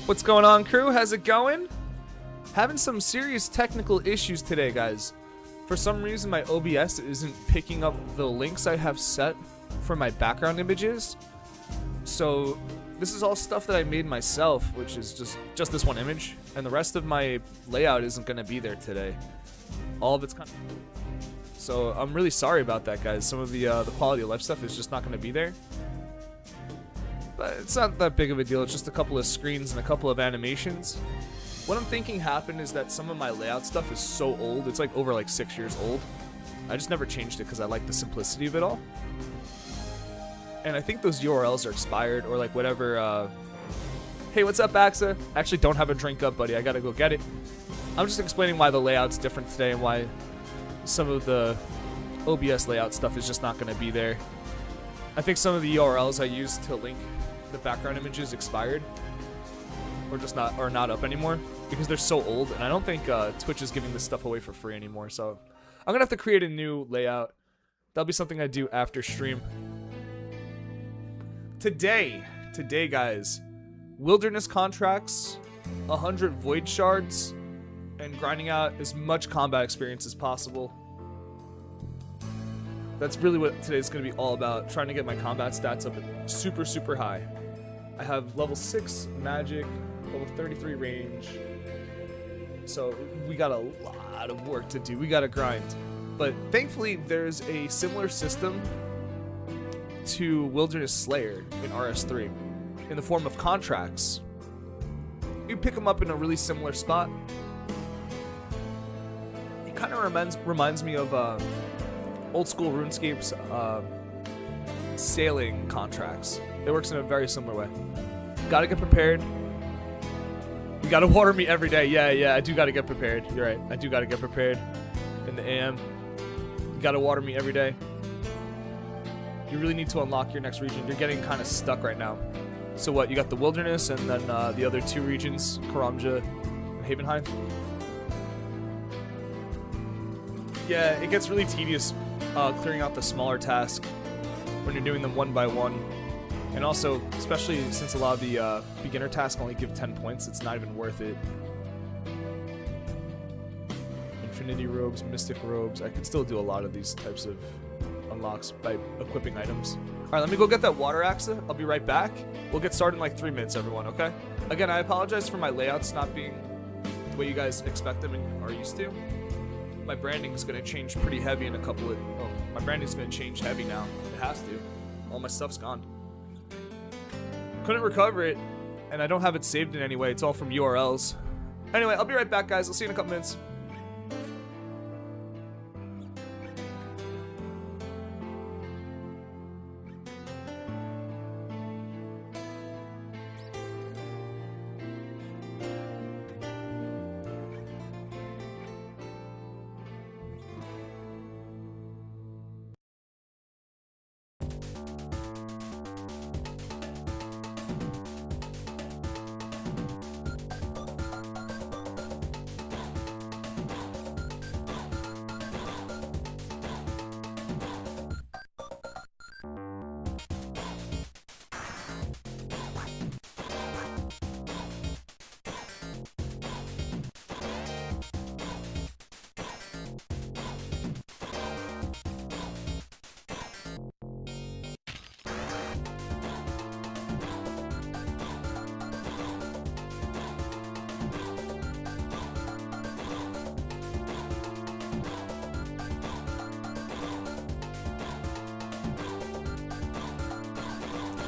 What's going on, crew? How's it going? Having some serious technical issues today, guys. For some reason, my OBS isn't picking up the links I have set for my background images. So this is all stuff that I made myself, which is just this one image, and the rest of my layout isn't going to be there today. All of it's kind of... So I'm really sorry about that, guys. Some of the quality of life stuff is just not going to be there. But it's not that big of a deal. It's just a couple of screens and a couple of animations. What I'm thinking happened is that some of my layout stuff is so old. It's like over like 6 years old. I just never changed it because I like the simplicity of it all. And I think those URLs are expired or like whatever. Hey, what's up, Axa? Actually, don't have a drink up, buddy. I gotta go get it. I'm just explaining why the layout's different today and why some of the OBS layout stuff is just not going to be there. I think some of the URLs I used to link the background images expired, or just not up anymore because they're so old, and I don't think Twitch is giving this stuff away for free anymore. So I'm gonna have to create a new layout. That'll be something I do after stream. Today, guys, wilderness contracts, 100 void shards, and grinding out as much combat experience as possible. That's really what today's going to be all about, trying to get my combat stats up at super, super high. I have level 6 magic, level 33 range, so we got a lot of work to do. We got to grind. But thankfully, there's a similar system to Wilderness Slayer in RS3 in the form of contracts. You pick them up in a really similar spot. It kind of reminds me of old school RuneScape's sailing contracts. It works in a very similar way. Gotta get prepared. You gotta water me every day. Yeah, I do gotta get prepared. You're right. I do gotta get prepared in the AM. You gotta water me every day. You really need to unlock your next region. You're getting kind of stuck right now. So what? You got the wilderness and then the other 2 regions, Karamja and Havenheim. Yeah, it gets really tedious clearing out the smaller tasks when you're doing them one by one. And also, especially since a lot of the beginner tasks only give 10 points, it's not even worth it. Infinity robes, mystic robes. I could still do a lot of these types of unlocks by equipping items. Alright, let me go get that water axe. I'll be right back. We'll get started in like 3 minutes, everyone, okay? Again, I apologize for my layouts not being the way you guys expect them and are used to. My branding is going to change pretty heavy in a couple of... Oh, my branding is going to change heavy now. It has to. All my stuff's gone. Couldn't recover it, and I don't have it saved in any way. It's all from URLs. Anyway, I'll be right back, guys. I'll see you in a couple minutes.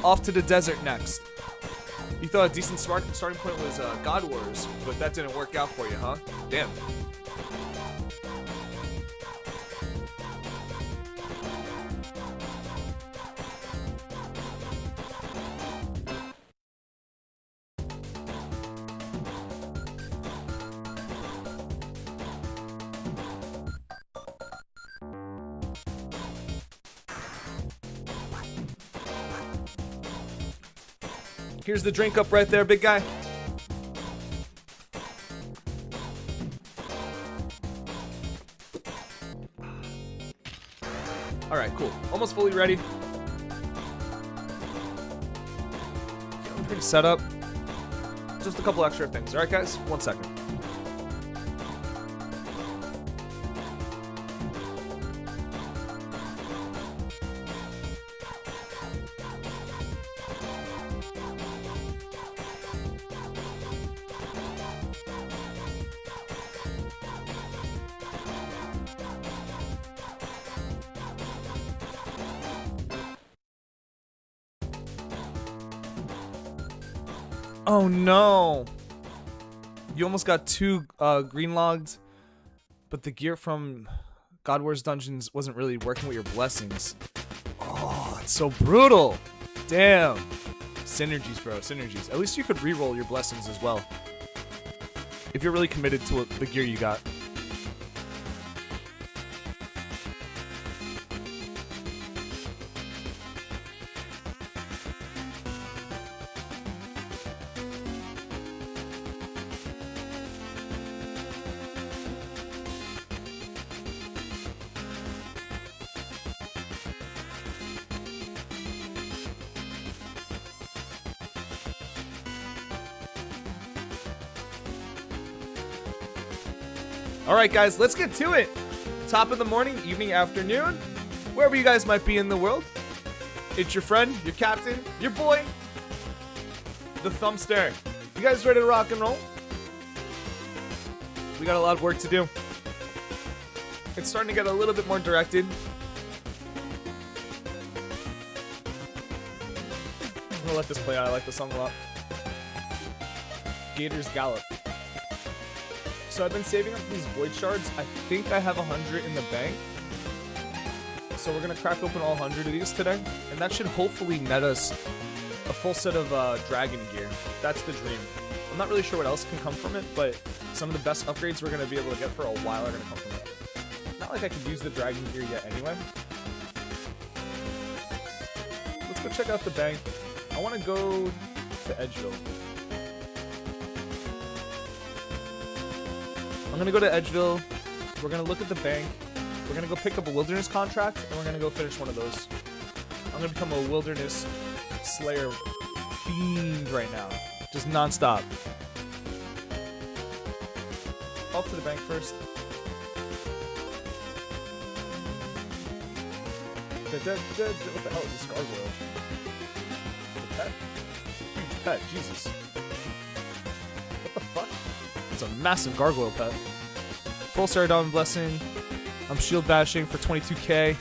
Off to the desert next. You thought a decent starting point was God Wars, but that didn't work out for you, huh? Damn. Here's the drink up right there, big guy. Alright, cool. Almost fully ready. Feeling pretty set up. Just a couple extra things. All right, guys, 1 second. Oh no! You almost got 2 green logged, but the gear from God Wars Dungeons wasn't really working with your blessings. Oh, it's so brutal! Damn! Synergies, bro, synergies. At least you could reroll your blessings as well. If you're really committed to the gear you got. Alright guys, let's get to it. Top of the morning, evening, afternoon, wherever you guys might be in the world. It's your friend, your captain, your boy, the Thumbster. You guys ready to rock and roll? We got a lot of work to do. It's starting to get a little bit more directed. I'm gonna let this play out. I like the song a lot. Gators Gallop. So I've been saving up these void shards. I think I have 100 in the bank. So we're gonna crack open all 100 of these today, and that should hopefully net us a full set of dragon gear. That's the dream. I'm not really sure what else can come from it, but some of the best upgrades we're gonna be able to get for a while are gonna come from it. Not like I could use the dragon gear yet anyway. Let's go check out the bank. I want to go to Edgeville. I'm gonna go to Edgeville. We're gonna look at the bank. We're gonna go pick up a wilderness contract, and we're gonna go finish one of those. I'm gonna become a wilderness slayer fiend right now, just non-stop. Off to the bank first. What the hell is this gargoyle? A pet? Huge pet, Jesus. What the fuck? It's a massive gargoyle pet. Full Saradon Blessing. I'm shield bashing for 22k.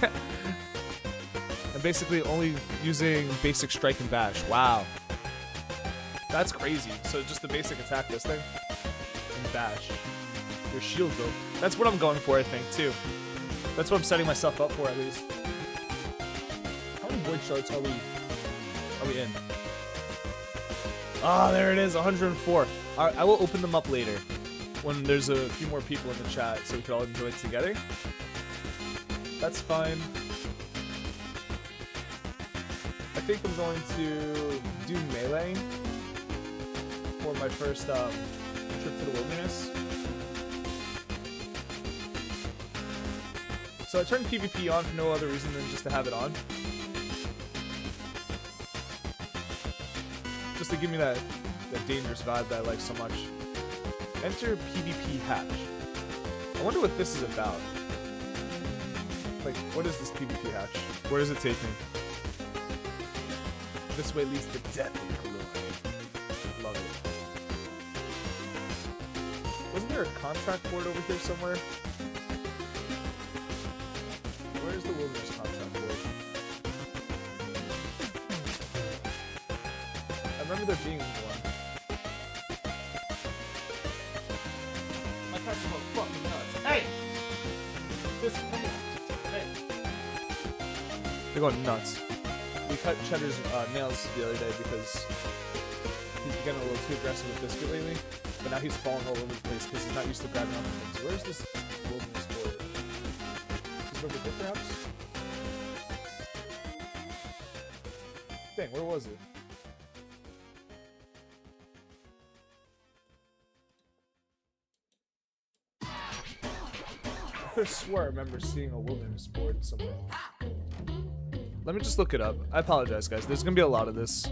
I'm basically only using basic strike and bash. Wow. That's crazy. So just the basic attack this thing. And bash. Your shield though. That's what I'm going for, I think, too. That's what I'm setting myself up for, at least. How many void shards are we in? Ah, there it is, 104. I will open them up later when there's a few more people in the chat so we can all enjoy it together. That's fine. I think I'm going to do melee for my first trip to the wilderness. So I turned PvP on for no other reason than just to have it on. Just to give me that dangerous vibe that I like so much. Enter PvP hatch. I wonder what this is about. Like, what is this PvP hatch? Where does it take me? This way leads to death in Kalua. Love it. Wasn't there a contract board over here somewhere? Where's the wilderness contract board? I remember there being one. My cat's about fucking nuts. Hey! This hey. They're going nuts. We cut Cheddar's nails the other day because he's getting a little too aggressive with Biscuit lately. But now he's falling all over the place because he's not used to grabbing onto things. Where's this wilderness board? Is it over here perhaps? Dang, where was it? I could have swore I remember seeing a wilderness board somewhere. Let me just look it up. I apologize, guys. There's gonna be a lot of this.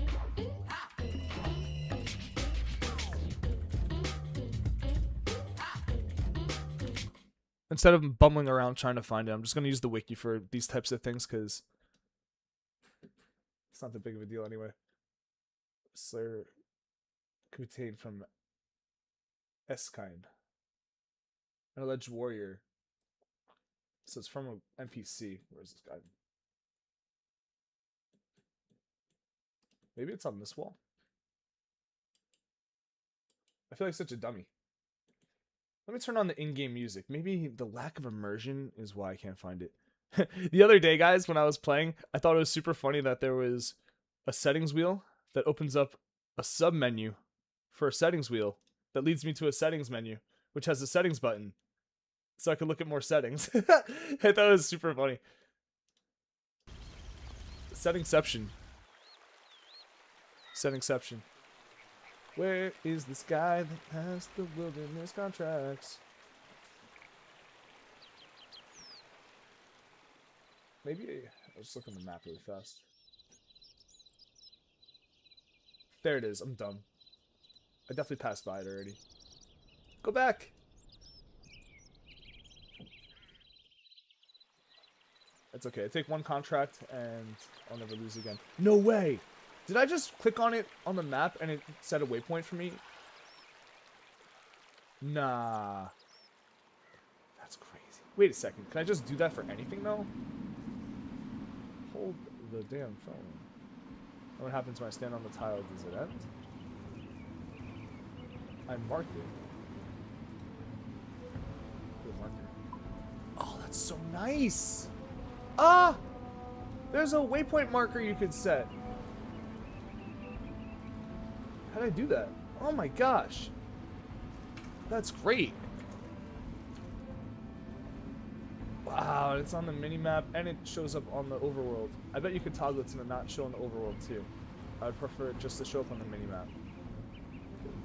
instead of bumbling around trying to find it, I'm just going to use the wiki for these types of things because it's not that big of a deal anyway. Slayer contained from S-Kind. An alleged warrior. So it's from an NPC. Where's this guy? Maybe it's on this wall. I feel like such a dummy. Let me turn on the in-game music. Maybe the lack of immersion is why I can't find it. The other day, guys, when I was playing, I thought it was super funny that there was a settings wheel that opens up a sub-menu for a settings wheel that leads me to a settings menu, which has a settings button. So I could look at more settings. I thought it was super funny. Settingception. Settingception. Where is this guy that has the wilderness contracts? Maybe I'll just look on the map really fast. There it is. I'm dumb. I definitely passed by it already. Go back. It's okay. I take one contract and I'll never lose again. No way! Did I just click on it on the map and it set a waypoint for me? Nah. That's crazy. Wait a second. Can I just do that for anything though? Hold the damn phone. What happens when I stand on the tile? Does it end? I marked it. Good marker. Oh, that's so nice! Ah! There's a waypoint marker you could set. How did I do that? Oh my gosh. That's great. Wow, it's on the mini-map and it shows up on the overworld. I bet you could toggle it to not show on the overworld too. I would prefer it just to show up on the mini-map.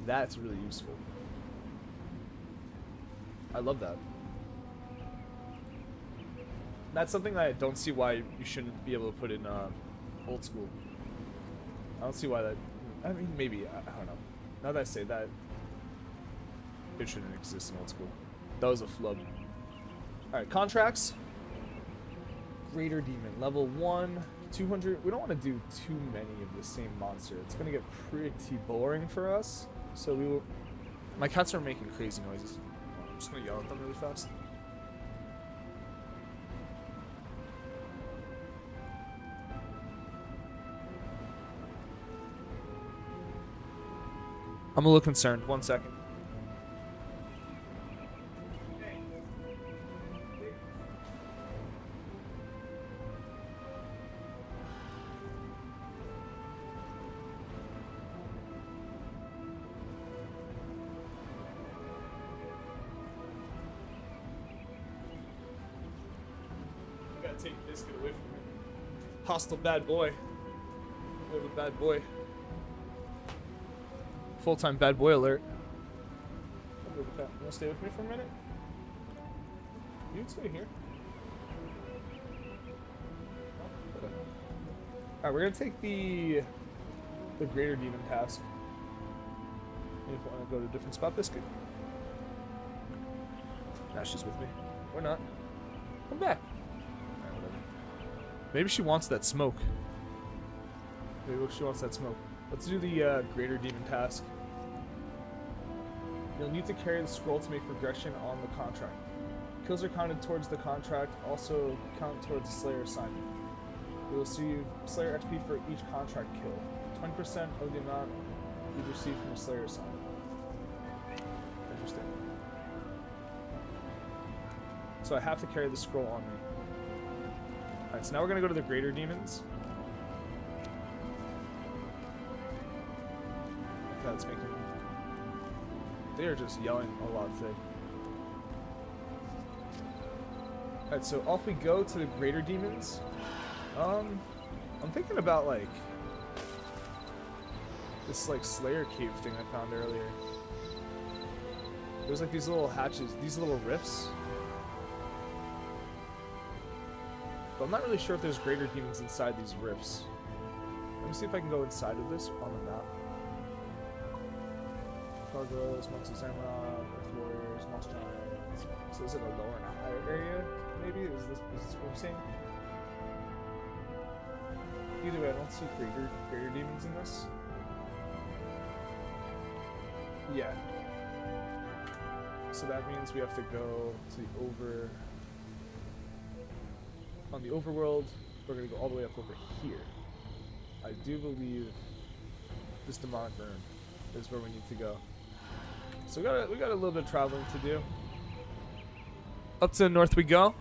That's really useful. I love that. That's something that I don't see why you shouldn't be able to put in old school. I don't see why that... I mean, maybe. I don't know. Now that I say that, it shouldn't exist in old school. That was a flub. Alright, contracts. Greater Demon. Level 1, 200. We don't want to do too many of the same monster. It's going to get pretty boring for us. So we will... My cats are making crazy noises. I'm just going to yell at them really fast. I'm a little concerned. 1 second. I gotta take this away from me. Hostile bad boy. We have a bad boy. Full-time bad boy alert. You wanna stay with me for a minute? You can stay here. Okay. Alright, we're gonna take the Greater Demon task. And if I wanna go to a different spot, Biscuit. Now she's with me. Or not. Come back. Alright, whatever. Maybe she wants that smoke. Maybe she wants that smoke. Let's do the Greater Demon task. You'll need to carry the scroll to make progression on the contract. Kills are counted towards the contract, also count towards the Slayer assignment. You will receive Slayer XP for each contract kill. 20% of the amount you receive from a Slayer assignment. Interesting. So I have to carry the scroll on me. Alright, so now we're going to go to the Greater Demons. That's making... They are just yelling a lot today. Alright, so off we go to the Greater Demons. I'm thinking about like this like Slayer cave thing I found earlier. There's like these little hatches, these little rifts. But I'm not really sure if there's Greater Demons inside these rifts. Let me see if I can go inside of this on the map. Gargoyles, monks of Zamrock, Earth Warriors, Moss Giants. So is it a lower and a higher area, maybe? Is this what I'm saying? Either way, I don't see greater demons in this. Yeah. So that means we have to go to the on the overworld, we're gonna go all the way up over here. I do believe this demonic urn is where we need to go. So we got a little bit of traveling to do. Up to the north we go.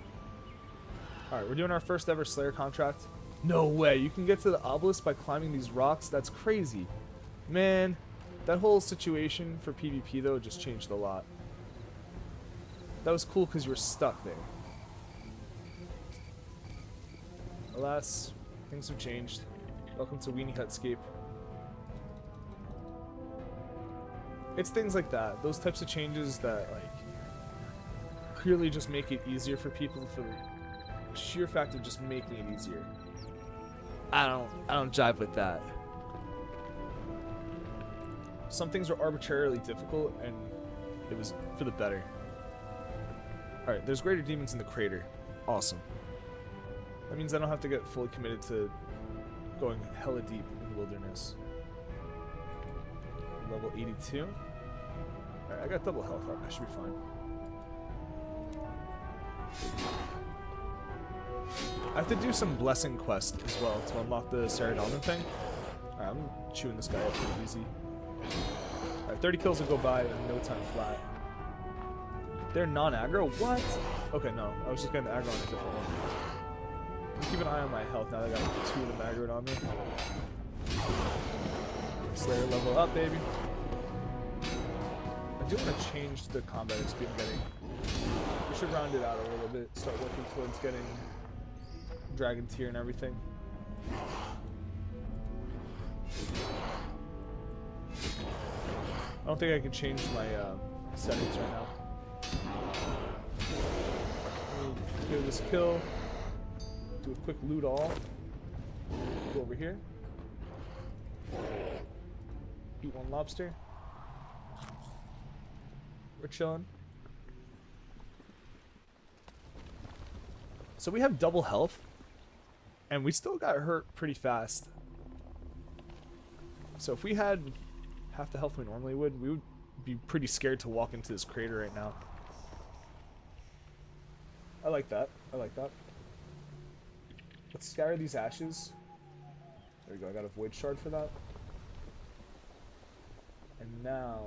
Alright, we're doing our first ever Slayer contract. No way, you can get to the obelisk by climbing these rocks? That's crazy. Man, that whole situation for PvP though just changed a lot. That was cool because you were stuck there. Alas, things have changed. Welcome to Weenie Hutscape. It's things like that, those types of changes that like clearly just make it easier for people for the sheer fact of just making it easier. I don't jive with that. Some things were arbitrarily difficult and it was for the better. Alright, there's greater demons in the crater. Awesome. That means I don't have to get fully committed to going hella deep in the wilderness. Level 82. Alright, I got double health up. I should be fine. I have to do some blessing quest as well to unlock the Saradomin thing. Alright, I'm chewing this guy up pretty easy. Alright, 30 kills will go by in no time flat. They're non-aggro? What? Okay, no. I was just getting the aggro on a different one. Keep an eye on my health now that I got 2 of them aggroed on me. Slayer level up, baby. I do want to change the combat XP I'm getting. We should round it out a little bit. Start working towards getting Dragon Tier and everything. I don't think I can change my settings right now. Give this kill. Do a quick loot all. Go over here. Eat one lobster. We're chilling. So we have double health. And we still got hurt pretty fast. So if we had half the health we normally would, we would be pretty scared to walk into this crater right now. I like that. I like that. Let's scatter these ashes. There we go. I got a void shard for that. And now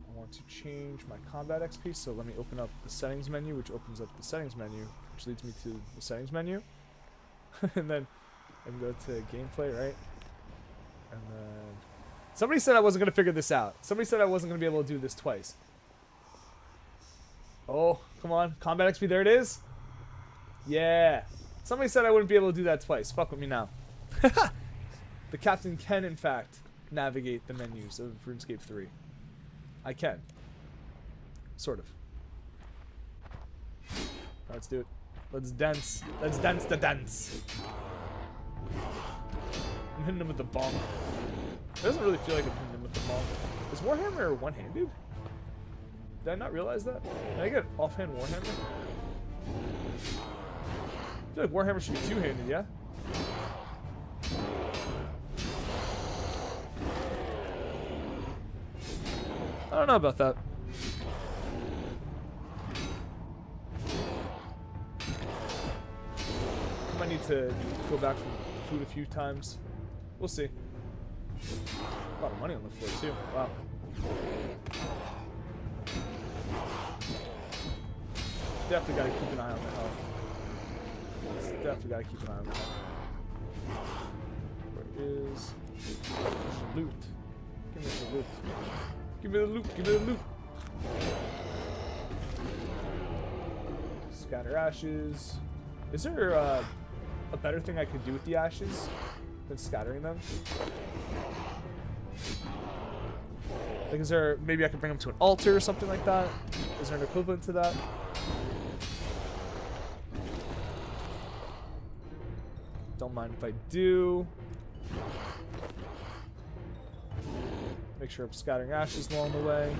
I want to change my combat XP. So let me open up the settings menu, which opens up the settings menu, which leads me to the settings menu. And then I can go to gameplay, right? And then somebody said I wasn't going to figure this out. Somebody said I wasn't going to be able to do this twice. Oh, come on. Combat XP, there it is. Yeah. Somebody said I wouldn't be able to do that twice. Fuck with me now. The captain can, in fact, navigate the menus of RuneScape 3. I can. Sort of. Let's do it. Let's dance. Let's dance the dance. I'm hitting him with the bomb. It doesn't really feel like I'm hitting him with the bomb. Is Warhammer one-handed? Did I not realize that? Did I get offhand Warhammer? I feel like Warhammer should be two-handed, yeah? I don't know about that. I might need to go back from food a few times. We'll see. A lot of money on the floor too. Wow. Definitely gotta keep an eye on the health. Definitely gotta keep an eye on the health. Where is the loot? Give me the loot. Give me the loot. Give me the loot. Scatter ashes. Is there a better thing I could do with the ashes than scattering them? Like, is there, maybe I could bring them to an altar or something like that? Is there an equivalent to that? Don't mind if I do. Make sure I'm scattering ashes along the way.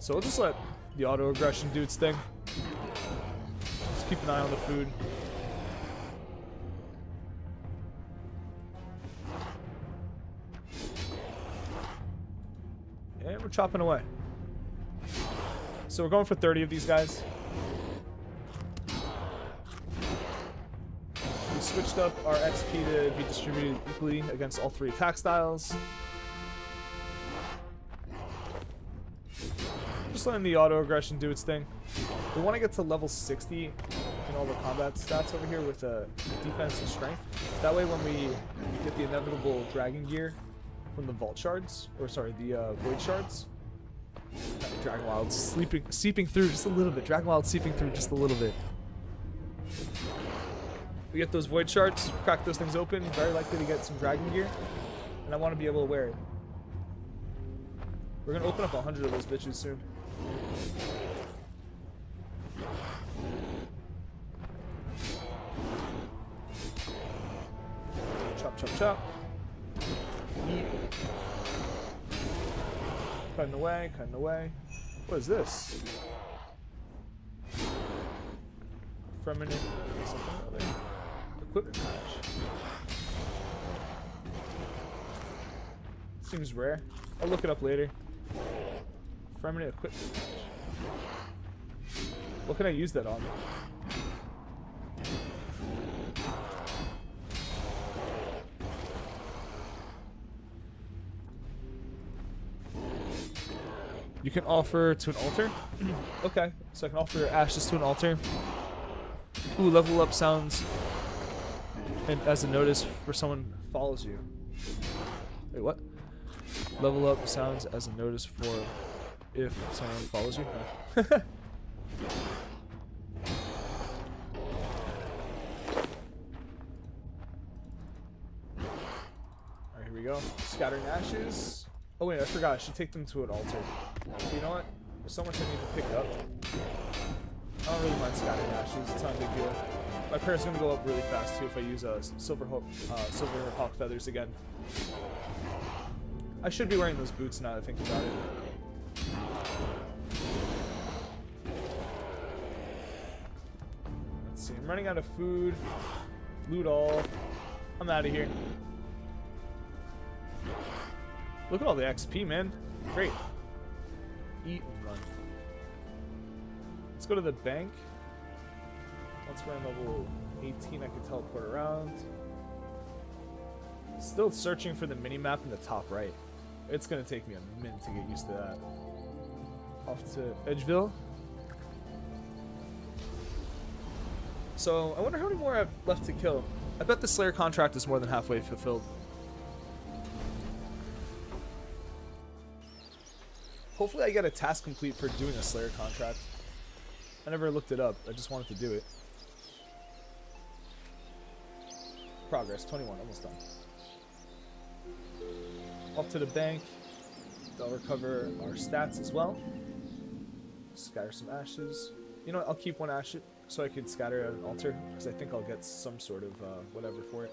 So we'll just let The auto aggression do its thing. Just keep an eye on the food. And we're chopping away. So we're going for 30 of these guys. We switched up our XP to be distributed equally against all 3 attack styles. Just letting the auto aggression do its thing. We want to get to level 60 in all the combat stats over here with defense and strength. That way when we get the inevitable dragon gear from the vault shards, or sorry, the void shards. Dragon Wild seeping through just a little bit. Dragon Wild seeping through just a little bit. We get those void shards, crack those things open. Very likely to get some dragon gear, and I want to be able to wear it. We're gonna open up 100 of those bitches soon. Chop, chop, chop. Eat. Cutting away, cutting away. What is this? Feminine something or other. Equipment patch. Seems rare. I'll look it up later. Feminine equipment patch. What can I use that on? You can offer to an altar? Okay, so I can offer ashes to an altar. Ooh, level up sounds and as a notice for someone follows you. Wait, what? Level up sounds as a notice for if someone follows you? Alright, here we go. Scattering ashes. Oh wait, I forgot. I should take them to an altar. You know what? There's so much I need to pick up. I don't really mind scattering ashes. It's not a big deal. My parent's gonna go up really fast too if I use silver hawk feathers again. I should be wearing those boots now that I think about it. Let's see. I'm running out of food. Loot all. I'm out of here. Look at all the XP, man. Great. Eat and run. Let's go to the bank. Once we're on level 18, I can teleport around. Still searching for the mini-map in the top right. It's going to take me a minute to get used to that. Off to Edgeville. So, I wonder how many more I have left to kill. I bet the Slayer contract is more than halfway fulfilled. Hopefully I get a task complete for doing a Slayer contract. I never looked it up. I just wanted to do it. Progress, 21, almost done. Off to the bank. They'll recover our stats as well. Scatter some ashes. You know what, I'll keep one ash so I can scatter at an altar, because I think I'll get some sort of whatever for it.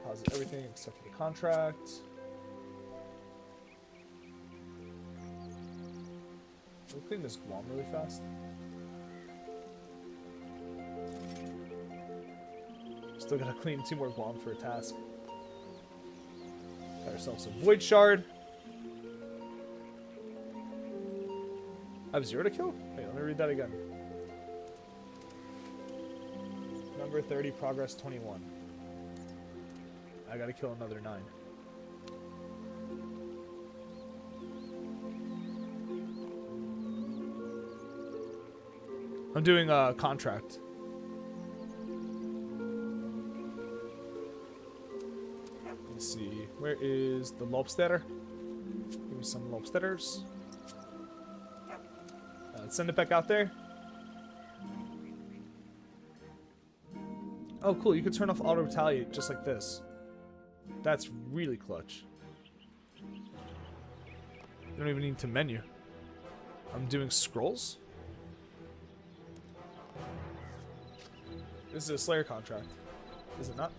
Pause everything except for the contract. We'll clean this Guam really fast. Still gotta clean 2 more Guam for a task. Got ourselves a Void Shard. I have 0 to kill? Wait, let me read that again. Number 30, progress 21. I gotta kill another 9. I'm doing a contract. Let's see. Where is the lobster? Give me some lobsters. Let's send it back out there. Oh, cool. You can turn off auto retaliate just like this. That's really clutch. You don't even need to menu. I'm doing scrolls. This is a Slayer contract. Is it not?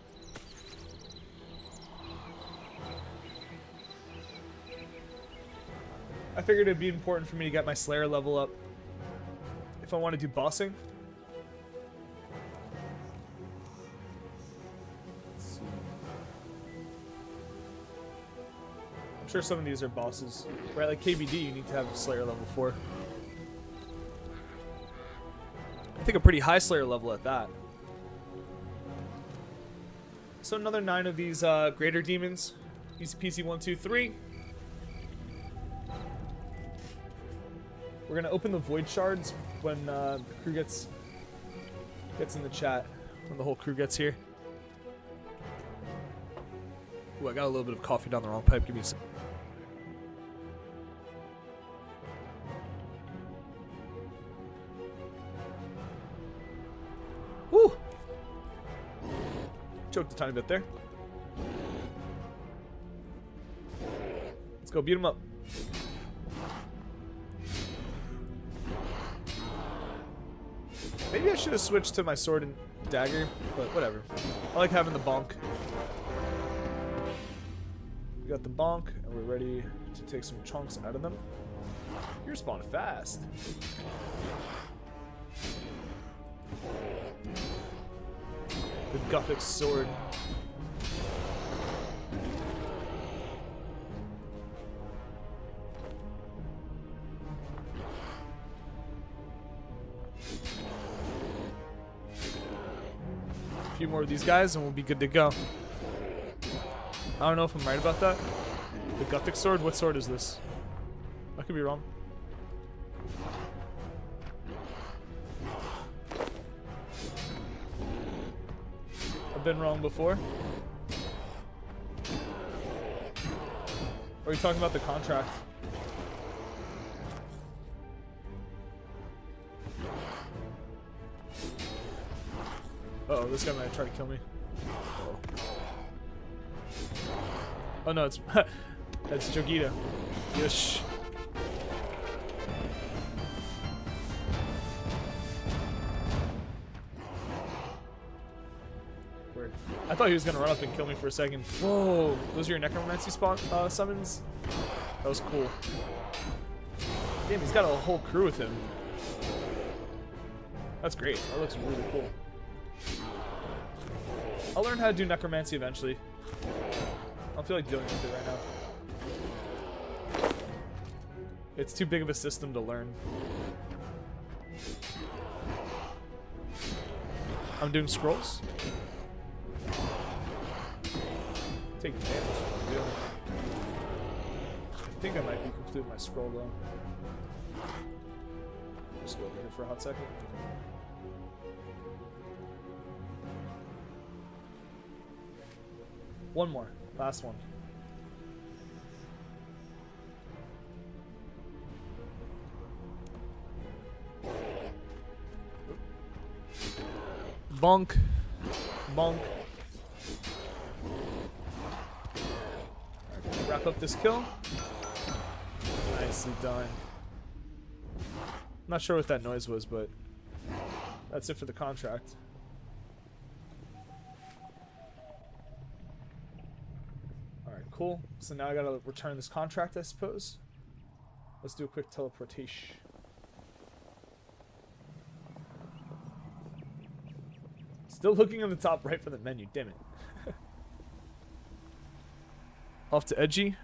I figured it'd be important for me to get my Slayer level up if I want to do bossing. Let's see. I'm sure some of these are bosses. Right, like KBD, you need to have Slayer level 4. I think a pretty high Slayer level at that. So another 9 of these greater demons. Easy peasy, 1, 2, 3. We're gonna open the void shards when the crew gets in the chat. When the whole crew gets here. Ooh, I got a little bit of coffee down the wrong pipe. Give me a second. Woo! Choked a tiny bit there. Let's go beat him up. Maybe I should have switched to my sword and dagger, but whatever. I like having the bonk. We got the bonk, and we're ready to take some chunks out of them. You're spawning fast. The Gothic sword. A few more of these guys and we'll be good to go. I don't know if I'm right about that. The Gothic sword? What sword is this? I could be wrong. I've been wrong before. Or are you talking about the contract? Uh-oh, this guy might try to kill me. Uh-oh. Oh no, it's that's Jogita. Yush. Weird. I thought he was gonna run up and kill me for a second. Whoa, those are your necromancy summons? That was cool. Damn, he's got a whole crew with him. That's great. That looks really cool. I'll learn how to do necromancy eventually. I don't feel like dealing with it right now. It's too big of a system to learn. I'm doing scrolls. Take damage from what I'm doing. I think I might be complete with my scroll though. Just go over here for a hot second. One more. Last one. Bonk. Bonk. Right, wrap up this kill. Nicely done. Not sure what that noise was, but that's it for the contract. Cool. So now I gotta return this contract, I suppose. Let's do a quick teleportation. Still looking on the top right for the menu, damn it. Off to Edgy.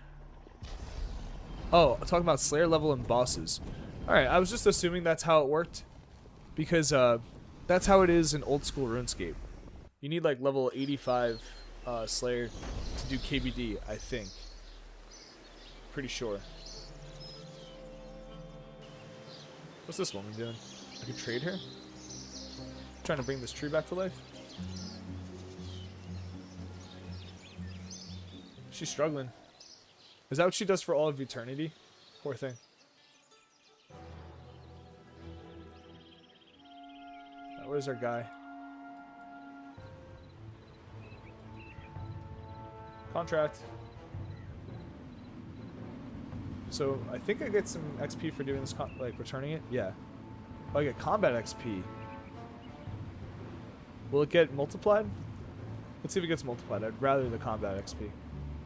Oh, talking about Slayer level and bosses. Alright, I was just assuming that's how it worked. Because that's how it is in old school RuneScape. You need like level 85 Slayer to do KBD, I think. Pretty sure. What's this woman doing? I can trade her? Trying to bring this tree back to life? She's struggling. Is that what she does for all of eternity? Poor thing. Where's our guy? Contract. So I think I get some XP for doing this, like returning it. Yeah. Oh, I get combat XP. Will it get multiplied? Let's see if it gets multiplied. I'd rather the combat XP.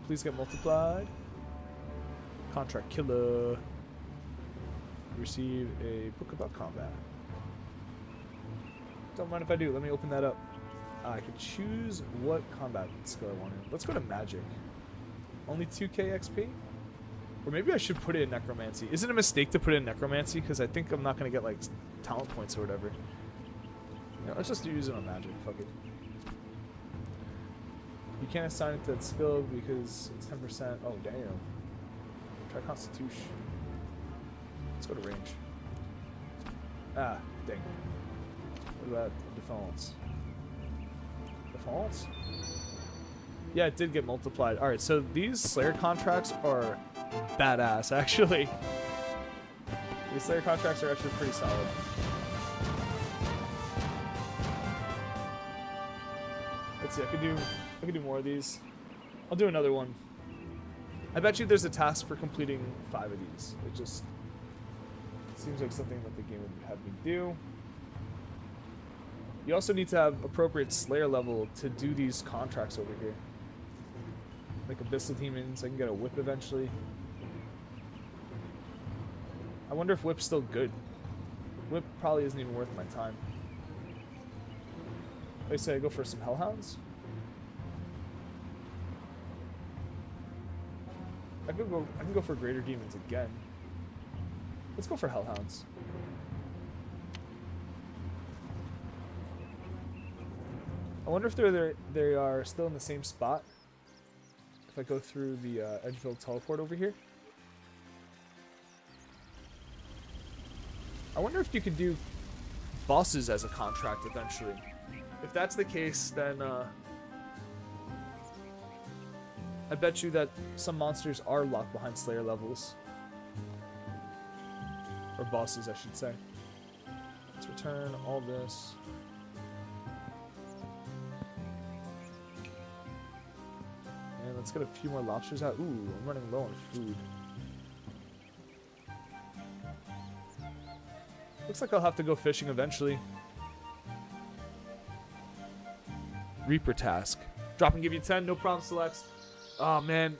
Please get multiplied. Contract killer. Receive a book about combat. Don't mind if I do. Let me open that up. I can choose what combat skill I want in. Let's go to magic. Only 2k XP? Or maybe I should put it in necromancy. Is it a mistake to put it in necromancy? Because I think I'm not going to get like talent points or whatever. Yeah, let's just use it on magic. Fuck it. You can't assign it to that skill because it's 10%. Oh, damn. Try constitution. Let's go to range. Ah, dang. What about defaults? Defaults? Yeah, it did get multiplied. Alright, so these Slayer contracts are badass, actually. These Slayer contracts are actually pretty solid. Let's see, I could do more of these. I'll do another one. I bet you there's a task for completing 5 of these. It just seems like something that the game would have me do. You also need to have appropriate Slayer level to do these contracts over here. Like Abyssal Demons, I can get a whip eventually. I wonder if whip's still good. Whip probably isn't even worth my time. I say I go for some Hellhounds. I can go for Greater Demons again. Let's go for Hellhounds. I wonder if they are still in the same spot. If I go through the Edgeville teleport over here. I wonder if you could do bosses as a contract eventually. If that's the case, then I bet you that some monsters are locked behind Slayer levels. Or bosses, I should say. Let's return all this. And let's get a few more lobsters out. Ooh, I'm running low on food. Looks like I'll have to go fishing eventually. Reaper task. Drop and give you 10, no problem, Selects. Oh man,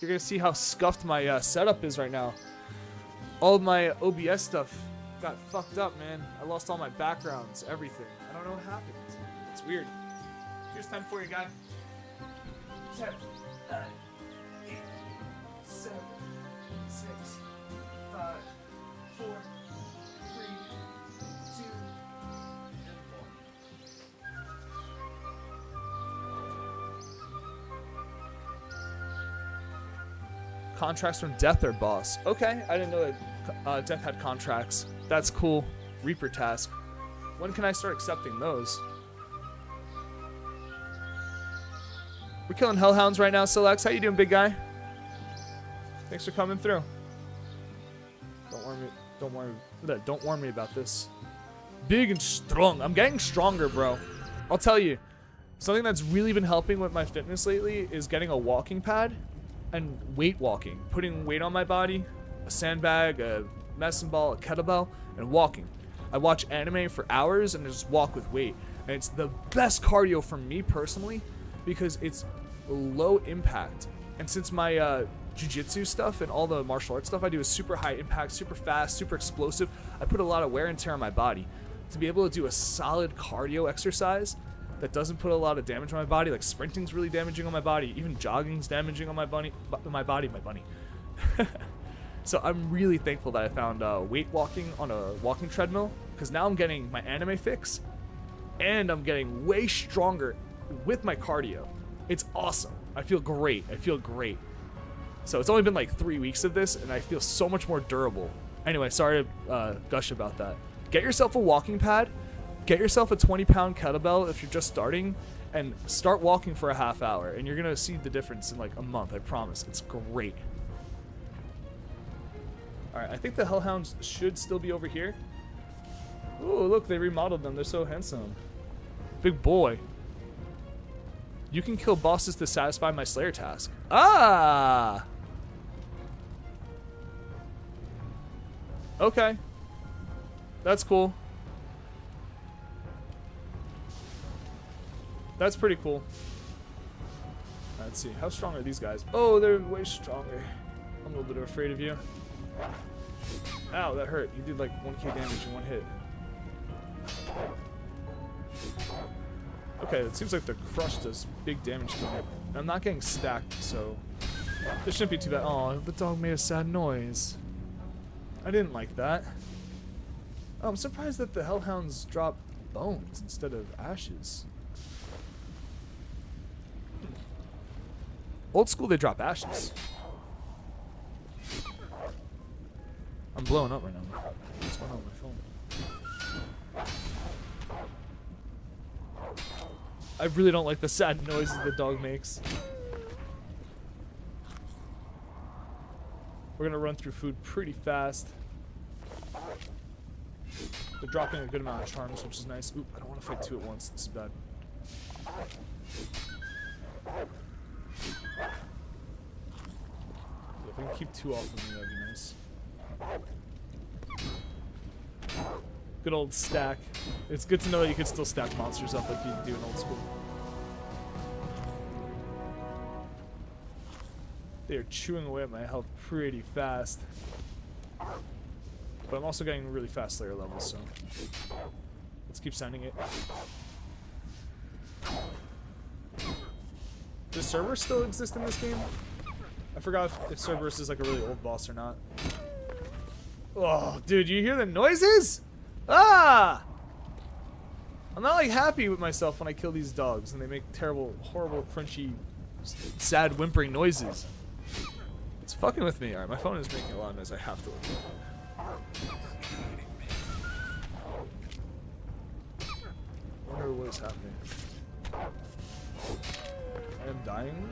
you're gonna see how scuffed my setup is right now. All of my OBS stuff got fucked up, man. I lost all my backgrounds, everything. I don't know what happened. It's weird. Here's 10 for you, guy. 10, 9, 8, 7, 6, 5, 4, 3, 2, and 1. Contracts from Death or Boss. Okay, I didn't know that Death had contracts. That's cool. Reaper task. When can I start accepting those? We're killing Hellhounds right now, Selects. How you doing, big guy? Thanks for coming through. Don't warn me about this. Big and strong. I'm getting stronger, bro. I'll tell you. Something that's really been helping with my fitness lately is getting a walking pad and weight walking. Putting weight on my body, a sandbag, a medicine ball, a kettlebell, and walking. I watch anime for hours and just walk with weight. And it's the best cardio for me personally because it's low impact. And since my jiu-jitsu stuff and all the martial arts stuff I do is super high impact, super fast, super explosive, I put a lot of wear and tear on my body. To be able to do a solid cardio exercise that doesn't put a lot of damage on my body, like sprinting's really damaging on my body, even jogging's damaging on my body. So I'm really thankful that I found weight walking on a walking treadmill, because now I'm getting my anime fix and I'm getting way stronger with my cardio. It's awesome. I feel great. So it's only been like 3 weeks of this and I feel so much more durable. Anyway, sorry to gush about that. Get yourself a walking pad. Get yourself a 20-pound kettlebell if you're just starting, and start walking for a half hour, and you're gonna see the difference in like a month. I promise. It's great. All right, I think the Hellhounds should still be over here. Ooh, look, they remodeled them. They're so handsome. Big boy. You can kill bosses to satisfy my Slayer task. Ah! Okay. That's cool. That's pretty cool. Let's see. How strong are these guys? Oh, they're way stronger. I'm a little bit afraid of you. Ow, that hurt. You did like 1k damage in one hit. Okay, it seems like the crush does big damage to me. And I'm not getting stacked, so this shouldn't be too bad. Oh, the dog made a sad noise. I didn't like that. Oh, I'm surprised that the hellhounds drop bones instead of ashes. Old school, they drop ashes. I'm blowing up right now. What's going on with my phone? I really don't like the sad noises the dog makes. We're gonna run through food pretty fast. They're dropping a good amount of charms, which is nice. Oop, I don't want to fight two at once. This is bad. Yeah, if I can keep two off of me, that'd be nice. Good old stack. It's good to know that you can still stack monsters up like you do in old school. They are chewing away at my health pretty fast. But I'm also getting really fast Slayer levels, so let's keep sending it. Does Cerberus still exist in this game? I forgot if Cerberus is like a really old boss or not. Oh, dude, you hear the noises? Ah! I'm not like happy with myself when I kill these dogs and they make terrible, horrible, crunchy, sad, whimpering noises. It's fucking with me. Alright, my phone is making a lot of noise. I have to look at it. I wonder what is happening. I am dying,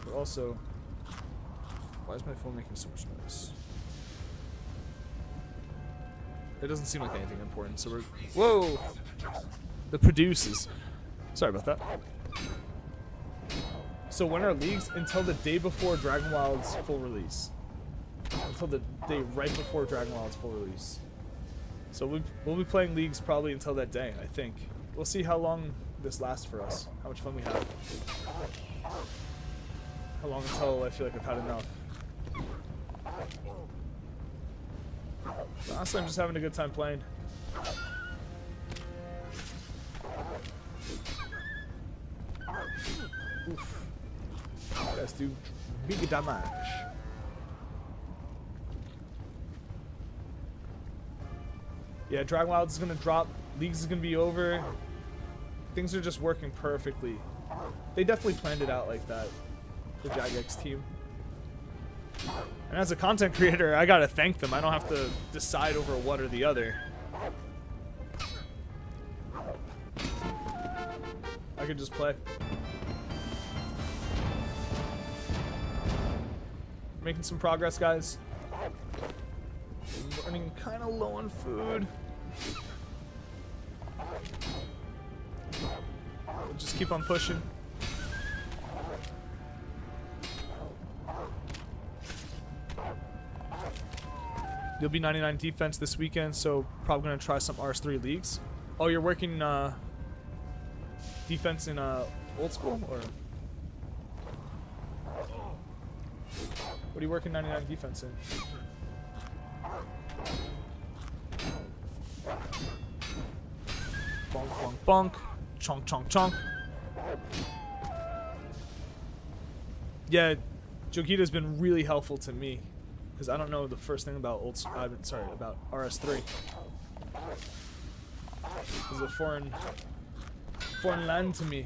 but also, why is my phone making so much noise? It doesn't seem like anything important, so we're... Whoa! The produces. Sorry about that. So when are leagues? Until the day before Dragon Wild's full release. Until the day right before Dragon Wild's full release. So we'll be playing leagues probably until that day, I think. We'll see how long this lasts for us. How much fun we have. How long until I feel like I've had enough. Honestly, I'm just having a good time playing. Oof. Let's do big damage. Yeah, Dragon Wild is gonna drop. Leagues is gonna be over. Things are just working perfectly. They definitely planned it out like that. The Jagex team. And as a content creator, I gotta thank them. I don't have to decide over one or the other. I could just play. Making some progress, guys. I'm running kind of low on food. We'll just keep on pushing. You'll be 99 defense this weekend, so probably gonna try some RS3 leagues. Oh, you're working defense in old school, or what are you working 99 defense in? Bonk, bonk, bonk. Chonk, chonk, chonk. Yeah, Jokita's been really helpful to me. Because I don't know the first thing about about RS3. It's a foreign land to me.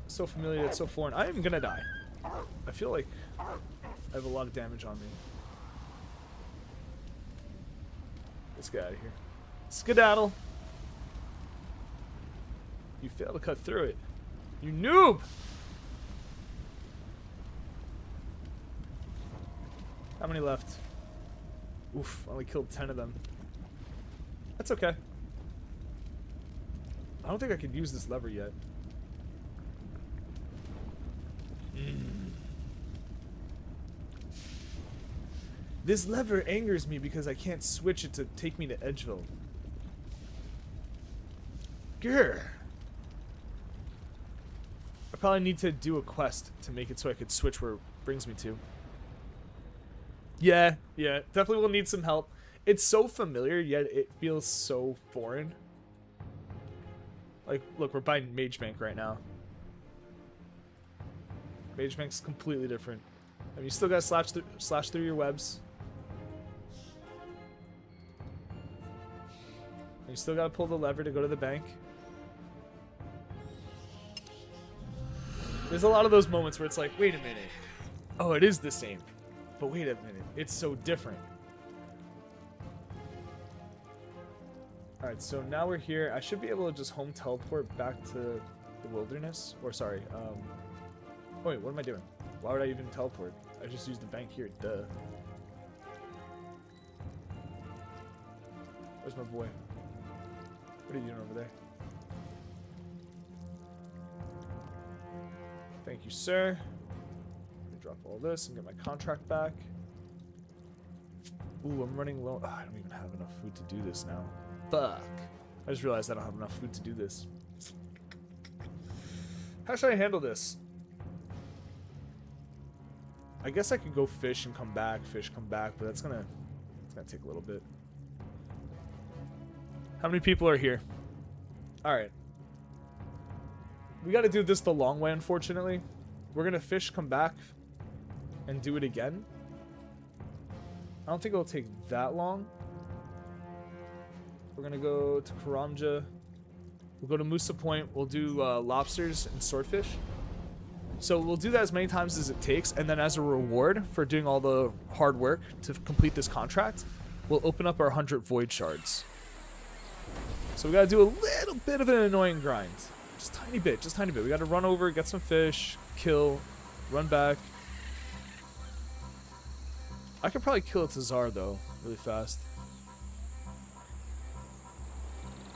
So familiar, it's so foreign. I am gonna die. I feel like I have a lot of damage on me. Let's get out of here. Skedaddle. You failed to cut through it. You noob! How many left? Oof, I only killed 10 of them. That's okay. I don't think I could use this lever yet. This lever angers me because I can't switch it to take me to Edgeville. Grr. I probably need to do a quest to make it so I could switch where it brings me to. Yeah, definitely will need some help. It's so familiar, yet it feels so foreign. Like, look, we're buying Mage Bank right now. Mage Bank's completely different. I mean, you still gotta slash through your webs. And you still gotta pull the lever to go to the bank. There's a lot of those moments where it's like, wait a minute. Oh, it is the same. But wait a minute. It's so different. Alright, so now we're here. I should be able to just home teleport back to the wilderness. Or sorry, oh wait, what am I doing? Why would I even teleport? I just used the bank here, duh. Where's my boy? What are you doing over there? Thank you, sir. Let me drop all this and get my contract back. Ooh, I'm running low. Oh, I don't even have enough food to do this now. Fuck. I just realized I don't have enough food to do this. How should I handle this? I guess I could go fish and come back, but it's gonna take a little bit. How many people are here? Alright. We gotta do this the long way, unfortunately. We're gonna fish, come back, and do it again. I don't think it'll take that long. We're gonna go to Karamja. We'll go to Musa Point. We'll do lobsters and swordfish. So we'll do that as many times as it takes, and then as a reward for doing all the hard work to complete this contract, we'll open up our 100 void shards. So we gotta do a little bit of an annoying grind. Just tiny bit, just tiny bit. We gotta run over, get some fish, kill, run back. I could probably kill a Tazar though, really fast.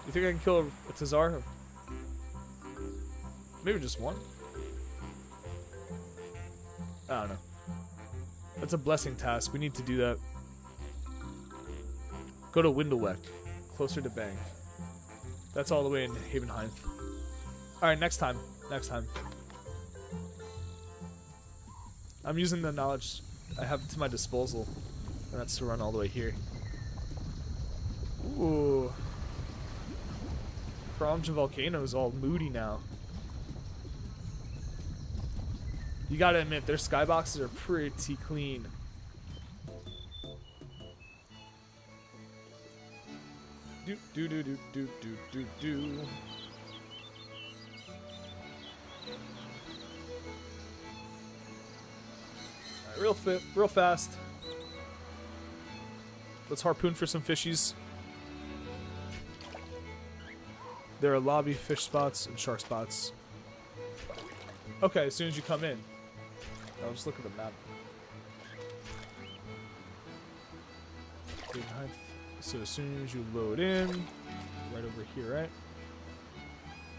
You think I can kill a Tazar? Maybe just one? I don't know. That's a blessing task. We need to do that. Go to Windleweck. Closer to Bang. That's all the way in Havenheim. Alright, next time. Next time. I'm using the knowledge I have to my disposal. And that's to run all the way here. Ooh. Karamja Volcano is all moody now. You gotta admit, their skyboxes are pretty clean. Do do do do do do do do. Alright, real fast. Let's harpoon for some fishies. There are lobby fish spots and shark spots. Okay, as soon as you come in. I'll just look at the map. So as soon as you load in, right over here, right?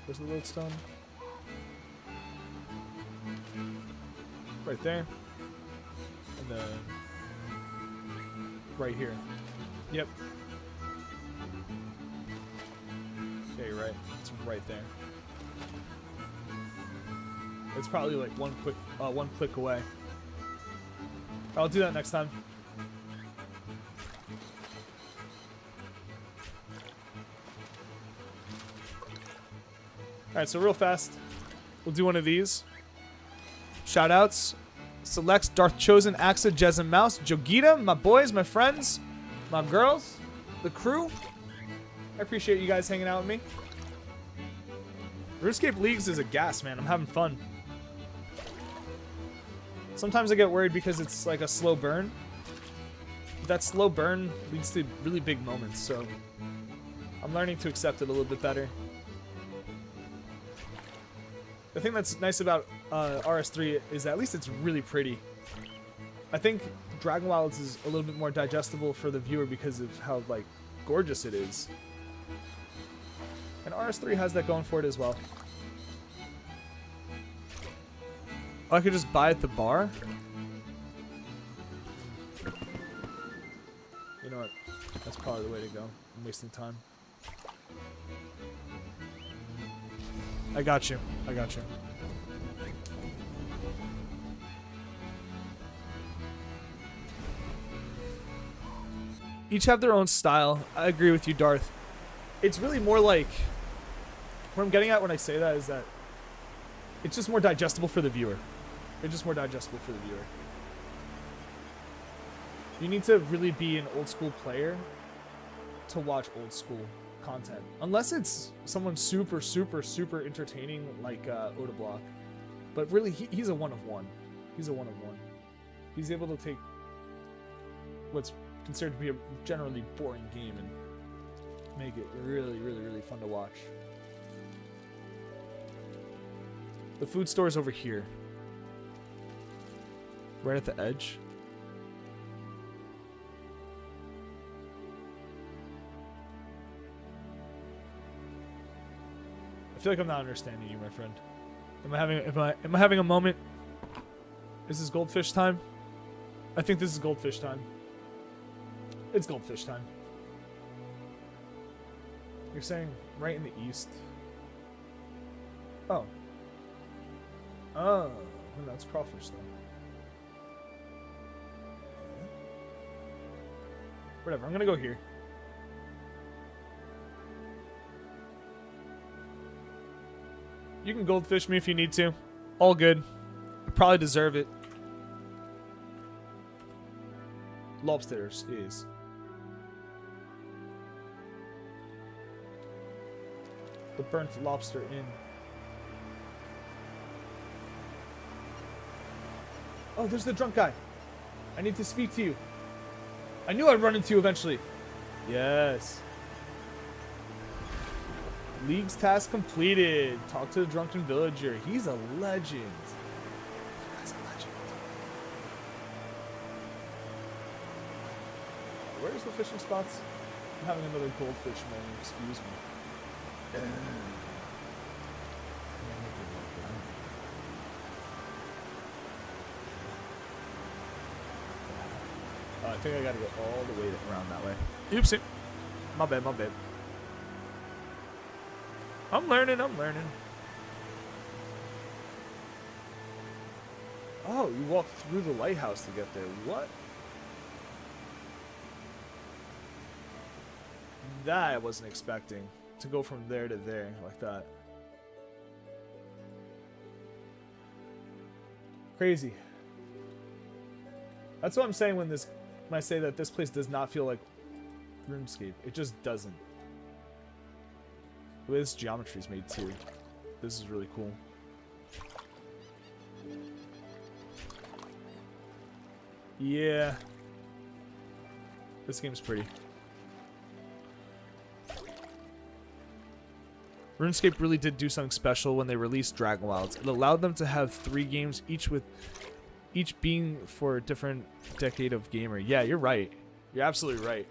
Where's the lodestone? Right there. And then right here. Yep. Yeah, you're right. It's right there. It's probably like one click away. I'll do that next time. Alright, so real fast, we'll do one of these. Shoutouts. Selects Darth Chosen, Axa, Jez and Mouse, Jogita, my boys, my friends, my girls, the crew. I appreciate you guys hanging out with me. RuneScape Leagues is a gas, man. I'm having fun. Sometimes I get worried because it's like a slow burn. That slow burn leads to really big moments, so I'm learning to accept it a little bit better. The thing that's nice about RS3 is that at least it's really pretty. I think Dragon Wilds is a little bit more digestible for the viewer because of how like gorgeous it is. And RS3 has that going for it as well. Oh, I could just buy at the bar? You know what? That's probably the way to go. I'm wasting time. I got you. I got you. each have their own style. I agree with you, Darth. It's really more like, what I'm getting at when I say that is that it's just more digestible for the viewer. It's just more digestible for the viewer. You need to really be an old school player to watch old school content. Unless it's someone super, super, super entertaining like Oda Block. But really, he's a one of one. He's a one of one. He's able to take what's considered to be a generally boring game and make it really, really, really fun to watch. The food store is over here. Right at the edge. I feel like I'm not understanding you, my friend. Am I having a moment? Is this goldfish time? I think this is goldfish time. It's goldfish time. You're saying right in the east. Oh. Oh, well, that's crawfish then. Whatever, I'm gonna go here. You can goldfish me if you need to. All good. I probably deserve it. Lobsters is. The burnt lobster in. Oh, there's the drunk guy. I need to speak to you. I knew I'd run into you eventually. Yes. League's task completed. Talk to the drunken villager. He's a legend. He's a legend. Where's the fishing spots? I'm having another goldfish moment. Excuse me. I think I gotta go all the way around that way. Oopsie. My bad, my bad. I'm learning, I'm learning. Oh, you walk through the lighthouse to get there. What? That I wasn't expecting. To go from there to there like that. Crazy. That's what I'm saying when I say that this place does not feel like RuneScape. It just doesn't. The way this geometry is made too. This is really cool. Yeah. This game's pretty. RuneScape really did do something special when they released Dragon Wilds. It allowed them to have 3 games, each being for a different decade of gamer. Yeah, you're right. You're absolutely right.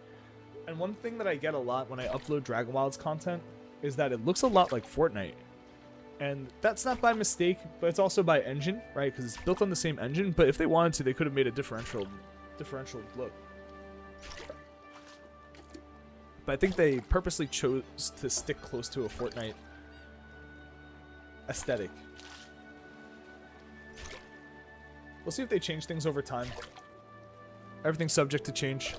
And one thing that I get a lot when I upload Dragon Wilds content is that it looks a lot like Fortnite. And that's not by mistake, but it's also by engine, right? Because it's built on the same engine, but if they wanted to, they could have made a differential look. But I think they purposely chose to stick close to a Fortnite aesthetic. We'll see if they change things over time. Everything's subject to change.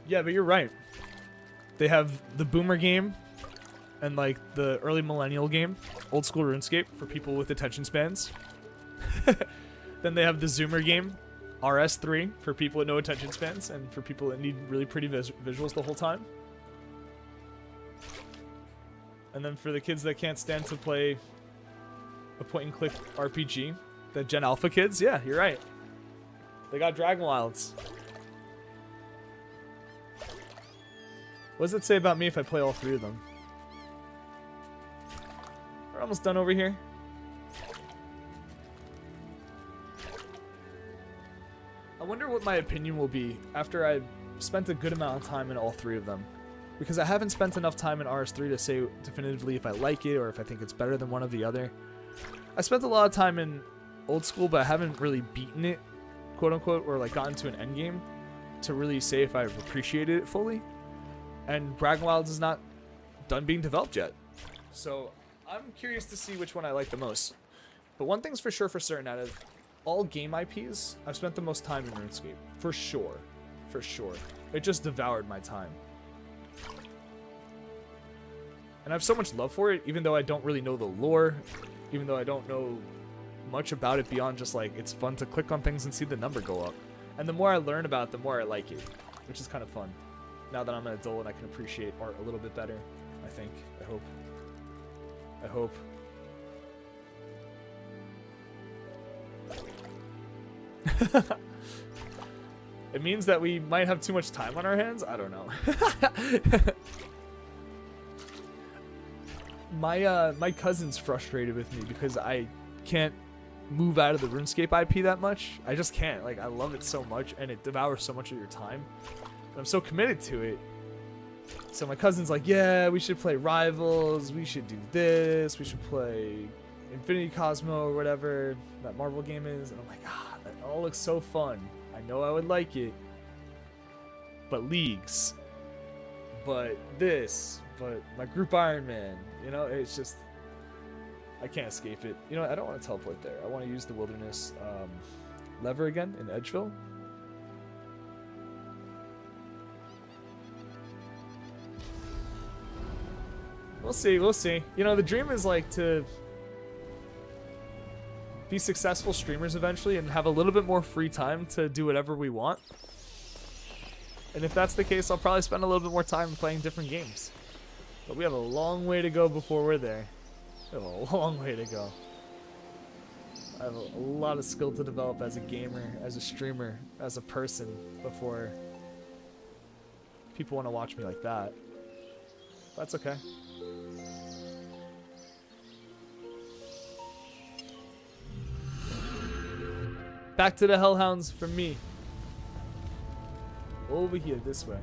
Yeah, but you're right. They have the Boomer game and like the early Millennial game, old school RuneScape for people with attention spans. Then they have the Zoomer game, RS3 for people with no attention spans and for people that need really pretty visuals the whole time. And then for the kids that can't stand to play a point-and-click RPG, the Gen Alpha kids, yeah, you're right. They got Dragon Wilds. What does it say about me if I play all 3 of them? We're almost done over here. I wonder what my opinion will be after I've spent a good amount of time in all 3 of them. Because I haven't spent enough time in RS3 to say definitively if I like it or if I think it's better than one or the other. I spent a lot of time in old school, but I haven't really beaten it, quote unquote, or like gotten to an end game to really say if I've appreciated it fully. And Dragon Wilds is not done being developed yet. So I'm curious to see which one I like the most. But one thing's for sure for certain, out of all game IPs, I've spent the most time in RuneScape. For sure. For sure. It just devoured my time. And I have so much love for it, even though I don't really know the lore, even though I don't know much about it beyond just like, it's fun to click on things and see the number go up. And the more I learn about it, the more I like it, which is kind of fun. Now that I'm an adult and I can appreciate art a little bit better, I think. I hope. I hope. It means that we might have too much time on our hands? I don't know. My cousin's frustrated with me because I can't move out of the RuneScape IP that much. I just can't. Like, I love it so much and it devours so much of your time. But I'm so committed to it. So my cousin's like, yeah, we should play Rivals, we should do this, we should play Infinity Cosmo or whatever that Marvel game is. And I'm like, ah, that all looks so fun. I know I would like it. But Leagues. But this. But my group Iron Man. You know, it's just, I can't escape it. You know, I don't want to teleport there. I want to use the wilderness lever again in Edgeville. We'll see, we'll see. You know, the dream is like to be successful streamers eventually and have a little bit more free time to do whatever we want. And if that's the case, I'll probably spend a little bit more time playing different games. But we have a long way to go before we're there. We have a long way to go. I have a lot of skill to develop as a gamer, as a streamer, as a person before people want to watch me like that. That's okay. Back to the Hellhounds from me. Over here, this way.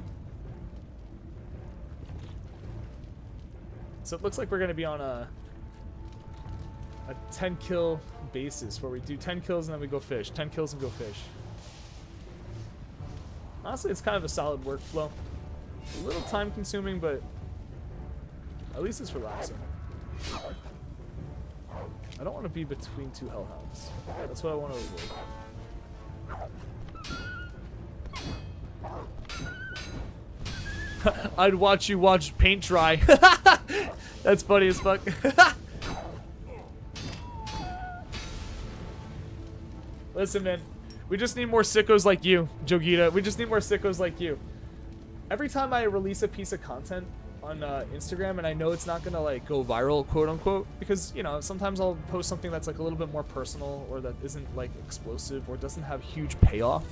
So it looks like we're going to be on a 10 kill basis where we do 10 kills and then we go fish. 10 kills and go fish. Honestly, it's kind of a solid workflow. A little time consuming, but at least it's relaxing. I don't want to be between two Hellhounds. That's what I want to avoid. I'd watch you watch paint dry. That's funny as fuck. Listen, man. We just need more sickos like you, Jogita. We just need more sickos like you. Every time I release a piece of content on Instagram and I know it's not gonna like go viral, quote unquote, because, you know, sometimes I'll post something that's like a little bit more personal or that isn't like explosive or doesn't have huge payoff.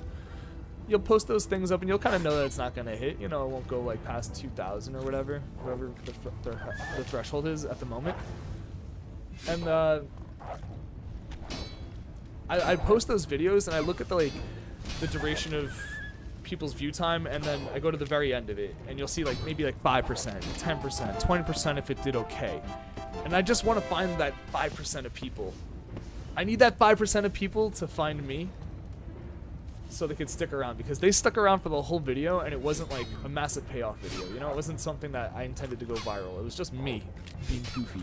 You'll post those things up and you'll kind of know that it's not gonna hit. You know, it won't go like past 2,000 or whatever the threshold is at the moment. And I post those videos and I look at the duration of people's view time, and then I go to the very end of it and you'll see like maybe like 5%, 10%, 20% if it did okay. And I just want to find that 5% of people. I need that 5% of people to find me so they could stick around, because they stuck around for the whole video and it wasn't like a massive payoff video. You know, it wasn't something that I intended to go viral. It was just me being goofy.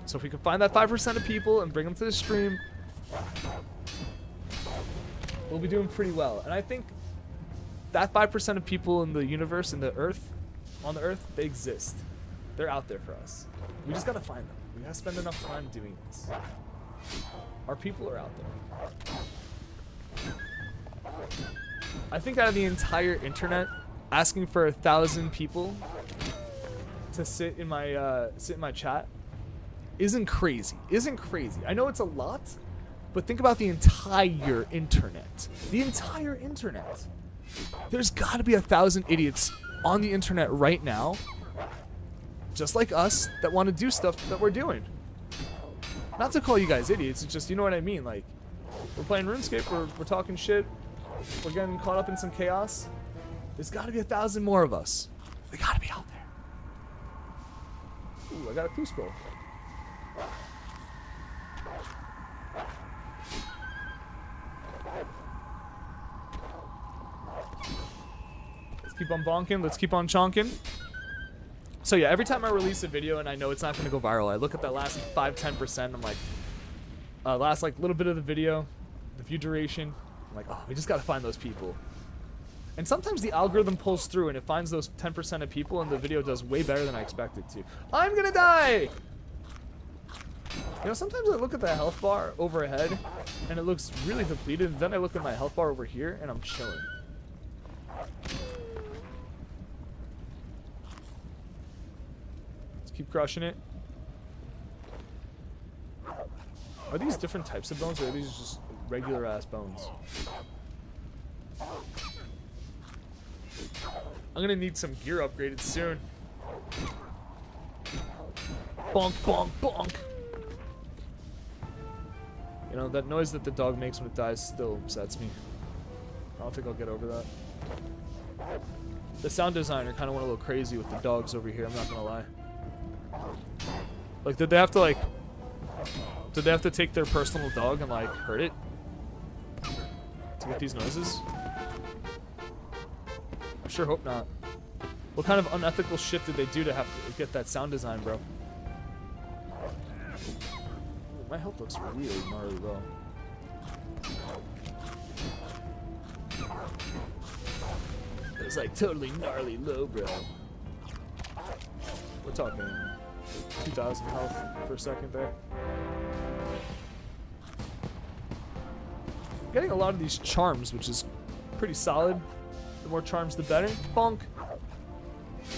So if we could find that 5% of people and bring them to the stream, we'll be doing pretty well. And I think that 5% of people in the universe, in the earth, on the earth, they exist. They're out there for us. We just gotta find them. We gotta spend enough time doing this. Our people are out there. I think out of the entire internet, asking for 1,000 people to sit in my chat isn't crazy. Isn't crazy. I know it's a lot, but think about the entire internet. The entire internet. There's got to be 1,000 idiots on the internet right now, just like us, that want to do stuff that we're doing. Not to call you guys idiots, it's just, you know what I mean. Like, we're playing RuneScape, we're talking shit, we're getting caught up in some chaos. There's got to be 1,000 more of us. They got to be out there. Ooh, I got a clue scroll. Let's keep on bonking. Let's keep on chonking. So yeah, every time I release a video and I know it's not going to go viral, I look at that last 5-10%. I'm like, last like little bit of the video, the view duration. I'm like, oh, we just gotta find those people. And sometimes the algorithm pulls through and it finds those 10% of people and the video does way better than I expected to. I'm gonna die! You know, sometimes I look at the health bar overhead and it looks really depleted. Then I look at my health bar over here and I'm chilling. Let's keep crushing it. Are these different types of bones or are these just regular ass bones? I'm gonna need some gear upgraded soon. Bonk, bonk, bonk. You know, that noise that the dog makes when it dies still upsets me. I don't think I'll get over that. The sound designer kind of went a little crazy with the dogs over here, I'm not gonna lie. Like, did they have to take their personal dog and, like, hurt it? To get these noises? I sure hope not. What kind of unethical shit did they do to have to get that sound design, bro? My health looks really gnarly low. It's like totally gnarly low, bro. We're talking 2,000 health for a second there. I'm getting a lot of these charms, which is pretty solid. The more charms, the better. Bonk.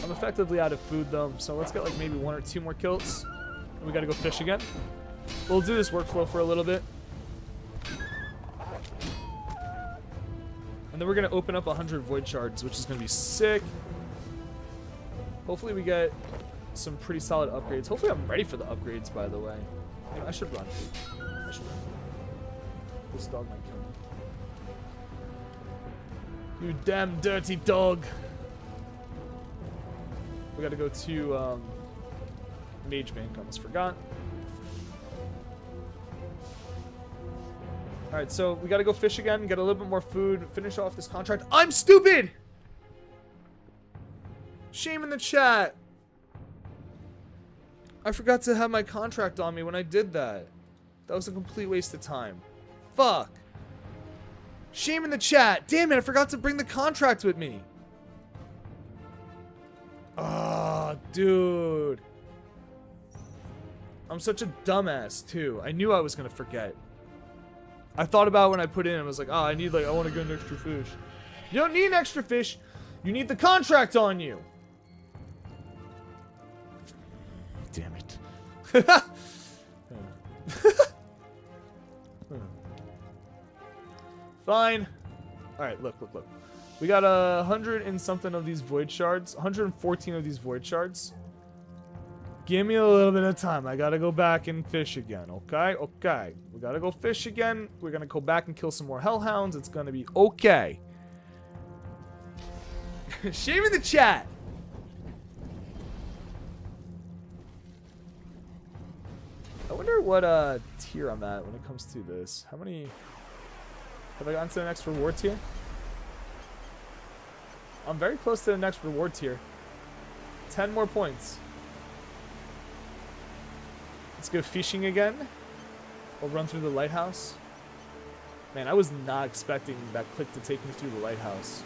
I'm effectively out of food, though, so let's get like maybe 1 or 2 more kills. And we gotta go fish again. We'll do this workflow for a little bit. And then we're going to open up 100 void shards, which is going to be sick. Hopefully we get some pretty solid upgrades. Hopefully I'm ready for the upgrades, by the way. You know, I should run. I should run. This dog might kill me. You damn dirty dog. We got to go to Mage Bank. Almost forgot. Alright, so we gotta go fish again, get a little bit more food, finish off this contract. I'm stupid! Shame in the chat. I forgot to have my contract on me when I did that. That was a complete waste of time. Fuck. Shame in the chat. Damn it, I forgot to bring the contract with me. Ah, dude. I'm such a dumbass, too. I knew I was gonna forget. I thought about it when I put in, I was like, oh, I want to get an extra fish. You don't need an extra fish. You need the contract on you. Damn it. Fine. Alright, look. We got 100 and something of these void shards. 114 of these void shards. Give me a little bit of time. I gotta go back and fish again, okay? Okay. We gotta go fish again. We're gonna go back and kill some more hellhounds. It's gonna be okay. Shame in the chat. I wonder what tier I'm at when it comes to this. How many... Have I gotten to the next reward tier? I'm very close to the next reward tier. 10 more points. Let's go fishing again. We'll run through the lighthouse. Man, I was not expecting that click to take me through the lighthouse.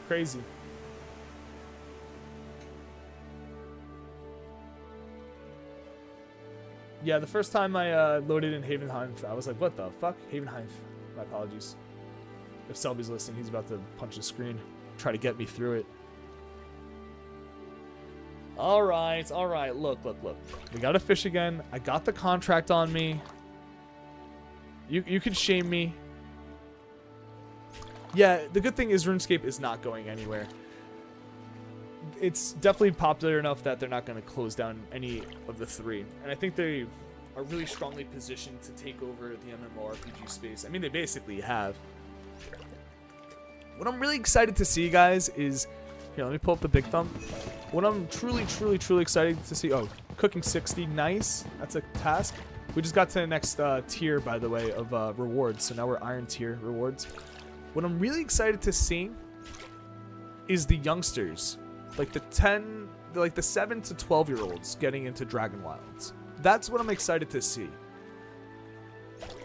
Crazy. Yeah, the first time I loaded in Havenheim, I was like, what the fuck? Havenheim. My apologies. If Selby's listening, he's about to punch the screen. Try to get me through it. Alright. Look. We gotta fish again. I got the contract on me. You can shame me. Yeah, the good thing is RuneScape is not going anywhere. It's definitely popular enough that they're not going to close down any of the 3. And I think they are really strongly positioned to take over the MMORPG space. I mean, they basically have. What I'm really excited to see, guys, is... Here, let me pull up the big thumb. What I'm truly excited to see... Oh, cooking 60. Nice. That's a task. We just got to the next tier, by the way, of rewards. So now we're Iron tier rewards. What I'm really excited to see is the youngsters. Like the 10 like the 7 to 12-year-olds getting into Dragon Wilds. That's what I'm excited to see.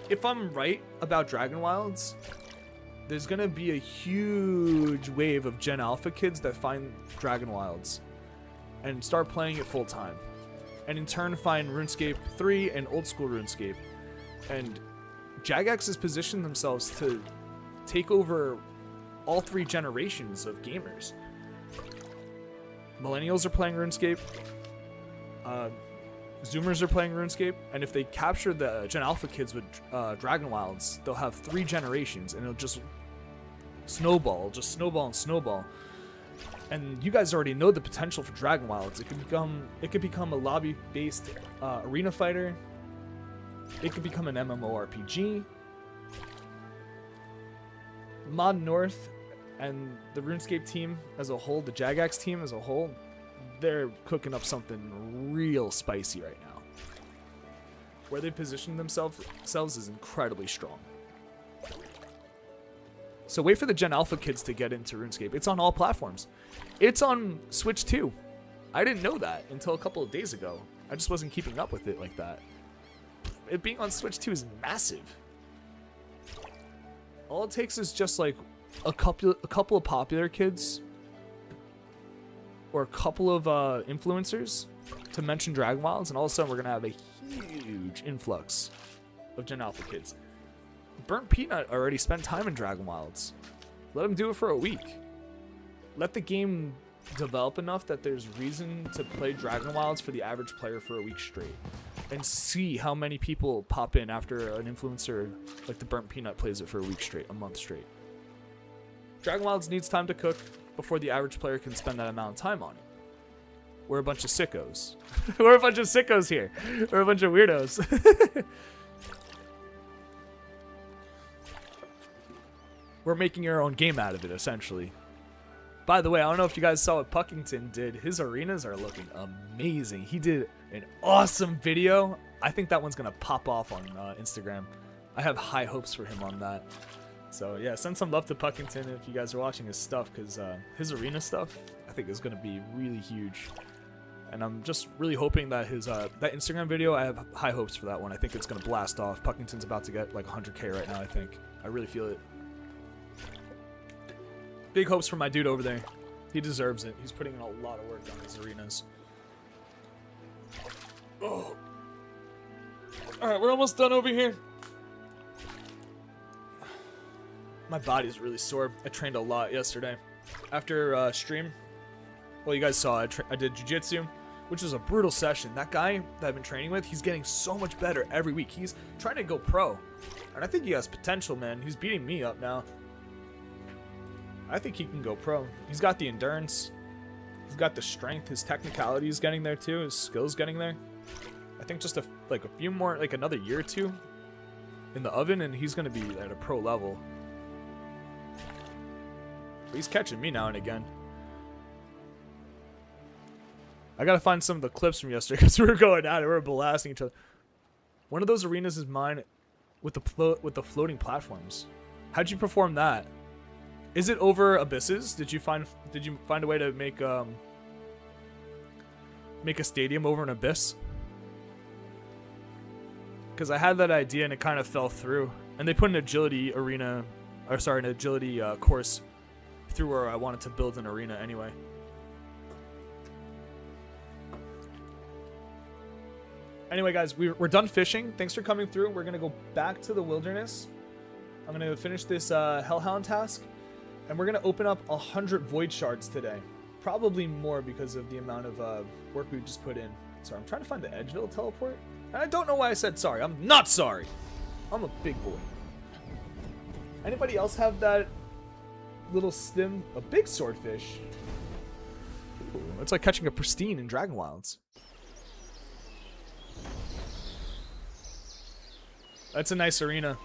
If I'm right about Dragon Wilds, there's going to be a huge wave of Gen Alpha kids that find Dragon Wilds and start playing it full time. And in turn find RuneScape 3 and old school RuneScape. And Jagex has positioned themselves to take over all 3 generations of gamers. Millennials are playing RuneScape. Zoomers are playing RuneScape. And if they capture the Gen Alpha kids with Dragon Wilds, they'll have 3 generations, and it'll just snowball, and snowball. And you guys already know the potential for Dragon Wilds. It could become a lobby-based arena fighter. It could become an MMORPG. Mod North and the RuneScape team as a whole, the Jagex team as a whole, they're cooking up something real spicy right now. Where they position themselves is incredibly strong. So wait for the Gen Alpha kids to get into RuneScape. It's on all platforms. It's on Switch too. I didn't know that until a couple of days ago. I just wasn't keeping up with it like that. It being on Switch 2 is massive. All it takes is just like a couple of popular kids or a couple of influencers to mention Dragon Wilds, and all of a sudden we're gonna have a huge influx of Gen Alpha kids. Burnt Peanut already spent time in Dragon Wilds. Let him do it for a week. Let the game develop enough that there's reason to play Dragon Wilds for the average player for a week straight. And see how many people pop in after an influencer like the Burnt Peanut plays it for a week straight, a month straight. Dragon Wilds needs time to cook before the average player can spend that amount of time on it. We're a bunch of sickos. We're a bunch of sickos here. We're a bunch of weirdos. We're making our own game out of it, essentially. By the way, I don't know if you guys saw what Puckington did. His arenas are looking amazing. He did an awesome video. I think that one's going to pop off on Instagram. I have high hopes for him on that. So, yeah, send some love to Puckington if you guys are watching his stuff, because his arena stuff, I think, is going to be really huge. And I'm just really hoping that his that Instagram video, I have high hopes for that one. I think it's going to blast off. Puckington's about to get like 100K right now, I think. I really feel it. Big hopes for my dude over there. He deserves it. He's putting in a lot of work on his arenas. Oh. Alright, we're almost done over here. My body's really sore. I trained a lot yesterday. After stream, well, you guys saw I did jiu-jitsu, which was a brutal session. That guy that I've been training with, he's getting so much better every week. He's trying to go pro. And I think he has potential, man. He's beating me up now. I think he can go pro. He's got the endurance. He's got the strength. His technicality is getting there too. His skills getting there. I think just a few more, like another year or two in the oven, and he's going to be at a pro level. But he's catching me now and again. I got to find some of the clips from yesterday because we were going at it. We were blasting each other. One of those arenas is mine with the floating platforms. How'd you perform that? Is it over abysses? Did you find a way to make a stadium over an abyss? Because I had that idea and it kind of fell through. And they put an agility arena, or sorry, an agility course through where I wanted to build an arena anyway. Anyway, guys, we're done fishing. Thanks for coming through. We're gonna go back to the wilderness. I'm gonna finish this Hellhound task. And we're going to open up 100 void shards today. Probably more because of the amount of work we just put in. Sorry, I'm trying to find the Edgeville teleport. And I don't know why I said sorry. I'm not sorry. I'm a big boy. Anybody else have that little stim? A big swordfish. Ooh, it's like catching a pristine in Dragon Wilds. That's a nice arena.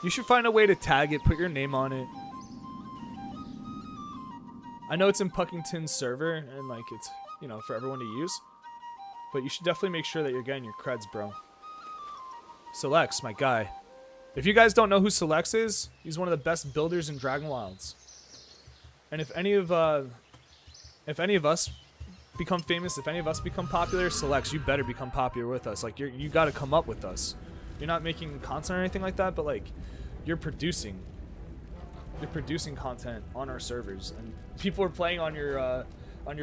You should find a way to tag it, put your name on it. I know it's in Puckington's server, and like it's, you know, for everyone to use. But you should definitely make sure that you're getting your creds, bro. Selects, my guy. If you guys don't know who Selects is, he's one of the best builders in Dragon Wilds. And if any of us become famous, if any of us become popular, Selects, you better become popular with us. Like, you got to come up with us. You're not making content or anything like that, but like, you're producing content on our servers, and people are playing on your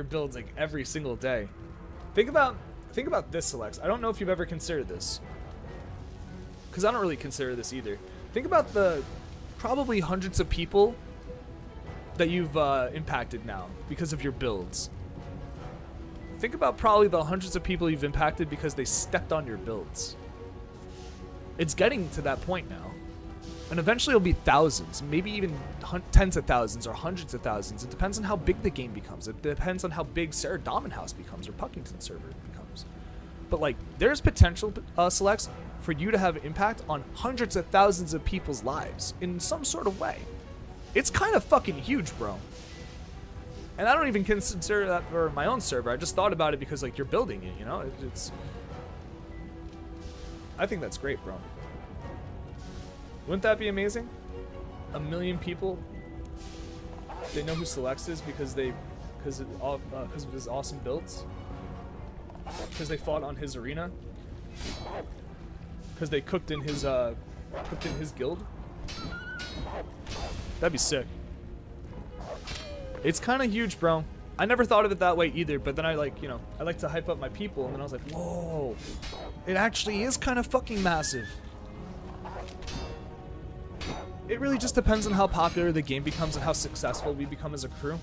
builds like every single day. Think about this, Selects. I don't know if you've ever considered this, because I don't really consider this either. Think about the probably hundreds of people that you've impacted now because of your builds. Think about probably the hundreds of people you've impacted because they stepped on your builds. It's getting to that point now. And eventually it'll be thousands, maybe even tens of thousands or hundreds of thousands. It depends on how big the game becomes. It depends on how big Sarah Domin House becomes or Puckington server becomes. But like, there's potential, Selects, for you to have impact on hundreds of thousands of people's lives in some sort of way. It's kind of fucking huge, bro. And I don't even consider that for my own server. I just thought about it because like, you're building it, you know? I think that's great, bro. Wouldn't that be amazing? 1 million people, they know who Selects is because of his awesome builds, because they fought on his arena, because they cooked in his guild. That'd be sick. It's kind of huge, bro. I never thought of it that way either, but then I like to hype up my people, and then I was like, whoa, it actually is kind of fucking massive. It really just depends on how popular the game becomes and how successful we become as a crew.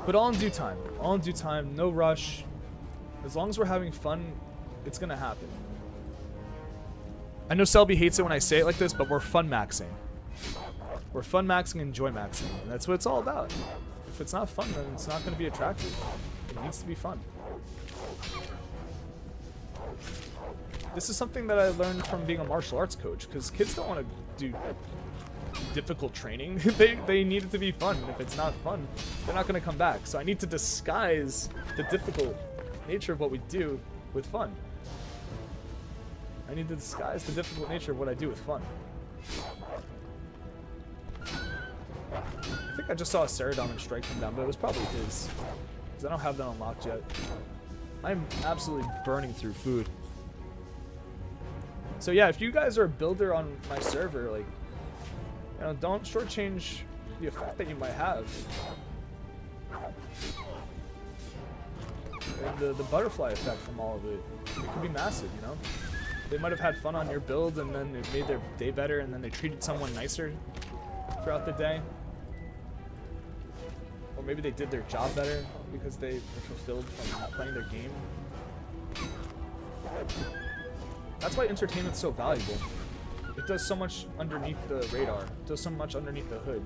But all in due time, no rush. As long as we're having fun, it's gonna happen. I know Selby hates it when I say it like this, but we're fun maxing. We're fun maxing and joy maxing, and that's what it's all about. If it's not fun, then it's not gonna be attractive. It needs to be fun. This is something that I learned from being a martial arts coach, because kids don't want to do difficult training. they need it to be fun. If it's not fun, they're not going to come back. So I need to disguise the difficult nature of what we do with fun. I need to disguise the difficult nature of what I do with fun. I think I just saw a Sarah Domin strike come down, but it was probably his, because I don't have that unlocked yet. I'm absolutely burning through food. So yeah, if you guys are a builder on my server, like, you know, don't shortchange the effect that you might have. And the butterfly effect from all of it. It could be massive, you know? They might have had fun on your build, and then it made their day better, and then they treated someone nicer throughout the day. Or maybe they did their job better because they were fulfilled from playing their game. That's why entertainment's so valuable. It does so much underneath the radar. It does so much underneath the hood.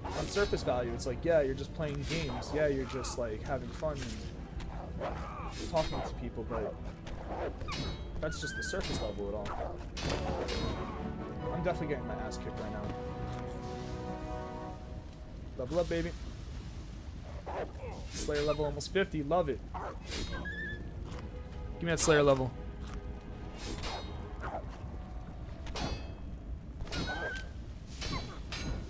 On surface value, it's like, yeah, you're just playing games. Yeah, you're just like having fun and talking to people, but that's just the surface level of it all. I'm definitely getting my ass kicked right now. Level up, baby. Slayer level almost 50. Love it. Give me that Slayer level.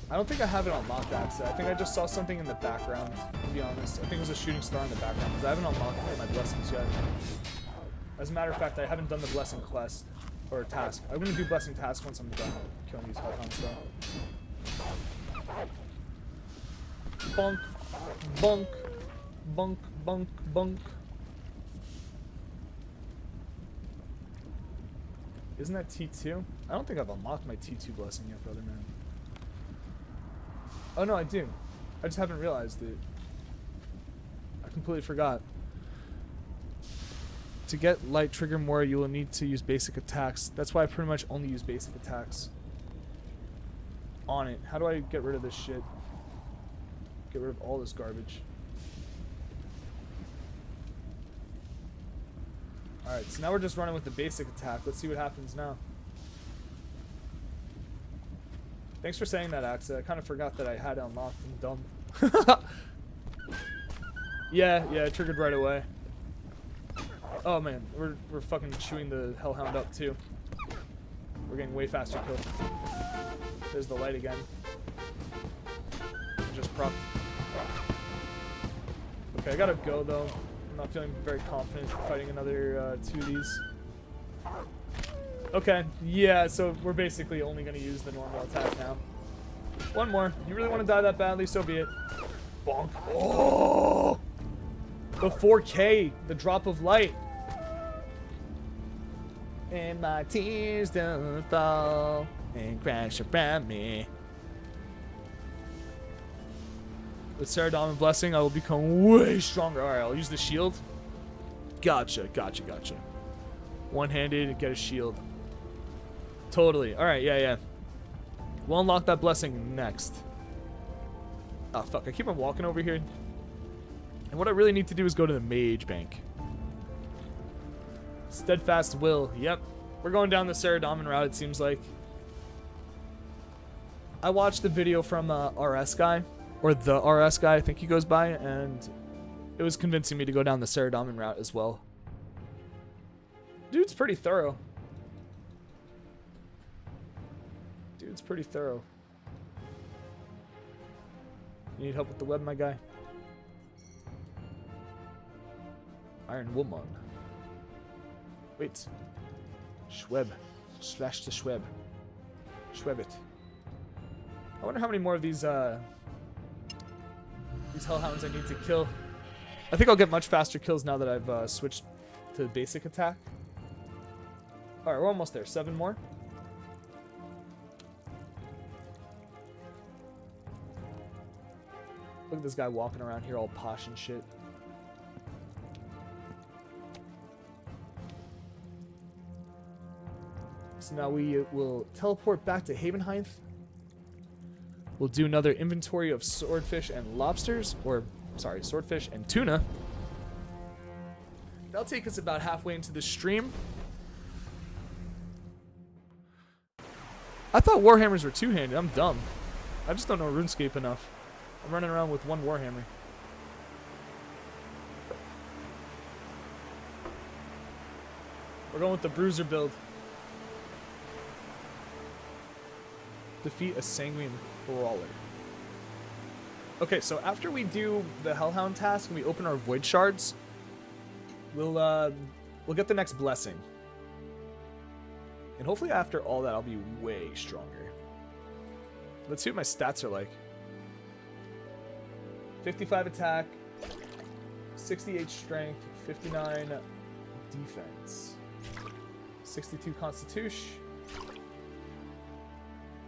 I don't think I have it unlocked, actually. I think I just saw something in the background, to be honest. I think it was a shooting star in the background, because I haven't unlocked my blessings yet. As a matter of fact, I haven't done the blessing quest, or task. I'm going to do blessing task once I'm done killing these hellhounds, though. Bunk. Bunk. Bunk. Bunk. Bunk. Isn't that T2? I don't think I've unlocked my T2 blessing yet, brother man. Oh no, I do. I just haven't realized it. I completely forgot. To get light trigger more, you will need to use basic attacks. That's why I pretty much only use basic attacks on it. How do I get rid of this shit? Get rid of all this garbage. Alright, so now we're just running with the basic attack. Let's see what happens now. Thanks for saying that, Axa. I kind of forgot that I had it unlocked. I'm dumb. Yeah, it triggered right away. Oh man, we're fucking chewing the Hellhound up too. We're getting way faster kills. There's the light again. just proc. Okay, I gotta go though. I'm not feeling very confident fighting another 2 of these. Okay, yeah, so we're basically only gonna use the normal attack now. One more. You really want to die that badly? So be it. Bonk. Oh! The 4K, the drop of light. And my tears don't fall and crash around me. With Saradomin Blessing, I will become way stronger. Alright, I'll use the shield. Gotcha. One-handed, get a shield. Totally. Alright, yeah. We'll unlock that blessing next. Oh, fuck. I keep on walking over here. And what I really need to do is go to the mage bank. Steadfast will. Yep. We're going down the Saradomin route, it seems like. I watched the video from RS guy. Or the RS guy, I think he goes by. And it was convincing me to go down the Saradomin route as well. Dude's pretty thorough. Dude's pretty thorough. You need help with the web, my guy? Iron Woman. Wait. Schweb. Slash the Schweb. Schweb it. I wonder how many more of these hellhounds I need to kill. I think I'll get much faster kills now that I've switched to basic attack. Alright, we're almost there. 7 more. Look at this guy walking around here all posh and shit. So now we will teleport back to Havenheim. We'll do another inventory of swordfish and lobsters. Or, sorry, swordfish and tuna. That'll take us about halfway into the stream. I thought Warhammers were two-handed. I'm dumb. I just don't know RuneScape enough. I'm running around with one Warhammer. We're going with the Bruiser build. Defeat a Sanguine Brawler. Okay, so after we do the Hellhound task and we open our Void Shards, we'll get the next blessing. And hopefully after all that, I'll be way stronger. Let's see what my stats are like. 55 attack, 68 strength, 59 defense, 62 constitution,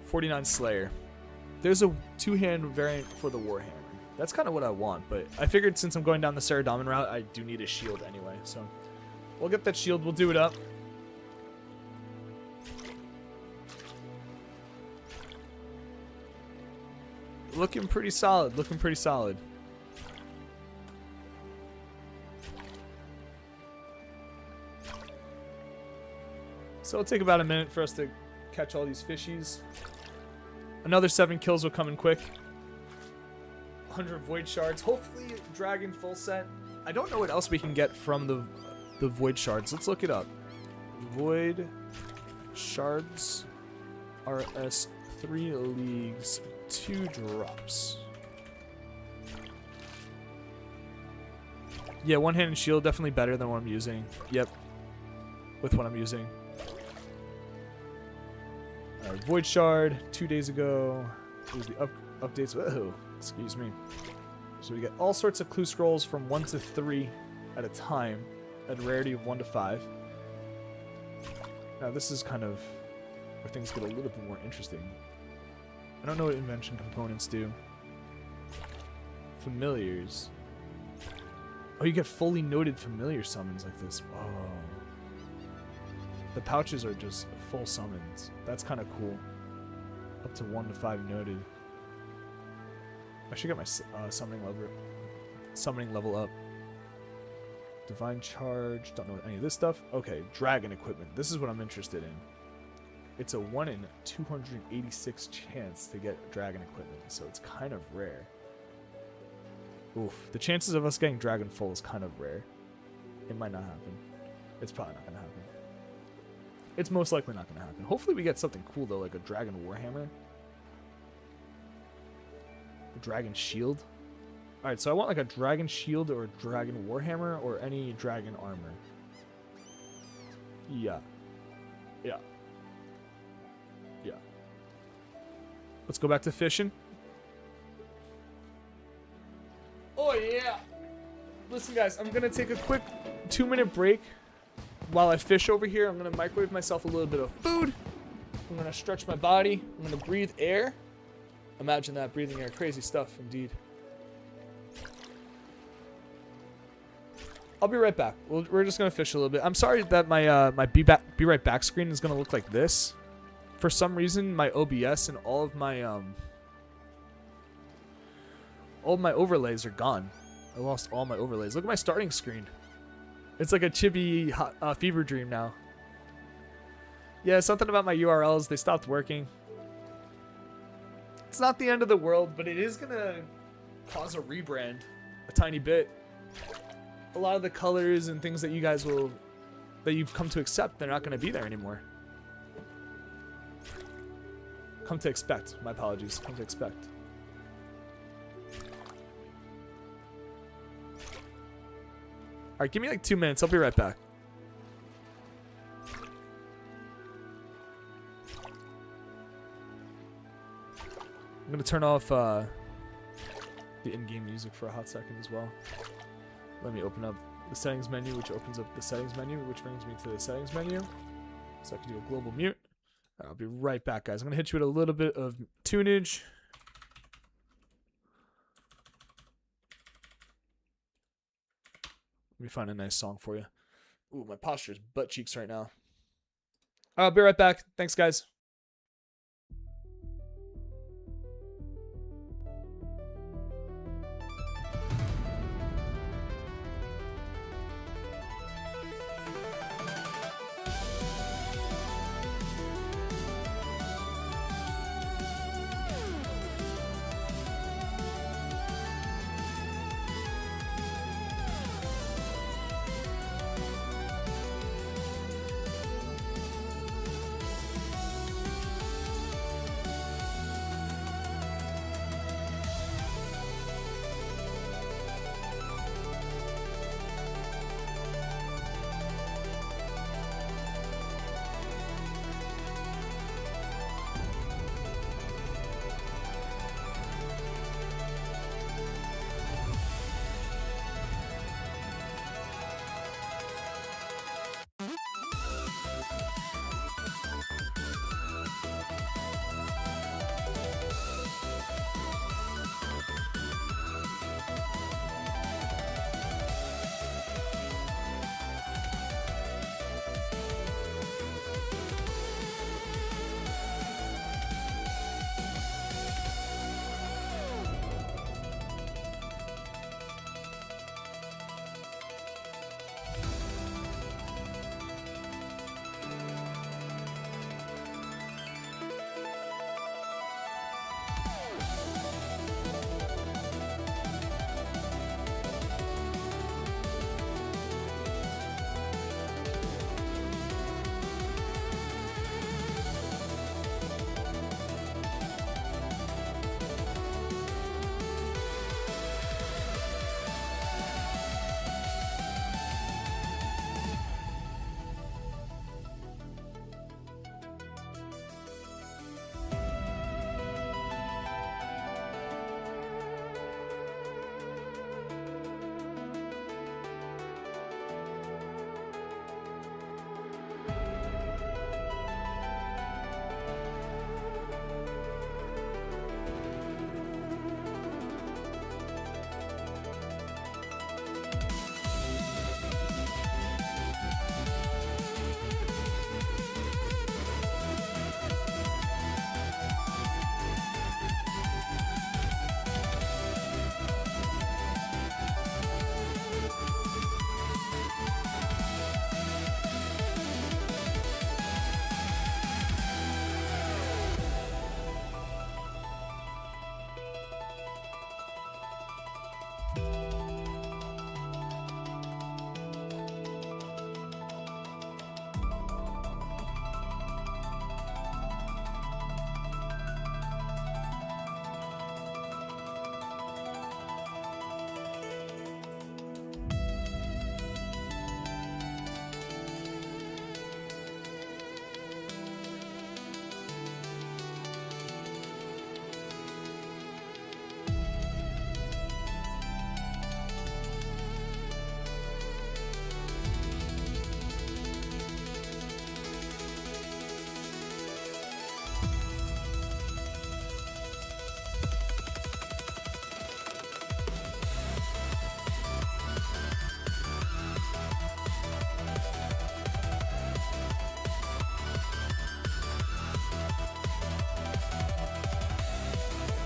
49 slayer. There's a two-hand variant for the Warhammer. That's kind of what I want, but I figured since I'm going down the Saradomin route, I do need a shield anyway, so we'll get that shield, we'll do it up. Looking pretty solid, looking pretty solid. So it'll take about a minute for us to catch all these fishies. Another 7 kills will come in quick. 100 Void Shards. Hopefully Dragon full set. I don't know what else we can get from the Void Shards. Let's look it up. Void Shards RS 3 Leagues 2 drops. Yeah, one-handed shield definitely better than what I'm using. Yep. With what I'm using. Void Shard 2 days ago. Here's the updates. Whoa, excuse me. So we get all sorts of clue scrolls from 1 to 3 at a time at a rarity of 1 to 5. Now this is kind of where things get a little bit more interesting. I don't know what invention components do. Familiars. Oh, you get fully noted familiar summons like this. Whoa. The pouches are just full summons. That's kind of cool. Up to 1 to 5 noted. I should get my summoning level up. Divine Charge. Don't know any of this stuff. Okay, Dragon Equipment. This is what I'm interested in. It's a 1 in 286 chance to get Dragon Equipment, so it's kind of rare. Oof. The chances of us getting Dragon full is kind of rare. It might not happen. It's probably not going to happen. It's most likely not going to happen. Hopefully we get something cool, though, like a Dragon Warhammer. A dragon shield. All right, so I want like a dragon shield or a dragon warhammer or any dragon armor. Yeah. Yeah. Yeah. Let's go back to fishing. Oh, yeah. Listen, guys, I'm going to take a quick 2-minute break while I fish over here. I'm going to microwave myself a little bit of food. I'm going to stretch my body. I'm going to breathe air. Imagine that, breathing air. Crazy stuff, indeed. I'll be right back. We're just going to fish a little bit. I'm sorry that my be right back screen is going to look like this. For some reason, my OBS and all of my overlays are gone. I lost all my overlays. Look at my starting screen. It's like a chibi fever dream now. Yeah, something about my URLs. They stopped working. It's not the end of the world, but it is going to cause a rebrand a tiny bit. A lot of the colors and things that you guys that you've come to accept, they're not going to be there anymore. Come to expect. My apologies. Come to expect. All right, give me like 2 minutes. I'll be right back. I'm going to turn off the in-game music for a hot second as well. Let me open up the settings menu, which opens up the settings menu, which brings me to the settings menu. So I can do a global mute. I'll be right back, guys. I'm going to hit you with a little bit of tunage. Let me find a nice song for you. Ooh, my posture is butt cheeks right now. I'll be right back. Thanks, guys.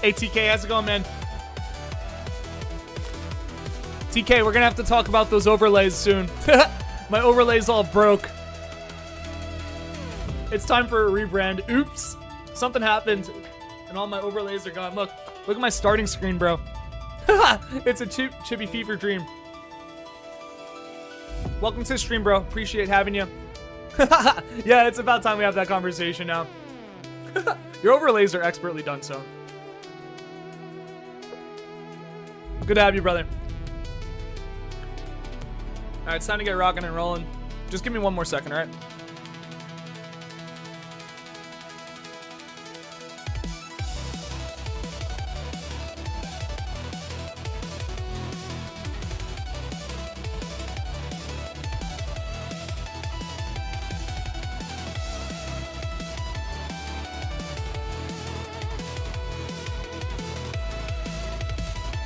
Hey, TK, how's it going, man? TK, we're gonna have to talk about those overlays soon. My overlay's all broke. It's time for a rebrand. Oops. Something happened, and all my overlays are gone. Look at my starting screen, bro. It's a chippy fever dream. Welcome to the stream, bro. Appreciate having you. Yeah, it's about time we have that conversation now. Your overlays are expertly done, so. Good to have you, brother. All right, it's time to get rocking and rolling. Just give me one more second, all right?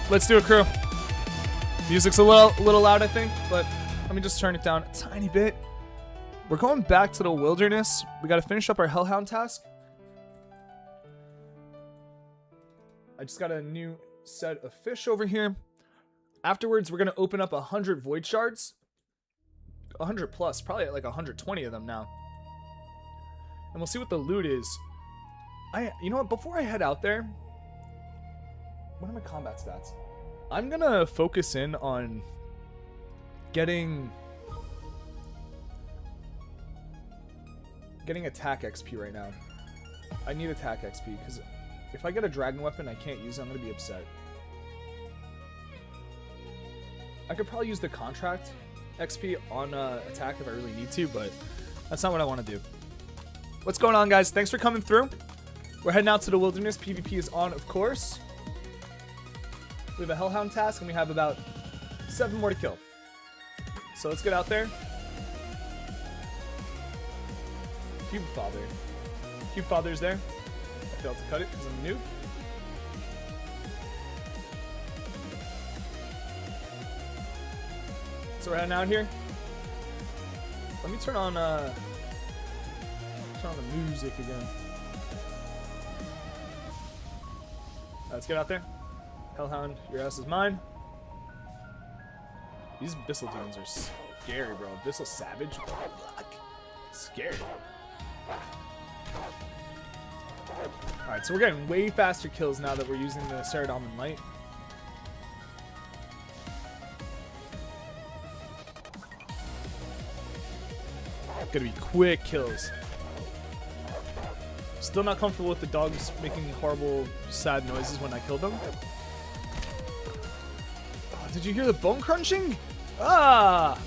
Let's do a crew. Music's a little loud, I think, but let me just turn it down a tiny bit. We're going back to the wilderness. We got to finish up our Hellhound task. I just got a new set of fish over here. Afterwards, we're going to open up 100 void shards. 100 plus, probably like 120 of them now. And we'll see what the loot is. You know what? Before I head out there, what are my combat stats? I'm gonna focus in on getting attack XP right now. I need attack XP because if I get a dragon weapon I can't use it, I'm gonna be upset. I could probably use the contract XP on attack if I really need to, but that's not what I want to do. What's going on, guys? Thanks for coming through. We're heading out to the wilderness. PvP is on, of course. We have a Hellhound task, and we have about 7 more to kill. So let's get out there. Cube Father. Cube Father's there. I failed to cut it because I'm new. So we're heading out here. Let me turn on the music again. Let's get out there. Hellhound, your ass is mine. These Bissell demons are scary, bro. Bissell Savage, fuck. Scary. Alright, so we're getting way faster kills now that we're using the Saradomin Light. Gonna be quick kills. Still not comfortable with the dogs making horrible, sad noises when I kill them. Did you hear the bone crunching? Ah!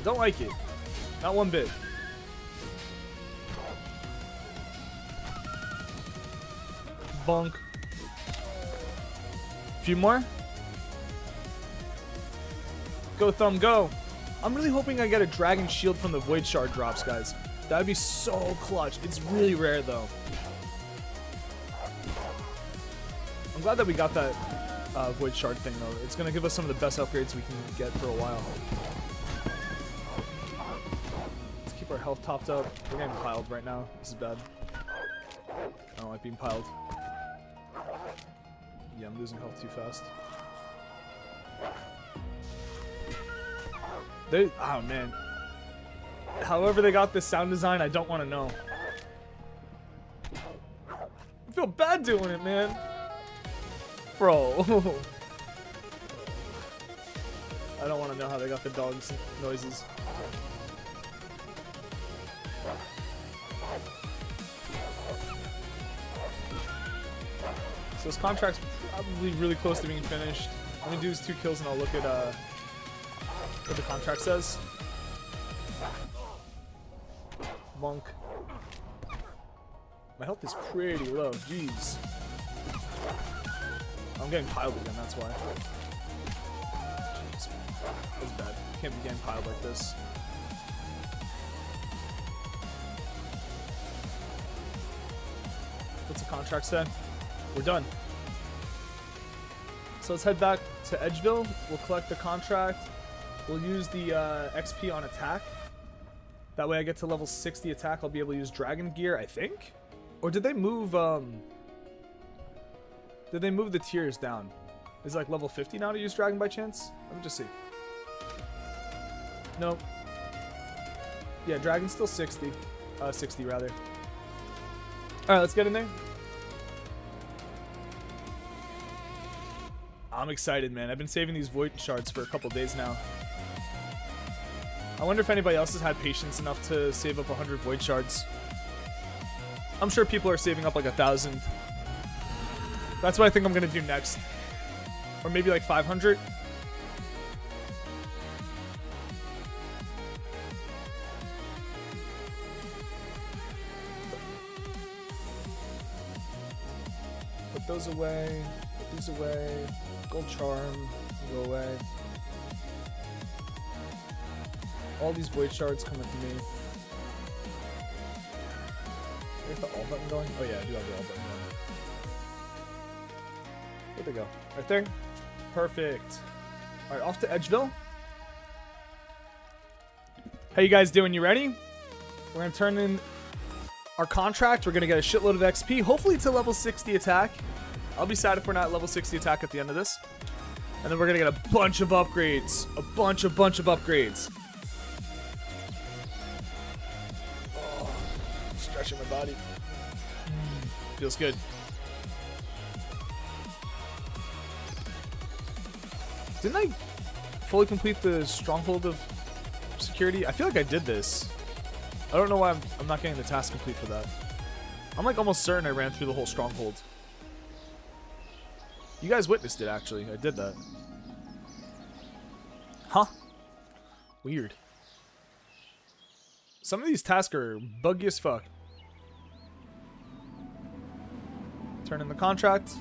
Don't like it. Not one bit. Bonk. A few more. Go, Thumb, go. I'm really hoping I get a dragon shield from the void shard drops, guys. That'd be so clutch. It's really rare, though. I'm glad that we got that void shard thing, though. It's going to give us some of the best upgrades we can get for a while. Let's keep our health topped up. We're getting piled right now. This is bad. I don't like being piled. Yeah, I'm losing health too fast. Oh, man. However they got this sound design, I don't want to know. I feel bad doing it, man. Bro. I don't want to know how they got the dogs' noises. So this contract's probably really close to being finished. Let me do these 2 kills and I'll look at what the contract says. Bonk. My health is pretty low. Jeez. I'm getting piled again, that's why. Jeez. That's bad. Can't be getting piled like this. What's the contract say? We're done. So let's head back to Edgeville. We'll collect the contract. We'll use the XP on attack. That way I get to level 60 attack. I'll be able to use dragon gear, I think? Or did they move Did they move the tiers down? Is it like level 50 now to use dragon by chance? Let me just see. Nope. Yeah, dragon's still 60. 60 rather. Alright, let's get in there. I'm excited, man. I've been saving these void shards for a couple days now. I wonder if anybody else has had patience enough to save up 100 void shards. I'm sure people are saving up like 1,000. That's what I think I'm gonna do next. Or maybe like 500. Put those away. Put these away. Gold charm. Go away. All these void shards coming to me. Do I have the all button going? Oh yeah, I do have the all button going. Where'd they go? Right there? Perfect. Alright, off to Edgeville. How you guys doing? You ready? We're gonna turn in our contract. We're gonna get a shitload of XP. Hopefully it's a level 60 attack. I'll be sad if we're not level 60 attack at the end of this. And then we're gonna get a bunch of upgrades. A bunch of upgrades. Oh, stretching my body. Feels good. Didn't I fully complete the stronghold of security? I feel like I did this. I don't know why I'm not getting the task complete for that. I'm like almost certain I ran through the whole stronghold. You guys witnessed it, actually. I did that. Huh? Weird. Some of these tasks are buggy as fuck. Turn in the contract.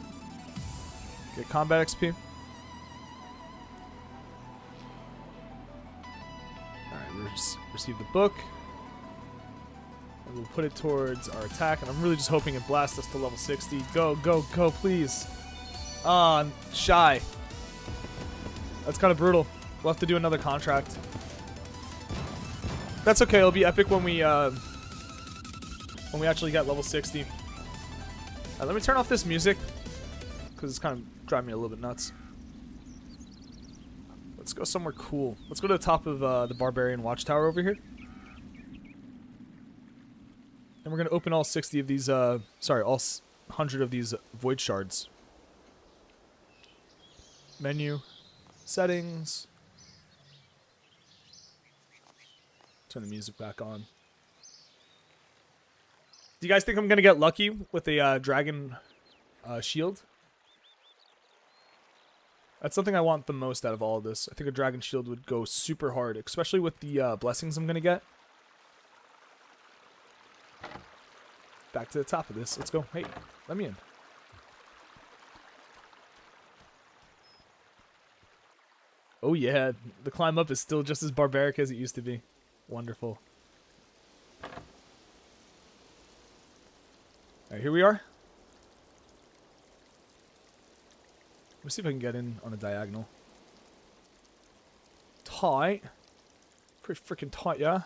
Get combat XP. Receive the book. And we'll put it towards our attack. And I'm really just hoping it blasts us to level 60. Go, go, go, please. Ah, I'm shy. That's kind of brutal. We'll have to do another contract. That's okay. It'll be epic when we actually get level 60. Let me turn off this music because it's kind of driving me a little bit nuts. Let's go somewhere cool. Let's go to the top of the Barbarian Watchtower over here. And we're going to open all 60 of these, all 100 of these void shards. Menu. Settings. Turn the music back on. Do you guys think I'm going to get lucky with a dragon shield? That's something I want the most out of all of this. I think a dragon shield would go super hard, especially with the blessings I'm going to get. Back to the top of this. Let's go. Hey, let me in. Oh yeah, the climb up is still just as barbaric as it used to be. Wonderful. Alright, here we are. Let me see if I can get in on a diagonal. Tight. Pretty freaking tight, yeah?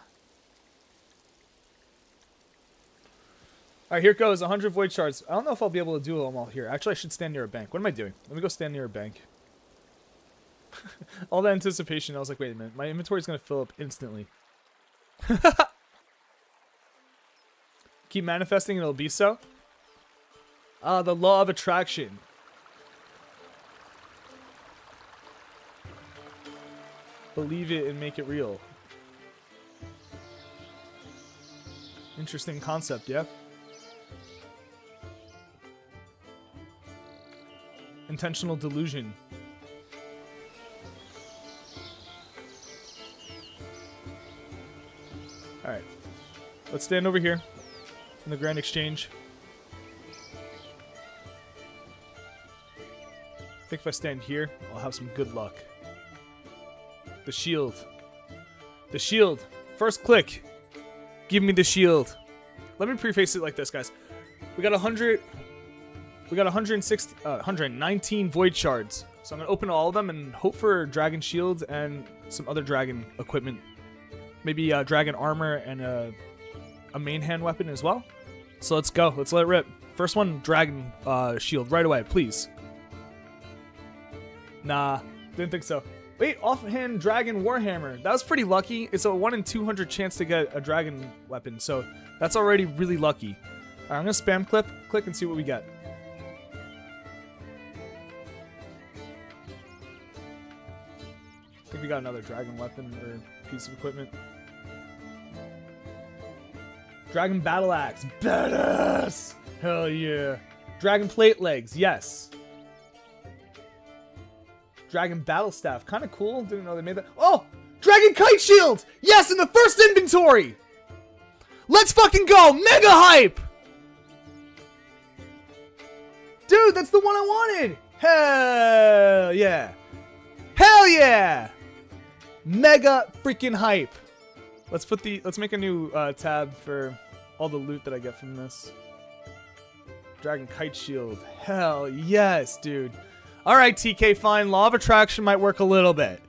Alright, here it goes. 100 void shards. I don't know if I'll be able to do them all here. Actually, I should stand near a bank. What am I doing? Let me go stand near a bank. All that anticipation, I was like, wait a minute. My inventory is going to fill up instantly. Keep manifesting and it'll be so. Ah, the law of attraction. Believe it and make it real. Interesting concept, yeah? Intentional delusion. Alright. Let's stand over here in the Grand Exchange. I think if I stand here, I'll have some good luck. The shield. The shield. First click. Give me the shield. Let me preface it like this, guys. We got 100. We got 160, 119 void shards. So I'm gonna open all of them and hope for dragon shields and some other dragon equipment. Maybe dragon armor and a main hand weapon as well. So let's go. Let's let it rip. First one, dragon shield right away, please. Nah, didn't think so. Wait, offhand dragon warhammer. That was pretty lucky. It's a 1 in 200 chance to get a dragon weapon, so that's already really lucky. All right, I'm gonna spam click and see what we get. I think we got another dragon weapon or piece of equipment. Dragon battle axe, badass! Hell yeah! Dragon plate legs, yes. Dragon battle staff, kind of cool. Didn't know they made that. Oh, dragon kite shield, yes, in the first inventory. Let's fucking go, mega hype, dude. That's the one I wanted. Hell yeah, hell yeah, mega freaking hype. Let's make a new tab for all the loot that I get from this. Dragon kite shield, hell yes, dude. All right, TK, fine. Law of attraction might work a little bit.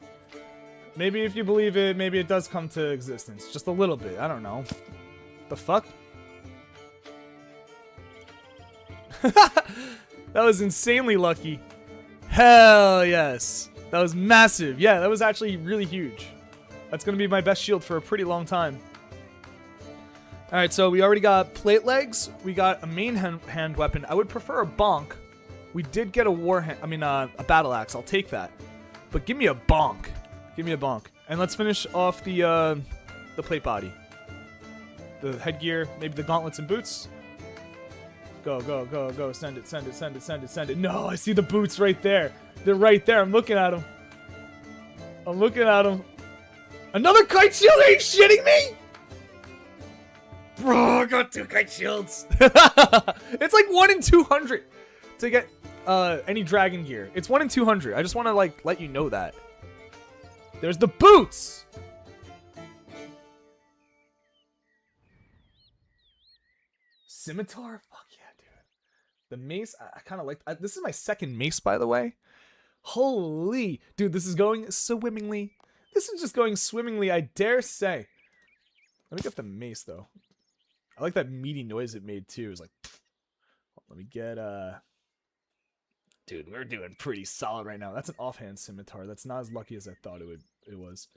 Maybe if you believe it, maybe it does come to existence. Just a little bit. I don't know. The fuck? That was insanely lucky. Hell yes. That was massive. Yeah, that was actually really huge. That's going to be my best shield for a pretty long time. All right, so we already got plate legs. We got a main hand weapon. I would prefer a bonk. We did get a a battle axe. I'll take that. But give me a bonk. Give me a bonk. And let's finish off the plate body. The headgear, maybe the gauntlets and boots. Go, go, go, go. Send it, send it, send it, send it, send it. No, I see the boots right there. They're right there. I'm looking at them. I'm looking at them. Another kite shield? Are you shitting me? Bro, I got 2 kite shields. It's like 1 in 200 to get any dragon gear. It's 1 in 200. I just want to like let you know that. There's the boots. Scimitar? Fuck yeah, dude. The mace, I kind of like. This is my second mace, by the way. Holy, dude, this is going swimmingly. This is just going swimmingly, I dare say. Let me get the mace though. I like that meaty noise it made too. It was like, let me get dude, we're doing pretty solid right now. That's an offhand scimitar. That's not as lucky as I thought it was.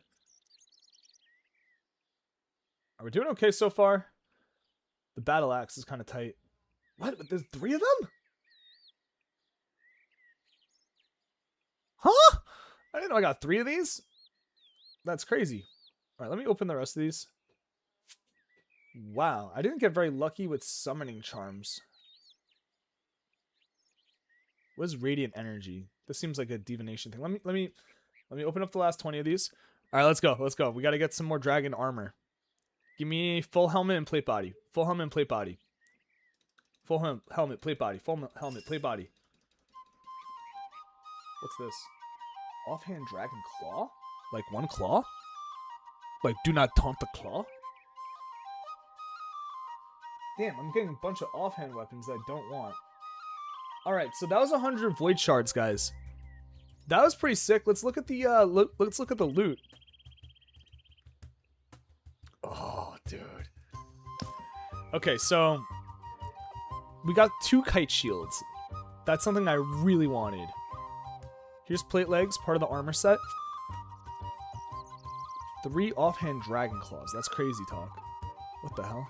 Are we doing okay so far? The battle axe is kind of tight. What? There's 3 of them? Huh? I didn't know I got 3 of these. That's crazy. All right, let me open the rest of these. Wow, I didn't get very lucky with summoning charms. What is radiant energy? This seems like a divination thing. Let me open up the last 20 of these. All right, let's go. Let's go. We got to get some more dragon armor. Give me full helmet and plate body. Full helmet and plate body. Full helmet, plate body. Full helmet, plate body. What's this? Offhand dragon claw? Like 1 claw? Like do not taunt the claw? Damn, I'm getting a bunch of offhand weapons that I don't want. Alright, so that was 100 void shards, guys. That was pretty sick. Let's look at the let's look at the loot. Oh, dude. Okay, so we got 2 kite shields. That's something I really wanted. Here's plate legs, part of the armor set. 3 offhand dragon claws. That's crazy talk. What the hell?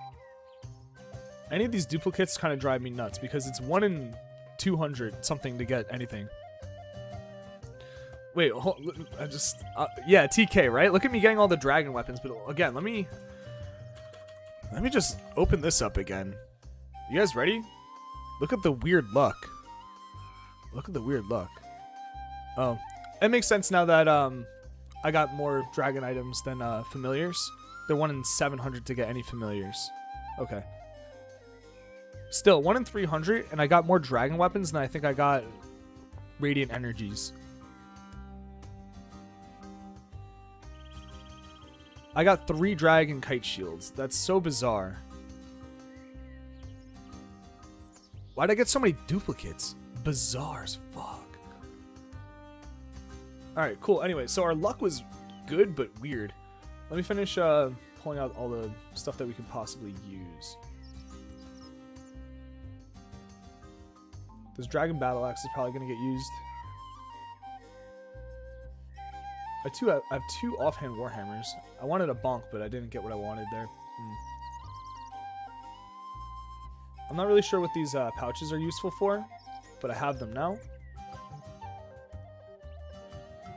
Any of these duplicates kind of drive me nuts because it's 1 in 200 something to get anything. Wait, I just yeah, TK, right? Look at me getting all the dragon weapons, but again, let me just open this up again. You guys ready? Look at the weird luck. Look at the weird luck. Oh, it makes sense now that I got more dragon items than familiars. They're 1 in 700 to get any familiars. Okay. Still, 1 in 300, and I got more dragon weapons than I think I got radiant energies. I got 3 dragon kite shields. That's so bizarre. Why'd I get so many duplicates? Bizarre as fuck. Alright, cool. Anyway, so our luck was good, but weird. Let me finish pulling out all the stuff that we could possibly use. This dragon battle axe is probably going to get used. I have 2 offhand warhammers. I wanted a bonk, but I didn't get what I wanted there. I'm not really sure what these pouches are useful for, but I have them now.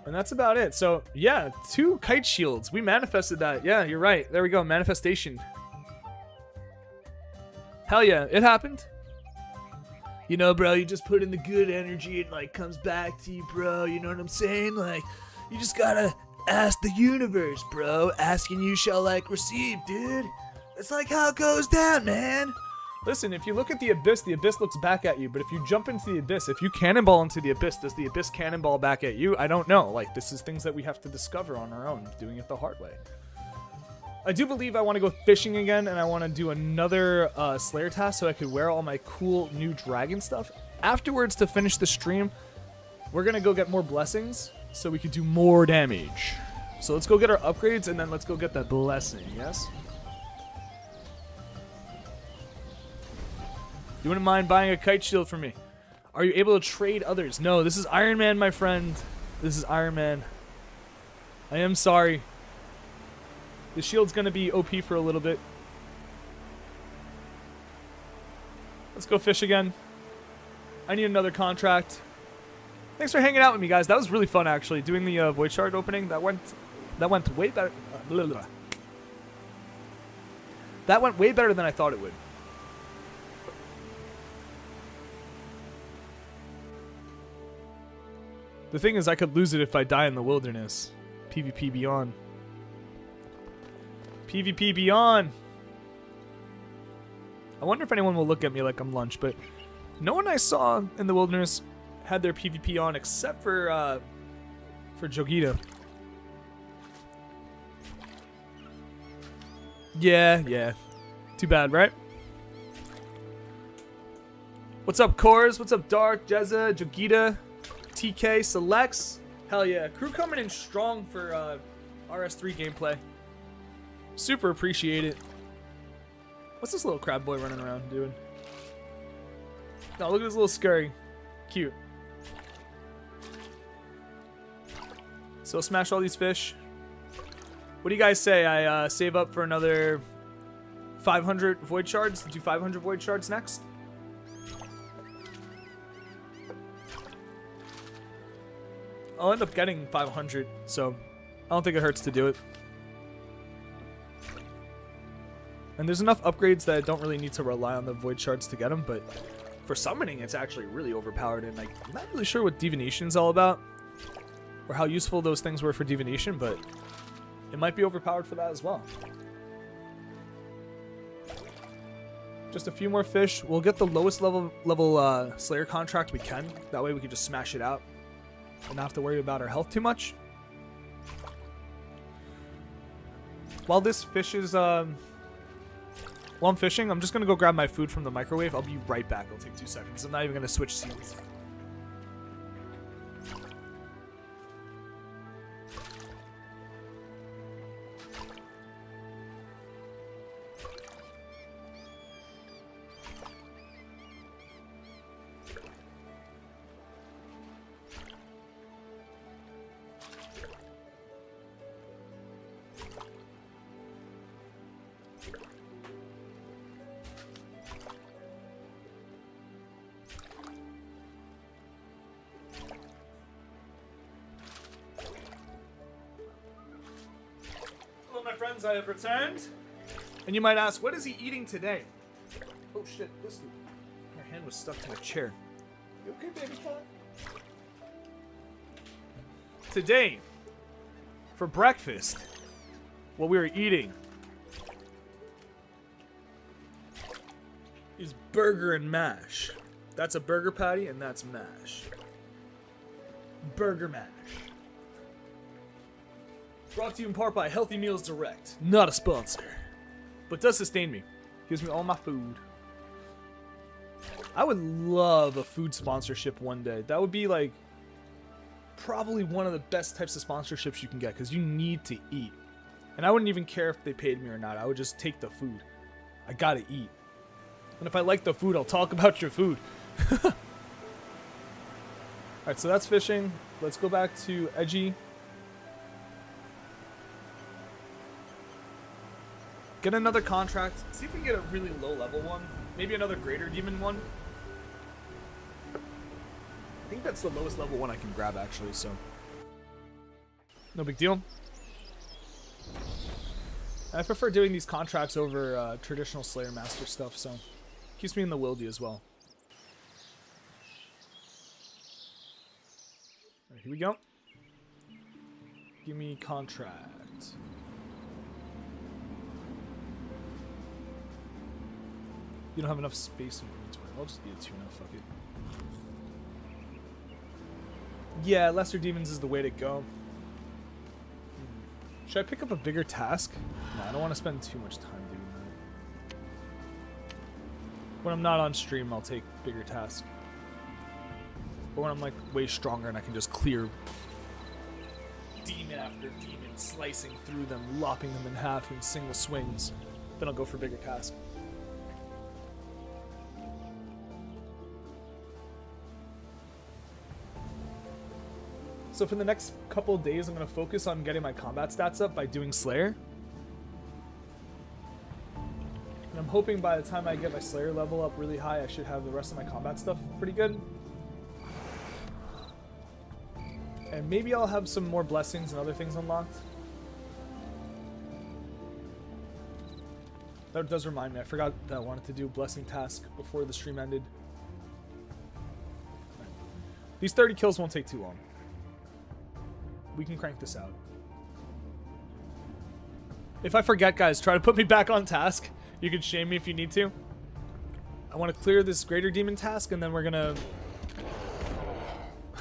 And that's about it. So, yeah, 2 kite shields. We manifested that. Yeah, you're right. There we go. Manifestation. Hell yeah, it happened. You know, bro, you just put in the good energy and, like, comes back to you, bro. You know what I'm saying? Like, you just gotta ask the universe, bro. Asking you shall, like, receive, dude. That's like how it goes down, man. Listen, if you look at the abyss looks back at you. But if you jump into the abyss, if you cannonball into the abyss, does the abyss cannonball back at you? I don't know. Like, this is things that we have to discover on our own, doing it the hard way. I do believe I want to go fishing again, and I want to do another Slayer task so I could wear all my cool new dragon stuff. Afterwards, to finish the stream, we're going to go get more blessings so we could do more damage. So let's go get our upgrades, and then let's go get that blessing, yes? You wouldn't mind buying a kite shield for me? Are you able to trade others? No, this is Iron Man, my friend. This is Iron Man. I am sorry. The shield's gonna be OP for a little bit. Let's go fish again. I need another contract. Thanks for hanging out with me, guys. That was really fun, actually. Doing the void shard opening. That went way better. That went way better than I thought it would. The thing is, I could lose it if I die in the wilderness. PvP Beyond. PvP Beyond. I wonder if anyone will look at me like I'm lunch, but no one I saw in the wilderness had their PvP on except for Jogita. Yeah. Too bad, right? What's up, Cores? What's up, Dark, Jezza, Jogita, TK, Selects? Hell yeah. Crew coming in strong for RS3 gameplay. Super appreciate it. What's this little crab boy running around doing? No, look at this little scurry. Cute. So smash all these fish. What do you guys say? I save up for another 500 void shards? Do 500 void shards next? I'll end up getting 500, so I don't think it hurts to do it. And there's enough upgrades that I don't really need to rely on the void shards to get them, but for summoning, it's actually really overpowered, and I'm not really sure what divination's all about, or how useful those things were for divination, but it might be overpowered for that as well. Just a few more fish. We'll get the lowest level Slayer contract we can. That way we can just smash it out and not have to worry about our health too much. While this fish is while I'm fishing, I'm just going to go grab my food from the microwave. I'll be right back. It'll take 2 seconds. I'm not even going to switch scenes. I have returned. And you might ask, what is he eating today? Oh shit, this dude. My hand was stuck to a chair. You okay, baby cat? Today, for breakfast, what we were eating is burger and mash. That's a burger patty and that's mash. Burger mash. Brought to you in part by Healthy Meals Direct. Not a sponsor, but does sustain me. Gives me all my food. I would love a food sponsorship one day. That would be like probably one of the best types of sponsorships you can get because you need to eat. And I wouldn't even care if they paid me or not. I would just take the food. I gotta eat. And if I like the food, I'll talk about your food. Alright, so that's fishing. Let's go back to Edgy. Get another contract. See if we can get a really low level one. Maybe another greater demon one. I think that's the lowest level one I can grab actually, so. No big deal. I prefer doing these contracts over traditional Slayer Master stuff, so. Keeps me in the wildy as well. Alright, here we go. Give me contract. You don't have enough space in your inventory. I'll just be a tuna, fuck it. Yeah, lesser demons is the way to go. Should I pick up a bigger task? No, I don't want to spend too much time doing that. When I'm not on stream, I'll take bigger tasks. But when I'm like way stronger and I can just clear demon after demon, slicing through them, lopping them in half in single swings, then I'll go for bigger tasks. So for the next couple of days, I'm going to focus on getting my combat stats up by doing Slayer. And I'm hoping by the time I get my Slayer level up really high, I should have the rest of my combat stuff pretty good. And maybe I'll have some more blessings and other things unlocked. That does remind me, I forgot that I wanted to do a blessing task before the stream ended. Right. These 30 kills won't take too long. We can crank this out. If I forget, guys, try to put me back on task. You can shame me if you need to. I want to clear this greater demon task, and then we're gonna...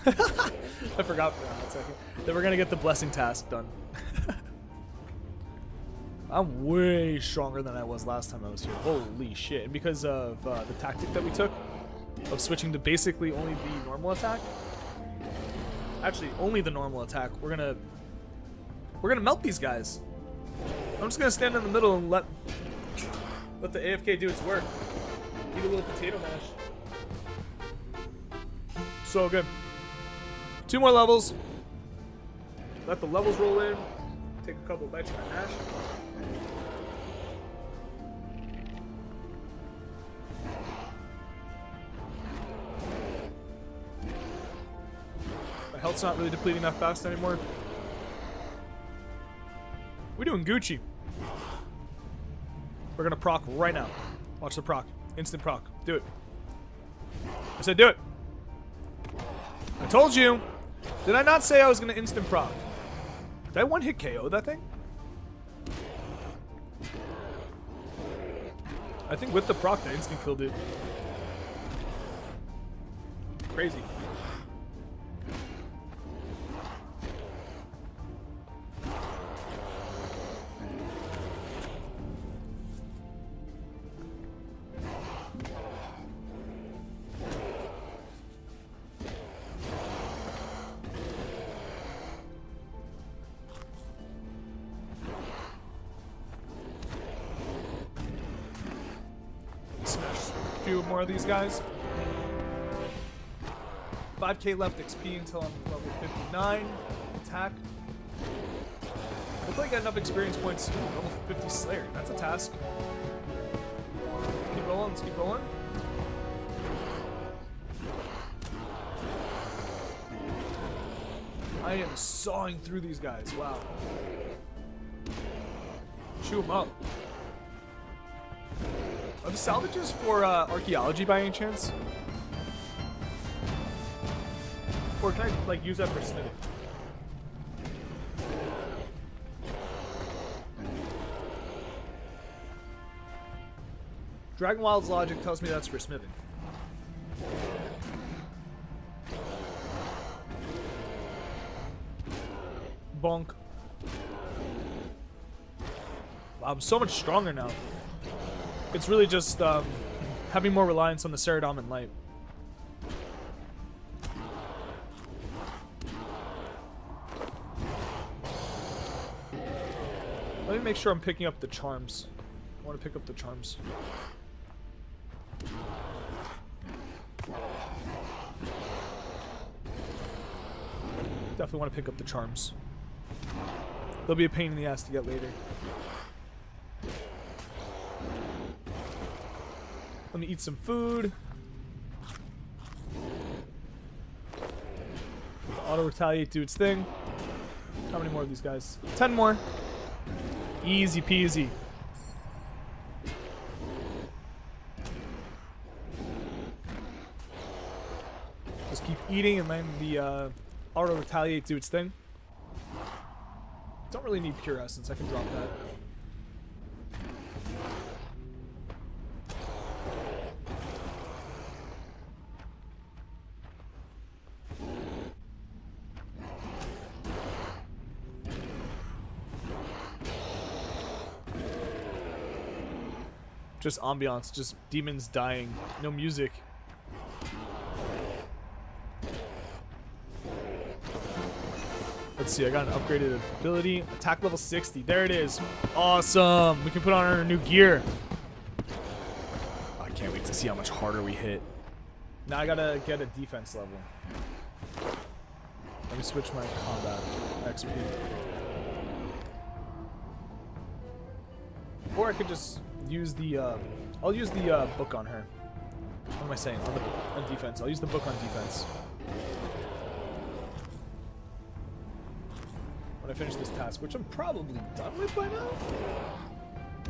I forgot for a second. Then we're gonna get the blessing task done. I'm way stronger than I was last time I was here. Holy shit. And because of the tactic that we took, of switching to basically only the normal attack, actually, only the normal attack. We're gonna melt these guys. I'm just gonna stand in the middle and let the AFK do its work. Eat a little potato mash. So good. 2 more levels. Let the levels roll in. Take a couple bites of my mash. Health's not really depleting that fast anymore. We're doing Gucci. We're gonna proc right now. Watch the proc. Instant proc. Do it. I said do it. I told you. Did I not say I was gonna instant proc? Did I one hit KO that thing? I think with the proc I instant killed it. Crazy. Few more of these guys. 5k left XP until I'm level 59. Attack. Hopefully I got enough experience points. Ooh, level 50 Slayer. That's a task. Keep rolling. Let's keep rolling. I am sawing through these guys. Wow. Chew them up. Are the salvages for archaeology by any chance? Or can I like use that for smithing? Dragonwild's logic tells me that's for smithing. Bonk. Wow, I'm so much stronger now. It's really just having more reliance on the Ceradom and Light. Let me make sure I'm picking up the charms. I want to pick up the charms. Definitely want to pick up the charms. They'll be a pain in the ass to get later. Let me eat some food. Auto retaliate, do its thing. How many more of these guys? 10 more. Easy peasy. Just keep eating and then the auto retaliate do its thing. Don't really need pure essence. I can drop that. Just ambiance, just demons dying, no music. Let's see, I got an upgraded ability. Attack level 60, there it is. Awesome, we can put on our new gear. I can't wait to see how much harder we hit. Now I gotta get a defense level. Let me switch my combat XP. Or I could just use the, I'll use the book on her. What am I saying? On defense. I'll use the book on defense. When I finish this task, which I'm probably done with by now.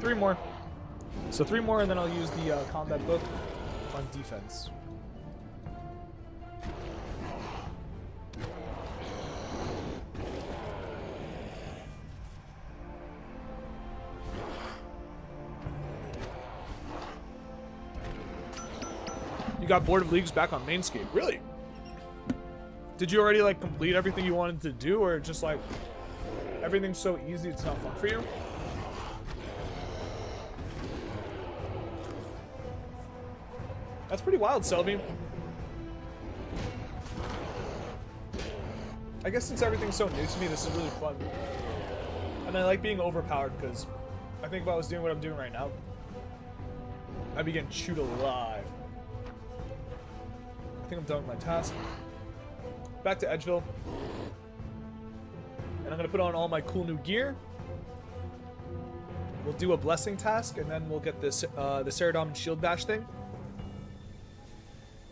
3 more. So 3 more, and then I'll use the combat book on defense. You got Board of Leagues back on Mainscape. Really? Did you already like complete everything you wanted to do, or just like everything's so easy it's not fun for you? That's pretty wild, Selby. I guess since everything's so new to me, this is really fun. And I like being overpowered because I think if I was doing what I'm doing right now, I'd be getting chewed alive. I think I'm done with my task. Back to Edgeville. And I'm going to put on all my cool new gear. We'll do a blessing task, and then we'll get this the Saradomin shield bash thing.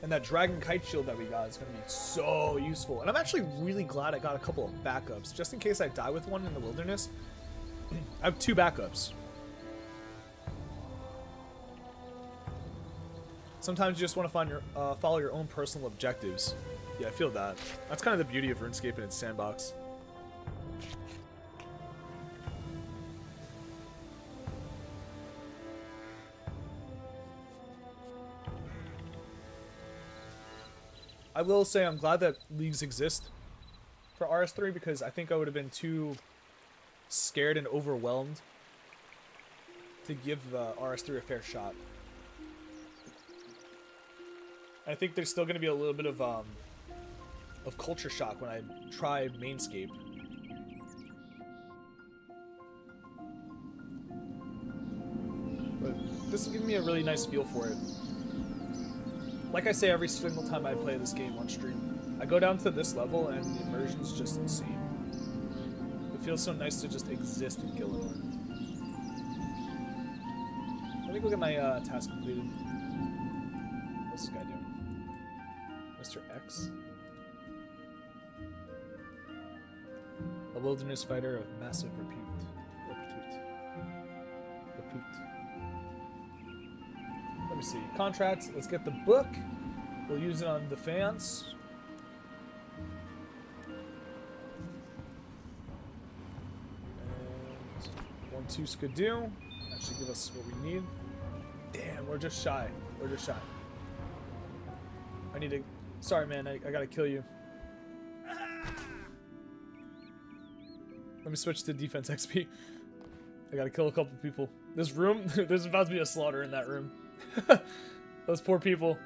And that dragon kite shield that we got is going to be so useful. And I'm actually really glad I got a couple of backups. Just in case I die with one in the wilderness. I have 2 backups. Sometimes you just want to find your follow your own personal objectives. Yeah, I feel that. That's kind of the beauty of RuneScape and its sandbox. I will say I'm glad that leagues exist for RS3 because I think I would have been too scared and overwhelmed to give RS3 a fair shot. I think there's still going to be a little bit of culture shock when I try Mainscape. But this is giving me a really nice feel for it. Like I say every single time I play this game on stream, I go down to this level and the immersion's just insane. It feels so nice to just exist in Gilliman. Let me go get my task completed. What's this guy doing? Mr. X? A wilderness fighter of massive repute. Let me see. Contracts. Let's get the book. We'll use it on defense. And 1-2 skidoo. That should give us what we need. Damn, we're just shy. We're just shy. I need to... Sorry, man. I gotta kill you. Let me switch to defense XP. I gotta kill a couple people. This room, there's about to be a slaughter in that room. Those poor people.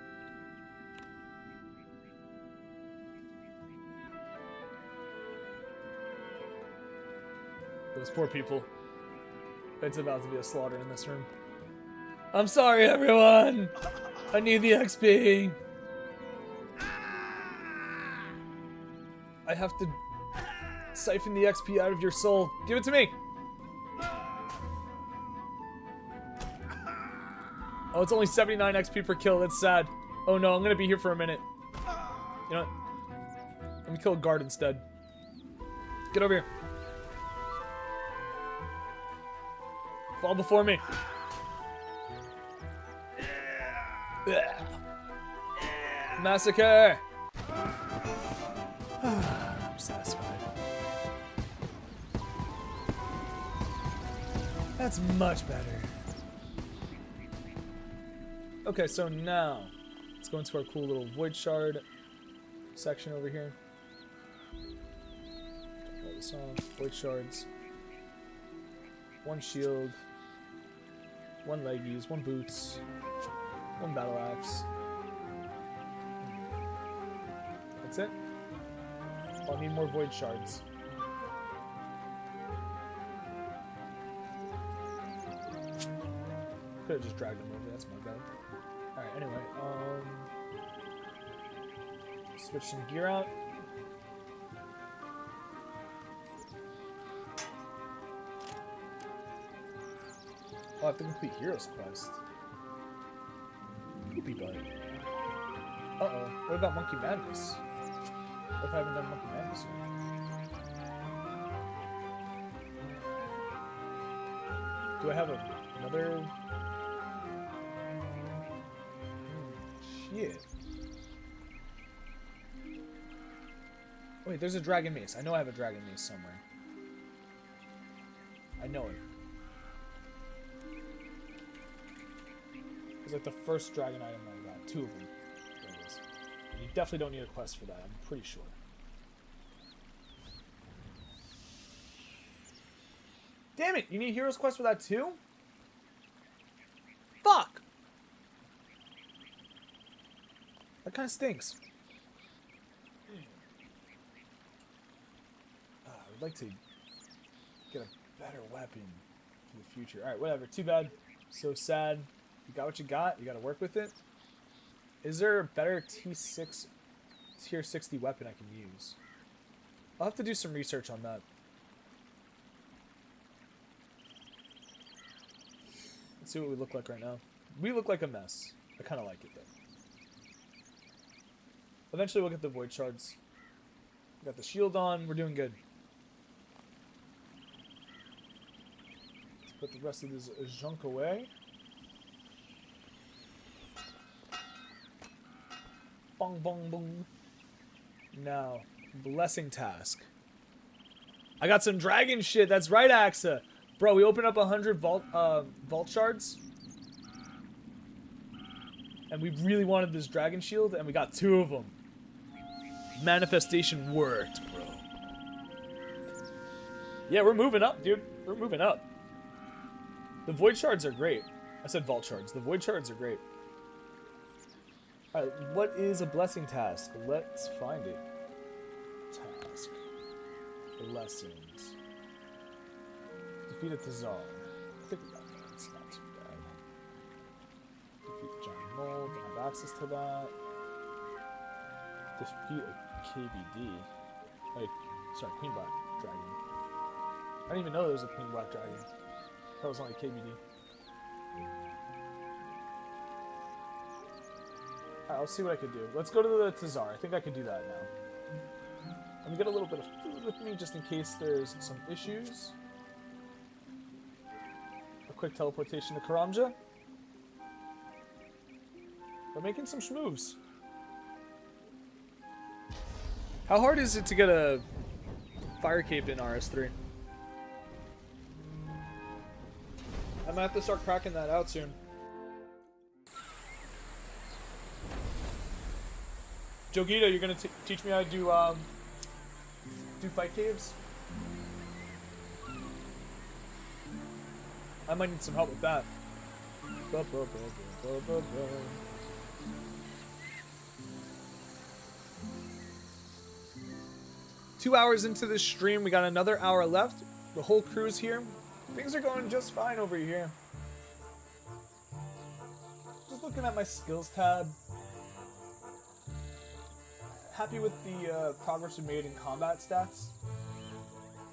Those poor people. It's about to be a slaughter in this room. I'm sorry, everyone. I need the XP. I have to siphon the XP out of your soul. Give it to me. Oh, it's only 79 XP per kill. That's sad. Oh no, I'm gonna be here for a minute. You know what? Let me kill a guard instead. Get over here. Fall before me. Massacre! I'm satisfied. That's much better. Okay, so now let's go into our cool little void shard section over here. All this off. Void shards. 1 shield. 1 leggies. 1 boots. 1 battle axe. That's it. I'll need more void shards. Could have just dragged them over. That's my bad. Alright, anyway, switch some gear out. Oh, I have to complete Hero's Quest. Poopy butt. Uh-oh. What about Monkey Madness? What if I haven't done Monkey Madness yet? Do I have another... Shit. Wait, there's a dragon mace. I know I have a dragon mace somewhere. I know it. It's like the first dragon item I got. 2 of them. There it is. And you definitely don't need a quest for that, I'm pretty sure. Damn it! You need Hero's Quest for that too? Fuck! That kind of stinks. I would like to get a better weapon in the future. Alright, whatever. Too bad. So sad. You got what you got. You got to work with it. Is there a better T6 tier 60 weapon I can use? I'll have to do some research on that. Let's see what we look like right now. We look like a mess. I kind of like it though. Eventually we'll get the void shards. We got the shield on. We're doing good. Let's put the rest of this junk away. Bong, bong, bong. Now, blessing task. I got some dragon shit. That's right, Axa. Bro, we opened up 100 vault shards. And we really wanted this dragon shield, and we got 2 of them. Manifestation worked, bro. Yeah, we're moving up, dude. We're moving up. The void shards are great. I said vault shards. The void shards are great. Alright, what is a blessing task? Let's find it. Task. Blessings. Defeat a Tazar. I think we got that. It's not too bad. Defeat the giant mold. Don't have access to that. Defeat a KBD. Like, sorry, Queen Black Dragon. I didn't even know there was a Queen Black Dragon. That was only KBD. Alright, I'll see what I can do. Let's go to the Tazar. I think I can do that now. Let me get a little bit of food with me just in case there's some issues. A quick teleportation to Karamja. We're making some schmoves. How hard is it to get a fire cape in RS3? I might have to start cracking that out soon. Jogito, you're gonna teach me how to do fight caves? I might need some help with that. 2 hours into this stream, we got another hour left. The whole crew's here. Things are going just fine over here. Just looking at my skills tab. Happy with the progress we made in combat stats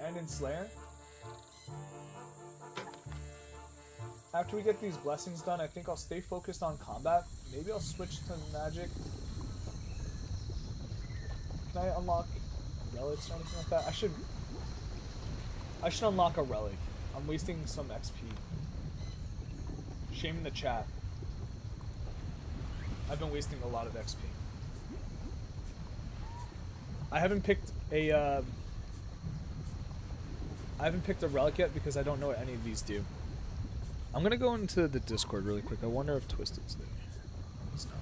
and in Slayer. after we get these blessings done, I think I'll stay focused on combat. Maybe I'll switch to magic. Can I unlock relics or anything like that? I should unlock a relic. I'm wasting some XP. Shame in the chat. I've been wasting a lot of XP. I haven't picked a relic yet because I don't know what any of these do. I'm gonna go into the Discord really quick. I wonder if Twisted's there. He's not.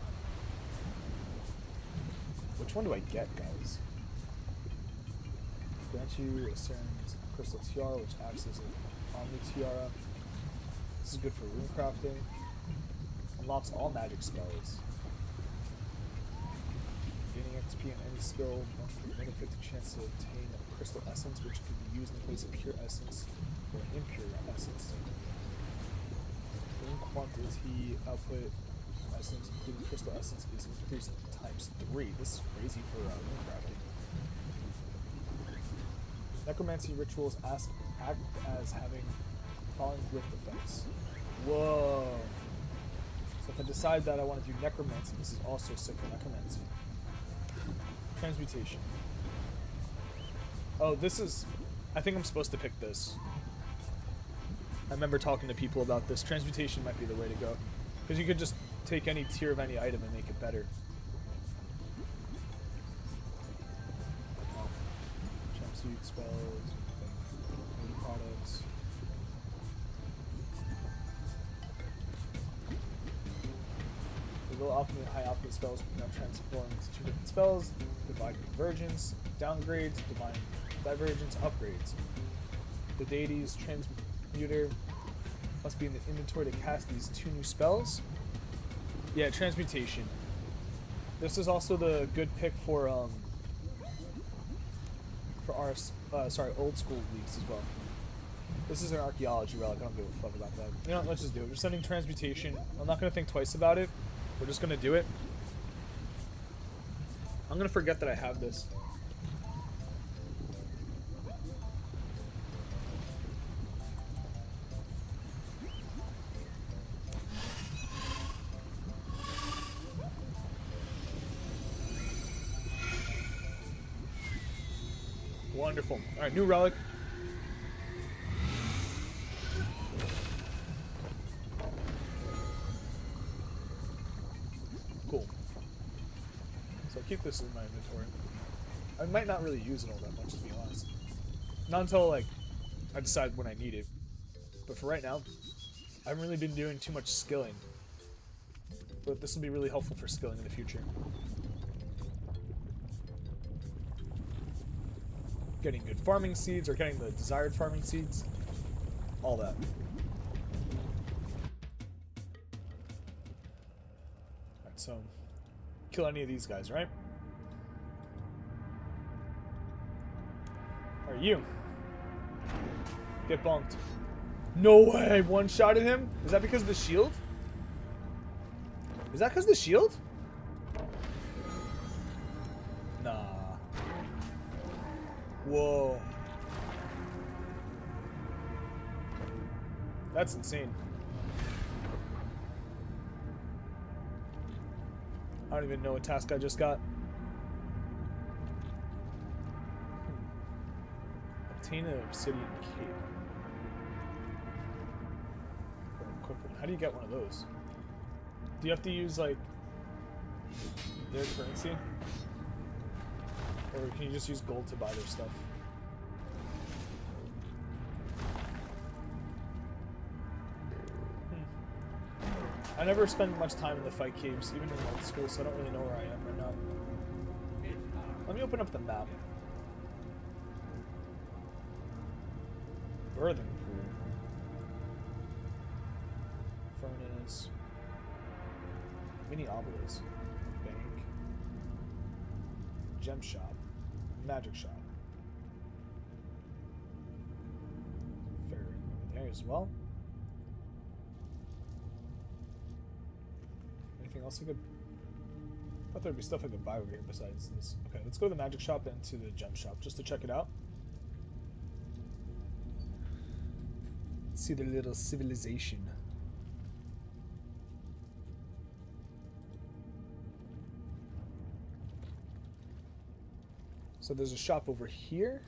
Which one do I get, guys? Grant you a certain crystal tiara, which acts as an omni tiara. This is good for rune crafting. Unlocks all magic spells. Gaining XP in any skill, one can benefit the chance to obtain a crystal essence, which can be used in place of pure essence or an impure essence. Rune quantity output essence, including crystal essence, is increased ×3. This is crazy for rune crafting. Necromancy rituals act as having falling rift effects. Whoa. So if I decide that I want to do necromancy, this is also sick for necromancy. Transmutation. Oh, this is... I think I'm supposed to pick this. I remember talking to people about this. Transmutation might be the way to go. Because you could just take any tier of any item and make it better. Jumpsuit, spells, beauty products. The low alchemy and high alchemy spells can now transform into 2 different spells. Divine Convergence, downgrades, Divine Divergence, upgrades. The deity's transmuter must be in the inventory to cast these 2 new spells. Yeah, transmutation. This is also the good pick for our old school leagues as well. This is an archaeology relic. I don't give a fuck about that. You know what, let's just do it. We're sending transmutation. I'm not gonna think twice about it. We're just gonna do it. I'm gonna forget that I have this. Wonderful. Alright, new relic. Cool. So I'll keep this in my inventory. I might not really use it all that much, to be honest. Not until, like, I decide when I need it. But for right now, I haven't really been doing too much skilling. But this will be really helpful for skilling in the future. Getting good farming seeds, or getting the desired farming seeds. All that. Alright, so... kill any of these guys, right? Are you? Get bunked. No way! One-shotted him? Is that because of the shield? Is that because of the shield? Nah. Whoa. That's insane. I don't even know what task I just got. Obtain an obsidian cape. How do you get one of those? Do you have to use, like, their currency? Or can you just use gold to buy their stuff? I never spend much time in the fight caves, even in old school, so I don't really know where I am right now. Let me open up the map. Birthing pool. Furnace. Mini obelisk. Bank. Gem shop. Magic shop. Fair over there as well. Anything else I could... I thought there'd be stuff I could buy over here besides this. Okay, let's go to the magic shop and to the gem shop just to check it out. See the little civilization. So there's a shop over here,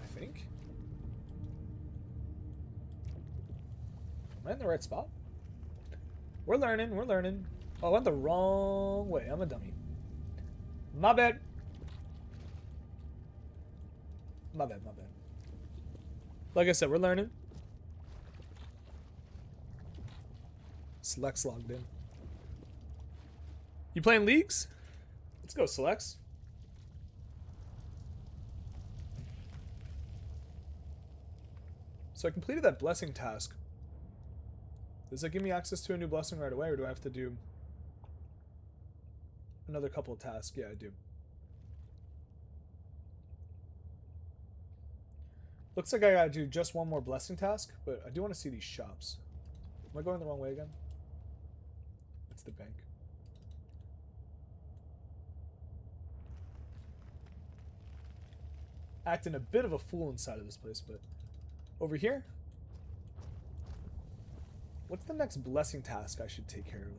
I think. Am I in the right spot? We're learning, we're learning. Oh, I went the wrong way. I'm a dummy. My bad. My bad, my bad. Like I said, we're learning. Select's logged in. You playing leagues? Let's go, Selects. So I completed that blessing task. Does that give me access to a new blessing right away, or do I have to do another couple of tasks? Yeah, I do. Looks like I gotta do just one more blessing task, but I do want to see these shops. Am I going the wrong way again? It's the bank. Acting a bit of a fool inside of this place, but over here? What's the next blessing task I should take care of?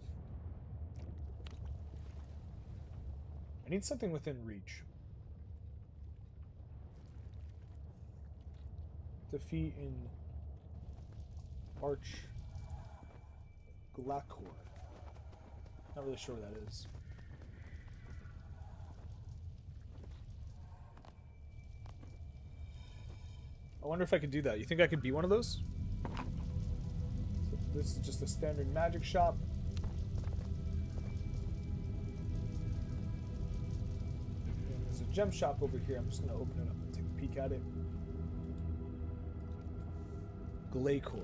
I need something within reach. Defeat in Arch Glacor. Not really sure what that is. I wonder if I could do that. You think I could be one of those? So this is just a standard magic shop. And there's a gem shop over here. I'm just going to open it up and take a peek at it. Glacor.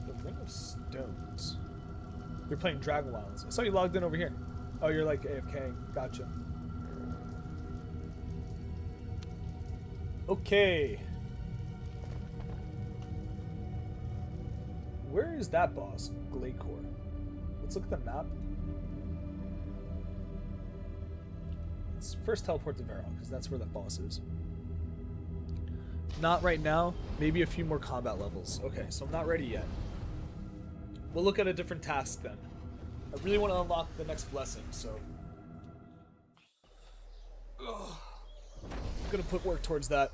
The Ring of Stones. You're playing Dragon Wilds. I saw you logged in over here. Oh, you're like AFK. Gotcha. Okay. Where is that boss? Glacor. Let's look at the map. Let's first teleport to Varrock, because that's where that boss is. Not right now. Maybe a few more combat levels. Okay, so I'm not ready yet. We'll look at a different task then. I really want to unlock the next blessing, so... Ugh. I'm gonna put work towards that.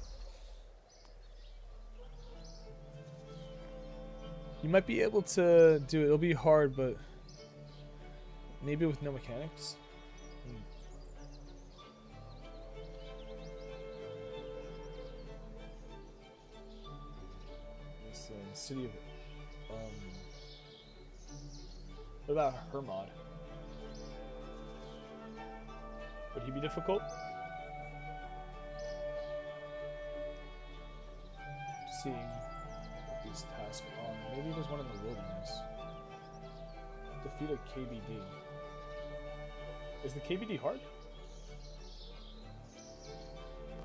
You might be able to do it. It'll be hard, but... maybe with no mechanics? This city of... what about Hermod? Would he be difficult? Seeing what these tasks are. Maybe there's one in the wilderness. Defeat a KBD. Is the KBD hard?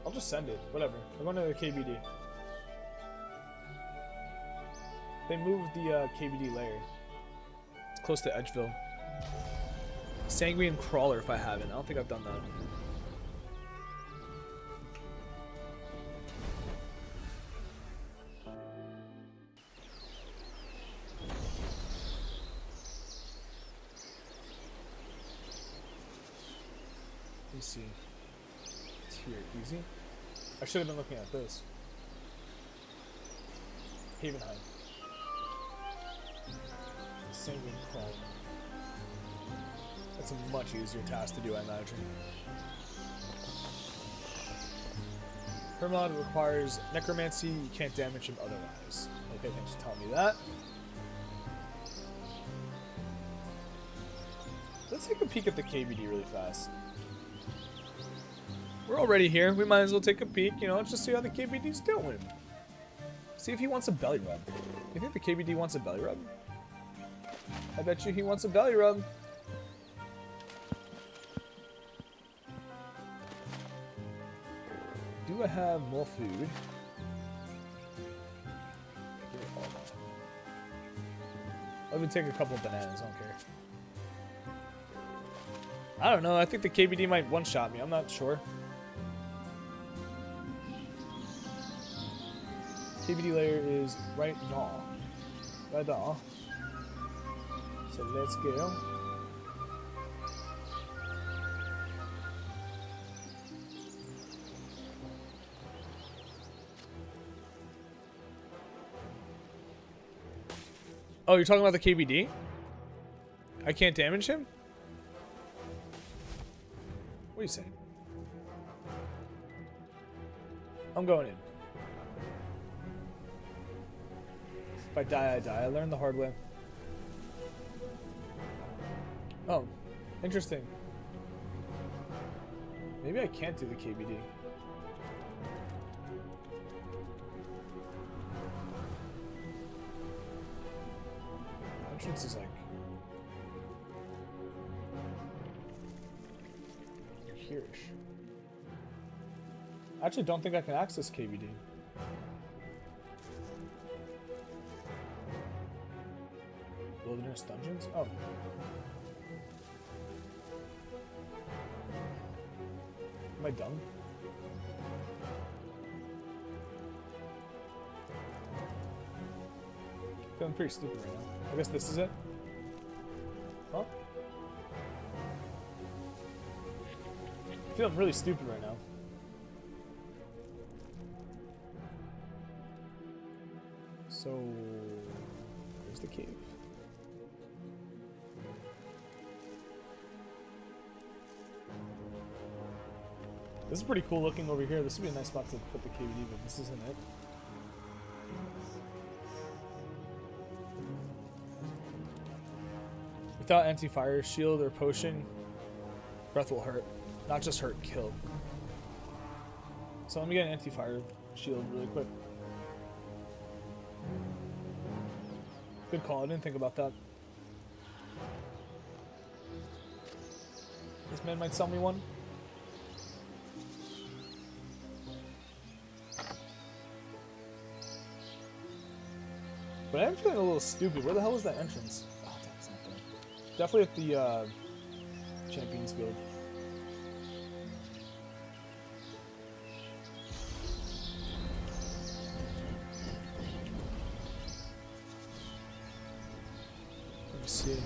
I'll just send it. Whatever. I'm going to the KBD. They moved the KBD layer. It's close to Edgeville. Sanguine Crawler if I haven't. I don't think I've done that. Let me see. It's here. Easy. I should have been looking at this. Havenheim. Sanguine Crawler. That's a much easier task to do, I imagine. Hermod requires necromancy. You can't damage him otherwise. Okay, thanks for telling me that. Let's take a peek at the KBD really fast. We're already here. We might as well take a peek. You know, let's just see how the KBD's doing. See if he wants a belly rub. You think the KBD wants a belly rub? I bet you he wants a belly rub. Do I have more food? Let me take a couple of bananas, I don't care. I don't know, I think the KBD might one-shot me, I'm not sure. KBD layer is right now. Right now. So let's go. Oh, you're talking about the KBD? I can't damage him? What are you saying? I'm going in. If I die, I die. I learned the hard way. Oh, interesting. Maybe I can't do the KBD. Entrance is like here-ish. I actually don't think I can access KBD. Wilderness dungeons? Oh. Am I dumb? Feeling pretty stupid right now. I guess this is it? Huh? Feeling really stupid right now. So, where's the cave? This is pretty cool looking over here. This would be a nice spot to put the KVD, but this isn't it. Without anti-fire shield or potion, breath will hurt. Not just hurt, kill. So let me get an anti-fire shield really quick. Good call, I didn't think about that. This man might sell me one. But I am feeling a little stupid. Where the hell is that entrance? Oh, damn, it's not there. Definitely at the Champions Guild. Let me see.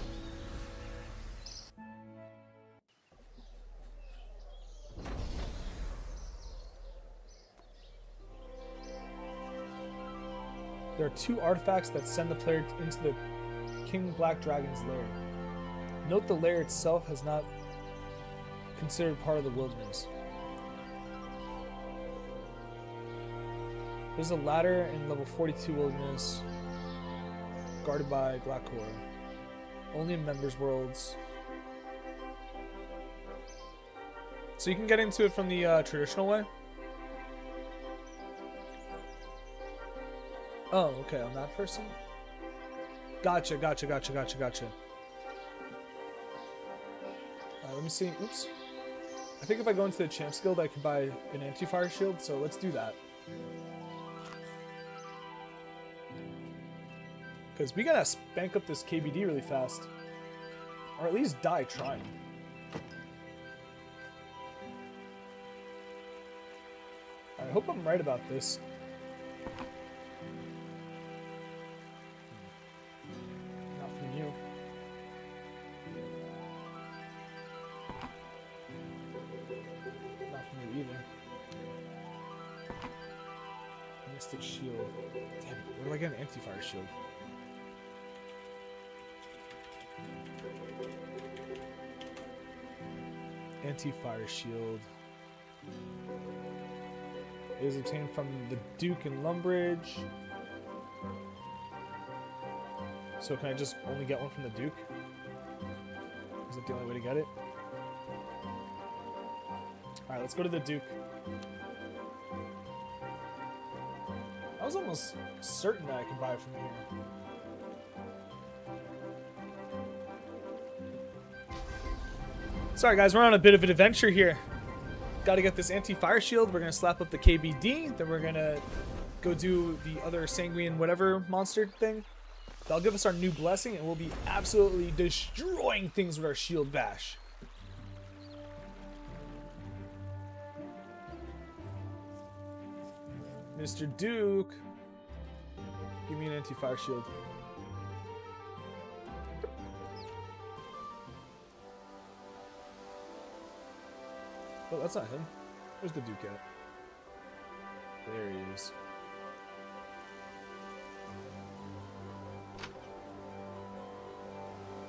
There are 2 artifacts that send the player into the King Black Dragon's lair. Note the lair itself has not considered part of the wilderness. There's a ladder in level 42 wilderness, guarded by Glackor. Only in members' worlds. So you can get into it from the traditional way? Oh, okay, on that person? Gotcha. Let me see. Oops. I think if I go into the Champs Guild, I could buy an anti-fire shield, so let's do that. Because we gotta spank up this KBD really fast. Or at least die trying. I hope I'm right about this. Shield. Damn it, where do I get an anti-fire shield? Anti-fire shield. It is obtained from the Duke in Lumbridge. So can I just only get one from the Duke? Is that the only way to get it? Alright, let's go to the Duke. I was almost certain that I could buy it from here. Sorry guys, we're on a bit of an adventure here. Gotta get this anti-fire shield, we're gonna slap up the KBD, then we're gonna go do the other sanguine whatever monster thing. That'll give us our new blessing and we'll be absolutely destroying things with our shield bash. Mr. Duke, give me an anti-fire shield. Oh, that's not him. Where's the Duke at? There he is.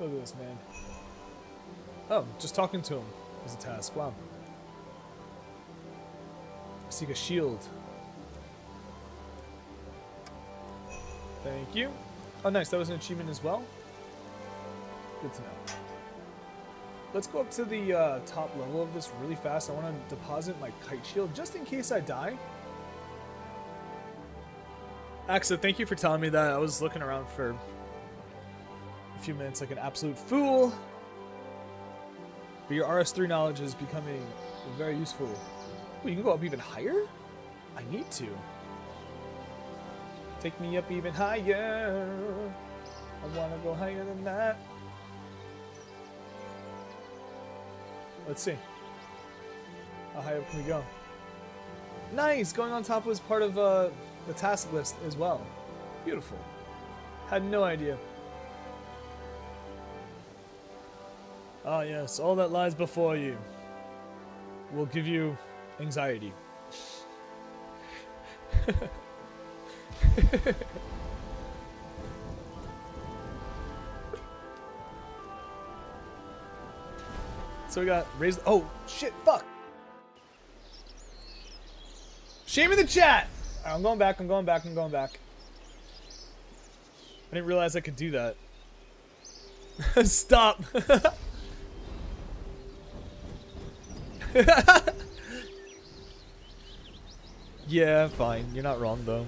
Look at this, man. Oh, just talking to him is a task. Wow. Seek a shield. Thank you. Oh, nice. That was an achievement as well. Good to know. Let's go up to the top level of this really fast. I want to deposit my kite shield just in case I die. Axa, thank you for telling me that. I was looking around for a few minutes like an absolute fool. But your RS3 knowledge is becoming very useful. Ooh, you can go up even higher? I need to. Take me up even higher. I want to go higher than that. Let's see. How high up can we go? Nice! Going on top was part of the task list as well. Beautiful. Had no idea. Ah, yes, all that lies before you will give you anxiety. So we got raised. Oh shit! Fuck! Shame in the chat. Right, I'm going back. I'm going back. I'm going back. I didn't realize I could do that. Stop. Yeah, fine. You're not wrong though.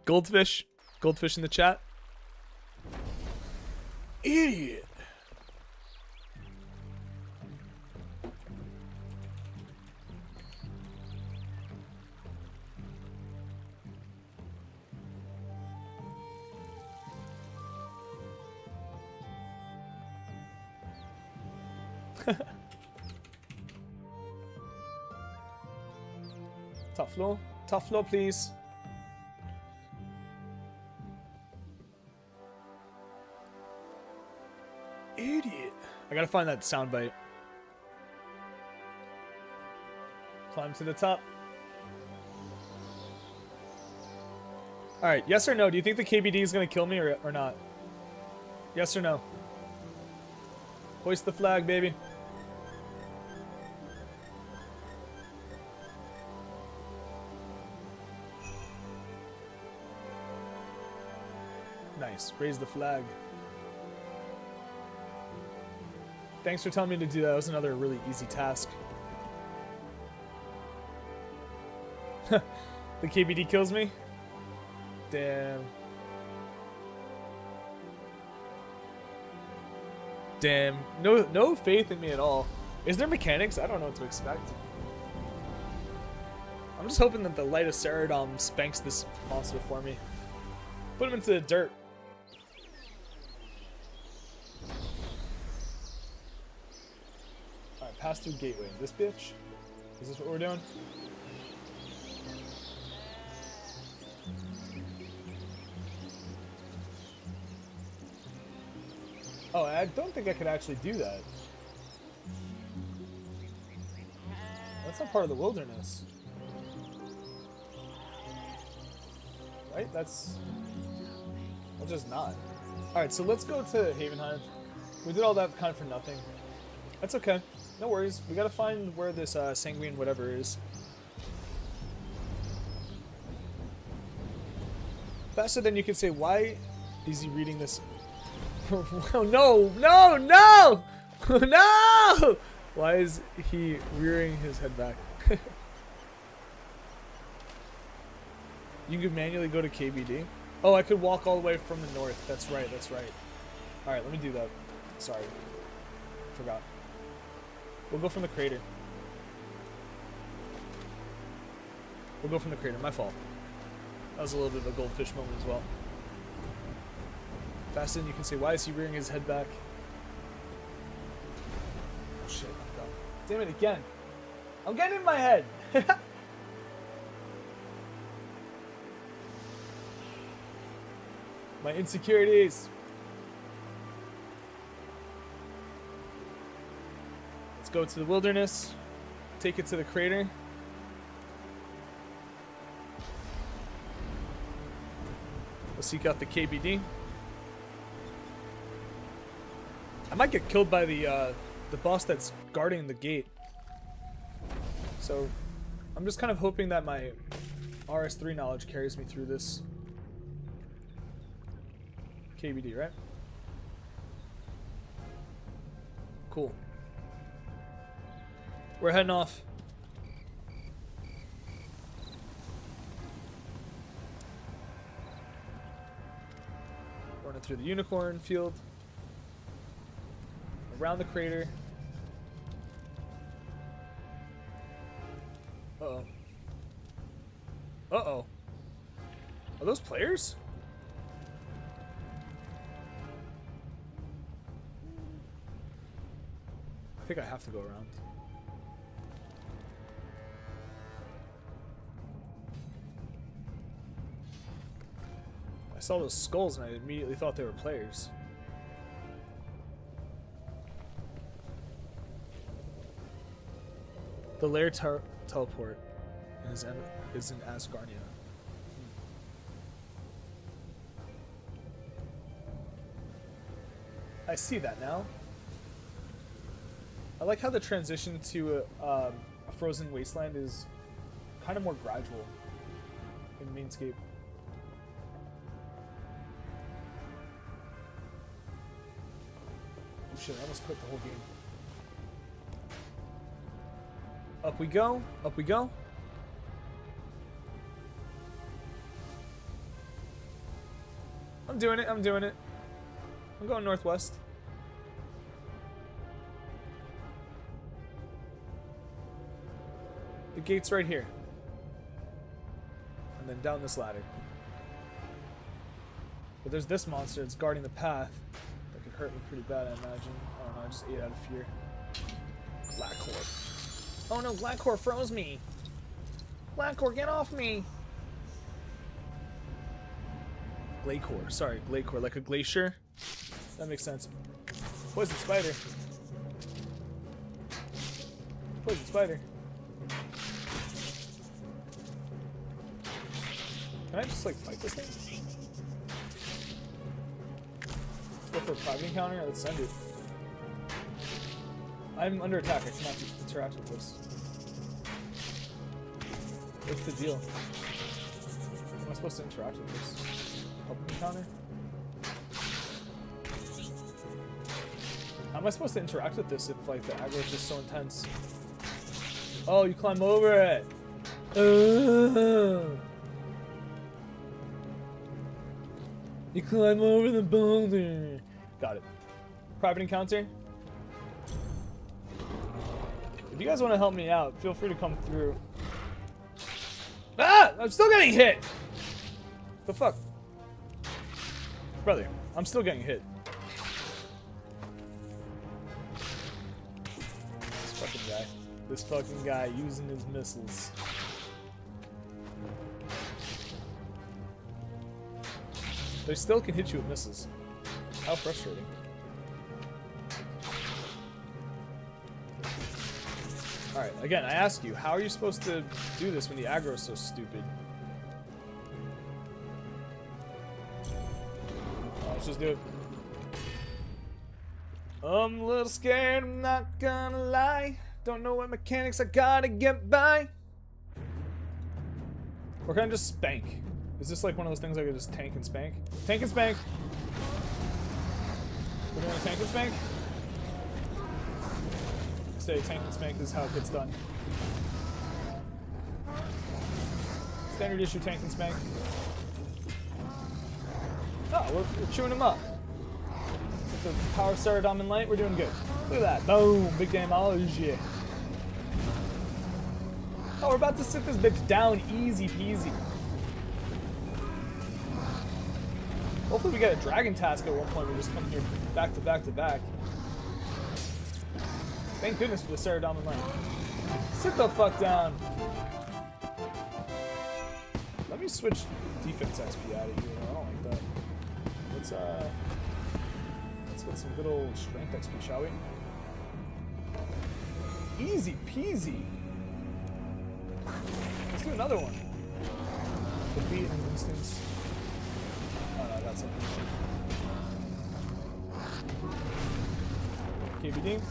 Goldfish. Goldfish in the chat. Idiot. Top floor, please. Idiot. I gotta find that soundbite. Climb to the top. Alright, yes or no? Do you think the KBD is gonna kill me or not? Yes or no? Hoist the flag, baby. Nice. Raise the flag. Thanks for telling me to do that. That was another really easy task. The KBD kills me? Damn. Damn. No faith in me at all. Is there mechanics? I don't know what to expect. I'm just hoping that the light of Ceradom spanks this monster for me. Put him into the dirt. Alright, pass through gateway. This bitch? Is this what we're doing? Oh, I don't think I could actually do that. That's not part of the wilderness. Right? That's just not. Alright, so let's go to Havenheim. We did all that kind of for nothing. That's okay. No worries. We gotta find where this sanguine whatever is. Faster than you can say, why is he reading this? Oh, no! No! No! No! Why is he rearing his head back? You can manually go to KBD. Oh, I could walk all the way from the north. That's right, that's right. Alright, let me do that. Sorry. Forgot. We'll go from the crater. We'll go from the crater. My fault. That was a little bit of a goldfish moment as well. Faster than you can say, why is he rearing his head back? Oh shit, I'm done. Damn it again. I'm getting in my head. My insecurities. Let's go to the wilderness. Take it to the crater. We'll seek out the KBD. might get killed by the boss that's guarding the gate. So I'm just kind of hoping that my RS3 knowledge carries me through this. KBD, right? Cool. We're heading off. Running through the unicorn field. Around the crater. Uh-oh. Uh-oh. Are those players? I think I have to go around. I saw those skulls and I immediately thought they were players. The lair teleport is in Asgardia. I see that now. I like how the transition to a frozen wasteland is kind of more gradual in Mainscape. Oh shit, I almost quit the whole game. Up we go, up we go. I'm doing it, I'm doing it. I'm going northwest. The gate's right here. And then down this ladder. But there's this monster that's guarding the path. That could hurt me pretty bad, I imagine. Oh no, I just ate out of fear. Glacor. Oh no, Glacor froze me. Glacor, get off me. Glacor, sorry, Glacor, like a glacier. That makes sense. Poison spider. Poison spider. Can I just like fight this thing? Let's go for a private encounter. Let's send it. I'm under attack. I cannot interact with this. What's the deal? How am I supposed to interact with this? Help encounter? How am I supposed to interact with this if like the aggro is just so intense? Oh, you climb over it. You climb over the boulder. Got it. Private encounter. If you guys want to help me out, feel free to come through. Ah! I'm still getting hit! The fuck? Brother, I'm still getting hit. This fucking guy. This fucking guy using his missiles. They still can hit you with missiles. How frustrating. Alright, again, I ask you, how are you supposed to do this when the aggro is so stupid? Let's just do it. I'm a little scared, I'm not gonna lie. Don't know what mechanics I gotta get by. Or can I just spank? Is this like one of those things I could just tank and spank? Tank and spank! We're doing a tank and spank? Say tank and spank is how it gets done. Standard issue tank and spank. Oh, we're chewing him up. With the power of Saradomin Light, we're doing good. Look at that. Boom! Big damage. Oh, we're about to sit this bitch down easy peasy. Hopefully we get a dragon task at one point. We just come here back to back to back. Thank goodness for the Saradomin Light. Sit the fuck down. Let me switch defense XP out of here. I don't like that. Let's get some good old strength XP, shall we? Easy peasy. Let's do another one. Defeat in an instance. Oh no, that's something. KBD.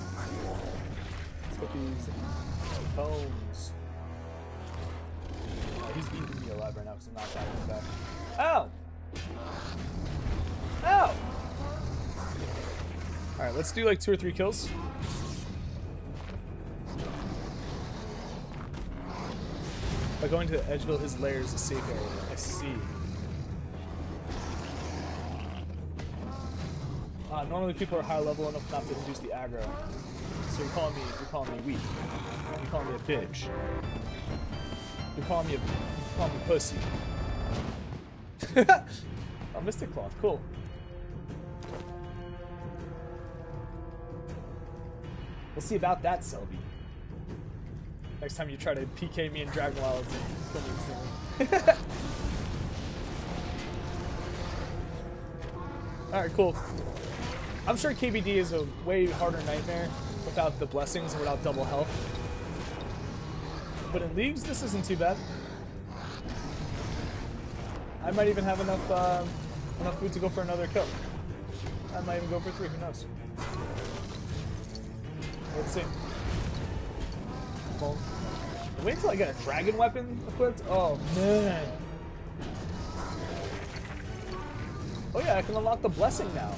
Let's get these bones. Oh, he's eating me alive right now because I'm not attacking back. Ow! Ow! Alright, let's do like 2 or 3 kills. By going to Edgeville, his lair is a safe area. I see. Normally people are high level enough not to induce the aggro. So you're calling me weak. You're calling me a bitch. You're calling me pussy. Oh, Mystic Cloth, cool. We'll see about that, Selby. Next time you try to PK me in Dragon Wilds and kill me instantly. Alright, cool. I'm sure KBD is a way harder nightmare without the blessings and without double health. But in Leagues, this isn't too bad. I might even have enough food to go for another kill. I might even go for 3, who knows? Let's see. Well, wait until I get a dragon weapon equipped. Oh man. Oh yeah, I can unlock the blessing now.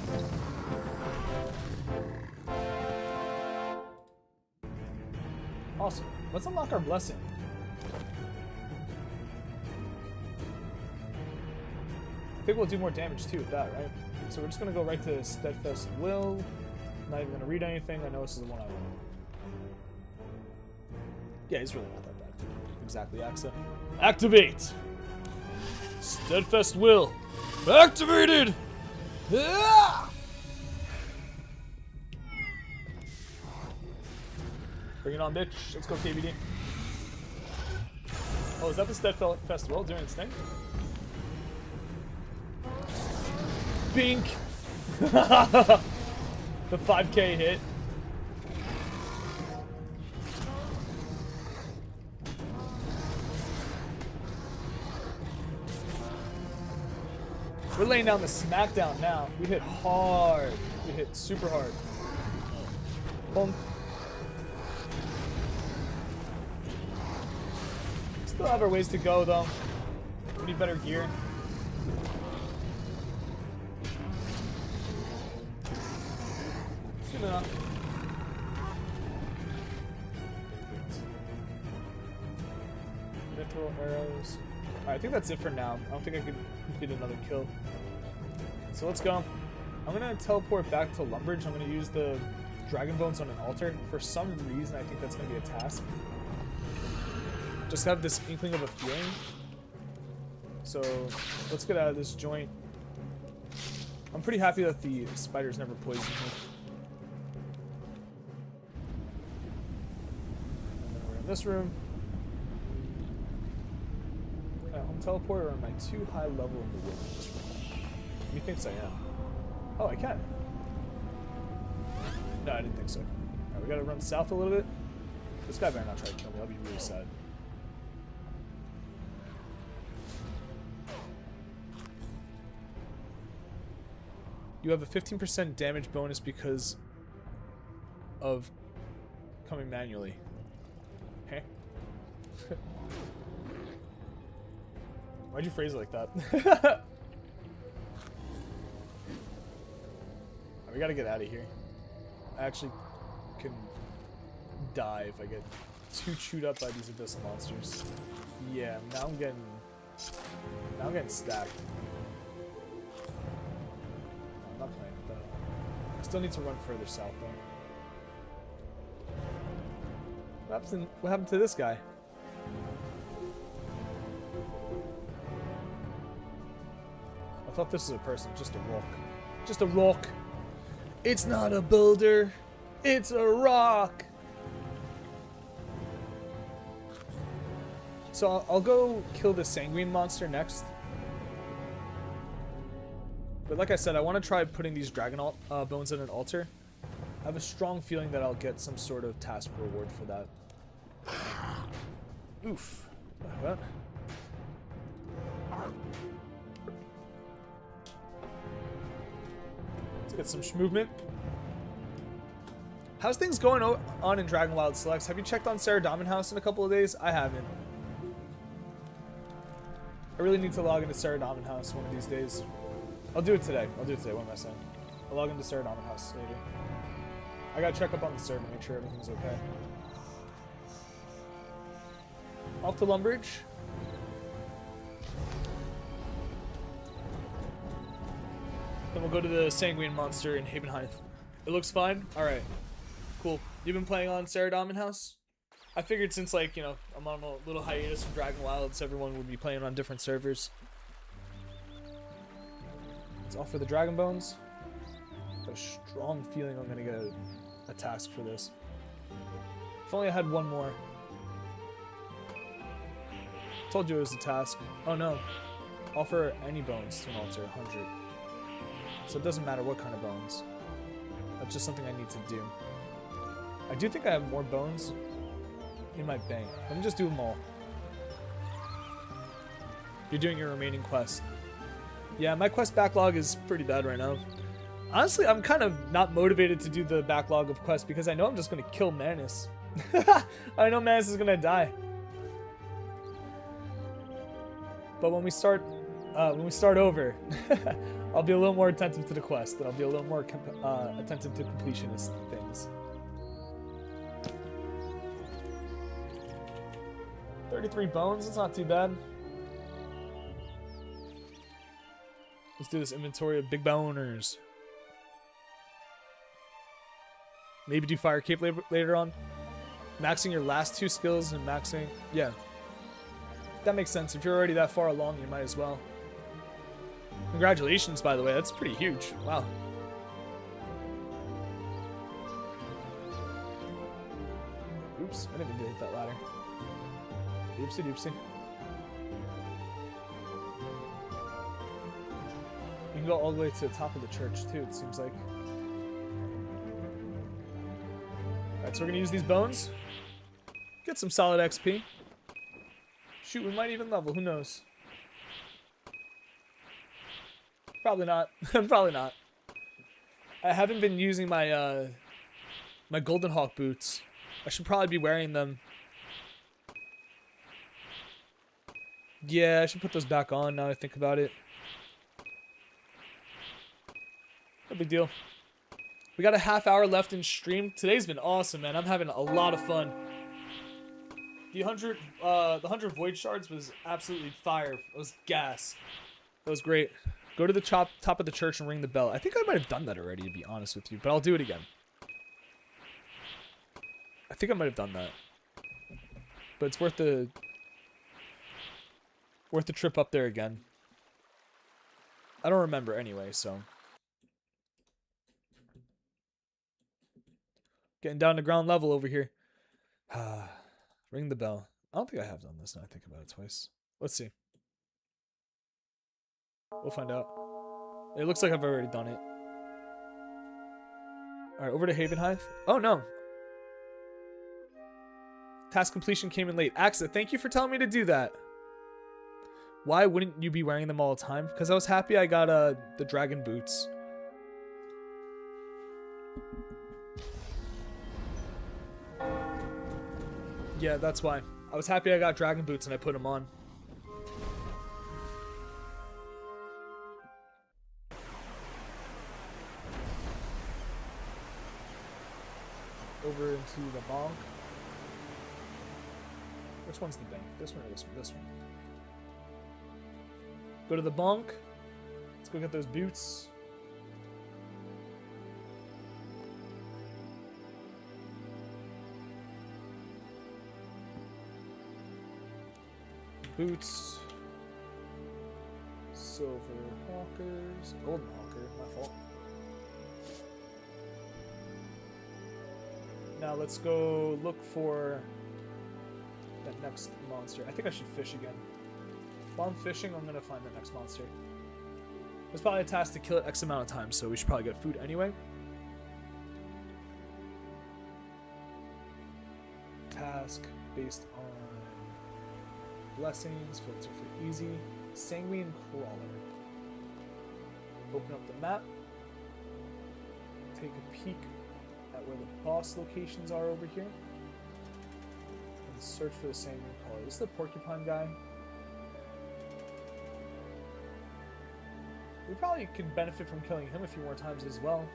Awesome. Let's unlock our blessing. I think we'll do more damage too with that, right? So we're just gonna go right to Steadfast Will. Not even gonna read anything. I know this is the one I want. Yeah, he's really not that bad. Exactly, Axa. Activate! Steadfast Will. Activated! Ah! Bring it on, bitch. Let's go, KBD. Oh, is that the Steadfast Will doing its thing? Bink! The 5k hit. We're laying down the smackdown now. We hit hard. We hit super hard. Boom. Still have our ways to go though. We need better gear. Soon enough. Mithril arrows. Alright, I think that's it for now. I don't think I could complete another kill. So let's go. I'm gonna teleport back to Lumbridge. I'm gonna use the Dragon Bones on an altar. For some reason, I think that's gonna be a task. Just have this inkling of a feeling. So let's get out of this joint. I'm pretty happy that the spiders never poisoned me. And then we're in this room. Can I home teleport, or am I too high level in the wilderness room? He thinks I am. Oh, I can. No, I didn't think so. Alright, we gotta run south a little bit. This guy better not try to kill me. I'll be really sad. You have a 15% damage bonus because of coming manually. Hey. Why'd you phrase it like that? We gotta get out of here. I actually can die if I get too chewed up by these abyssal monsters. Yeah, now I'm getting stacked. I'm not playing with that. I still need to run further south though. What happened to this guy? I thought this was a person, just a rock. Just a rock. It's not a boulder, it's a rock. So I'll go kill the sanguine monster next. But like I said, I want to try putting these dragon bones in an altar. I have a strong feeling that I'll get some sort of task reward for that. Oof. What? Let's get some movement. How's things going on in Dragon Wild Selects? Have you checked on Sarah Diamond House in a couple of days? I haven't. I really need to log into Sarah Diamond House one of these days. I'll do it today. What am I saying? I'll log into Sarah Diamond House later. I gotta check up on the server, make sure everything's okay. Off to Lumbridge. Then we'll go to the Sanguine Monster in Haven Heights. It looks fine? Alright. Cool. You've been playing on Sarah Diamond House? I figured since, like, you know, I'm on a little hiatus from Dragon Wilds, everyone would be playing on different servers. Let's offer the Dragon Bones. I have a strong feeling I'm gonna get a task for this. If only I had one more. Told you it was a task. Oh no. Offer any bones to an altar, 100. So it doesn't matter what kind of bones. That's just something I need to do. I do think I have more bones in my bank. Let me just do them all. You're doing your remaining quest. Yeah, my quest backlog is pretty bad right now. Honestly, I'm kind of not motivated to do the backlog of quests because I know I'm just going to kill Manus. I know Manus is going to die. But when we start over, I'll be a little more attentive to the quest, and I'll be a little more attentive to completionist things. 33 bones, it's not too bad. Let's do this inventory of big boners. Maybe do Fire Cape later on. Maxing your last 2 skills and maxing... Yeah. That makes sense. If you're already that far along, you might as well. Congratulations, by the way. That's pretty huge. Wow. Oops. I didn't mean to hit that ladder. Oopsie doopsie. You can go all the way to the top of the church, too, it seems like. Alright, so we're going to use these bones. Get some solid XP. Shoot, we might even level. Who knows? Probably not. Probably not. I haven't been using my my Golden Hawk boots. I should probably be wearing them. Yeah, I should put those back on now I think about it. No big deal. We got a half hour left in stream. Today's been awesome, man. I'm having a lot of fun. The 100 void shards was absolutely fire. It was gas. That was great. Go to the top of the church and ring the bell. I think I might have done that already, to be honest with you, but I'll do it again. I think I might have done that. But it's worth the trip up there again. I don't remember anyway, so. Getting down to ground level over here. Ring the bell. I don't think I have done this now I think about it twice. Let's see. We'll find out. It looks like I've already done it. Alright, over to Havenhive. Oh no! Task completion came in late. Axa, thank you for telling me to do that. Why wouldn't you be wearing them all the time? Because I was happy I got the dragon boots. Yeah, that's why. I was happy I got dragon boots and I put them on. Over into the bonk. Which one's the bank? This one or this one? This one. Go to the bonk. Let's go get those boots. Boots. Silver hawkers. Golden hawker. My fault. Now let's go look for that next monster. I think I should fish again. While I'm fishing, I'm gonna find the next monster. There's probably a task to kill it X amount of times, so we should probably get food anyway. Task based on blessings, filter for easy. Sanguine crawler. Open up the map. Take a peek at where the boss locations are over here. And search for the sanguine crawler. This is the porcupine guy. We probably could benefit from killing him a few more times as well.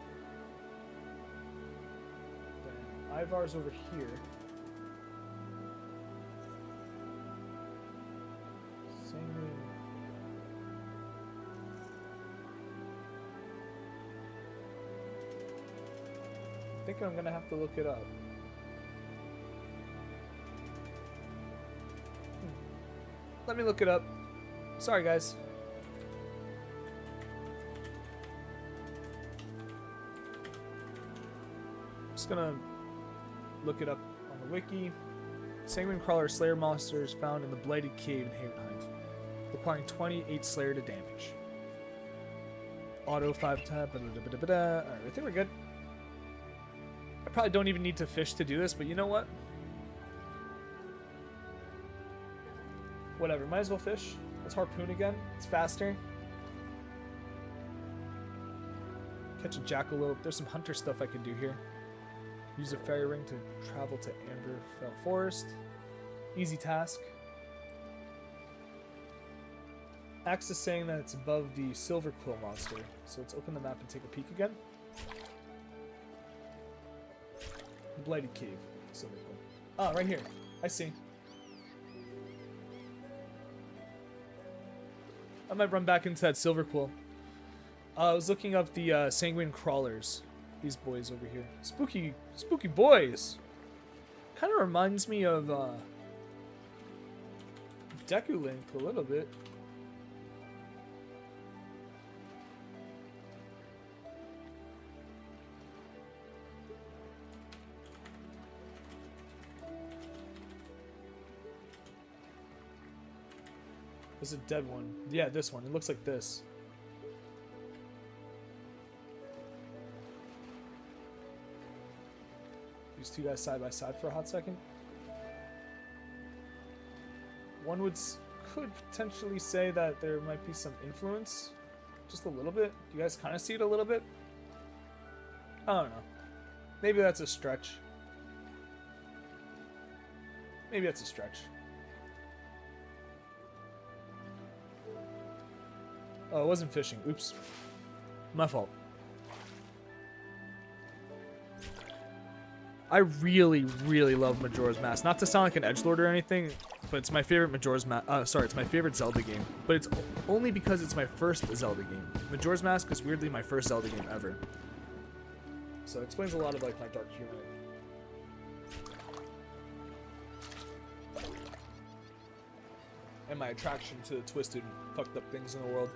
Then Ivar's over here. Sanguine. I think I'm gonna have to look it up. Let me look it up. Sorry, guys. Just gonna look it up on the wiki. Sanguine Crawler Slayer monsters found in the Blighted Cave in Havenheim, requiring 28 Slayer to damage. Auto 5 tap. Alright, I think we're good. I probably don't even need to fish to do this, but you know what? Whatever, might as well fish. Let's harpoon again. It's faster. Catch a jackalope. There's some hunter stuff I can do here. Use a fairy ring to travel to Amberfell Forest. Easy task. Axe is saying that it's above the Silver Quill monster. So let's open the map and take a peek again. Blighted Cave. Silver Quill. Ah, right here. I see. I might run back into that Silver Quill. I was looking up the Sanguine Crawlers. These boys over here. Spooky boys! Kind of reminds me of Deku-Link a little bit. There's a dead one. Yeah, this one. It looks like this. These two guys side by side for a hot second. One could potentially say that there might be some influence. Just a little bit. Do you guys kind of see it a little bit? I don't know. Maybe that's a stretch. Maybe that's a stretch. Oh, it wasn't fishing. Oops. My fault. I really, really love Majora's Mask. Not to sound like an edgelord or anything, but it's my favorite Majora's Mask. Sorry, it's my favorite Zelda game. But it's only because it's my first Zelda game. Majora's Mask is weirdly my first Zelda game ever. So it explains a lot of like my dark humor. And my attraction to the twisted, fucked up things in the world.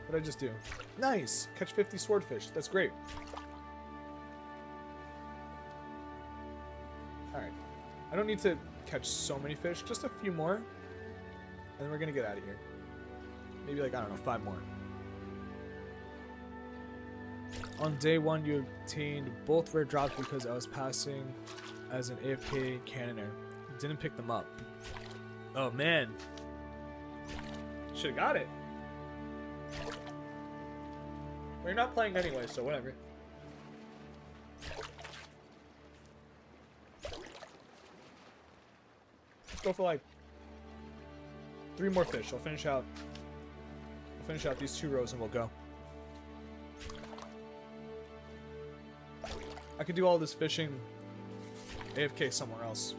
What'd I just do? Nice! Catch 50 swordfish. That's great. Alright. I don't need to catch so many fish. Just a few more. And then we're gonna get out of here. Maybe like, I don't know, 5 more. On day 1, you obtained both rare drops because I was passing as an AFK cannoner. Didn't pick them up. Oh man. Should've got it. We're not playing anyway, so whatever. Let's go for like 3 more fish. I'll finish out these 2 rows and we'll go. I could do all this fishing AFK somewhere else.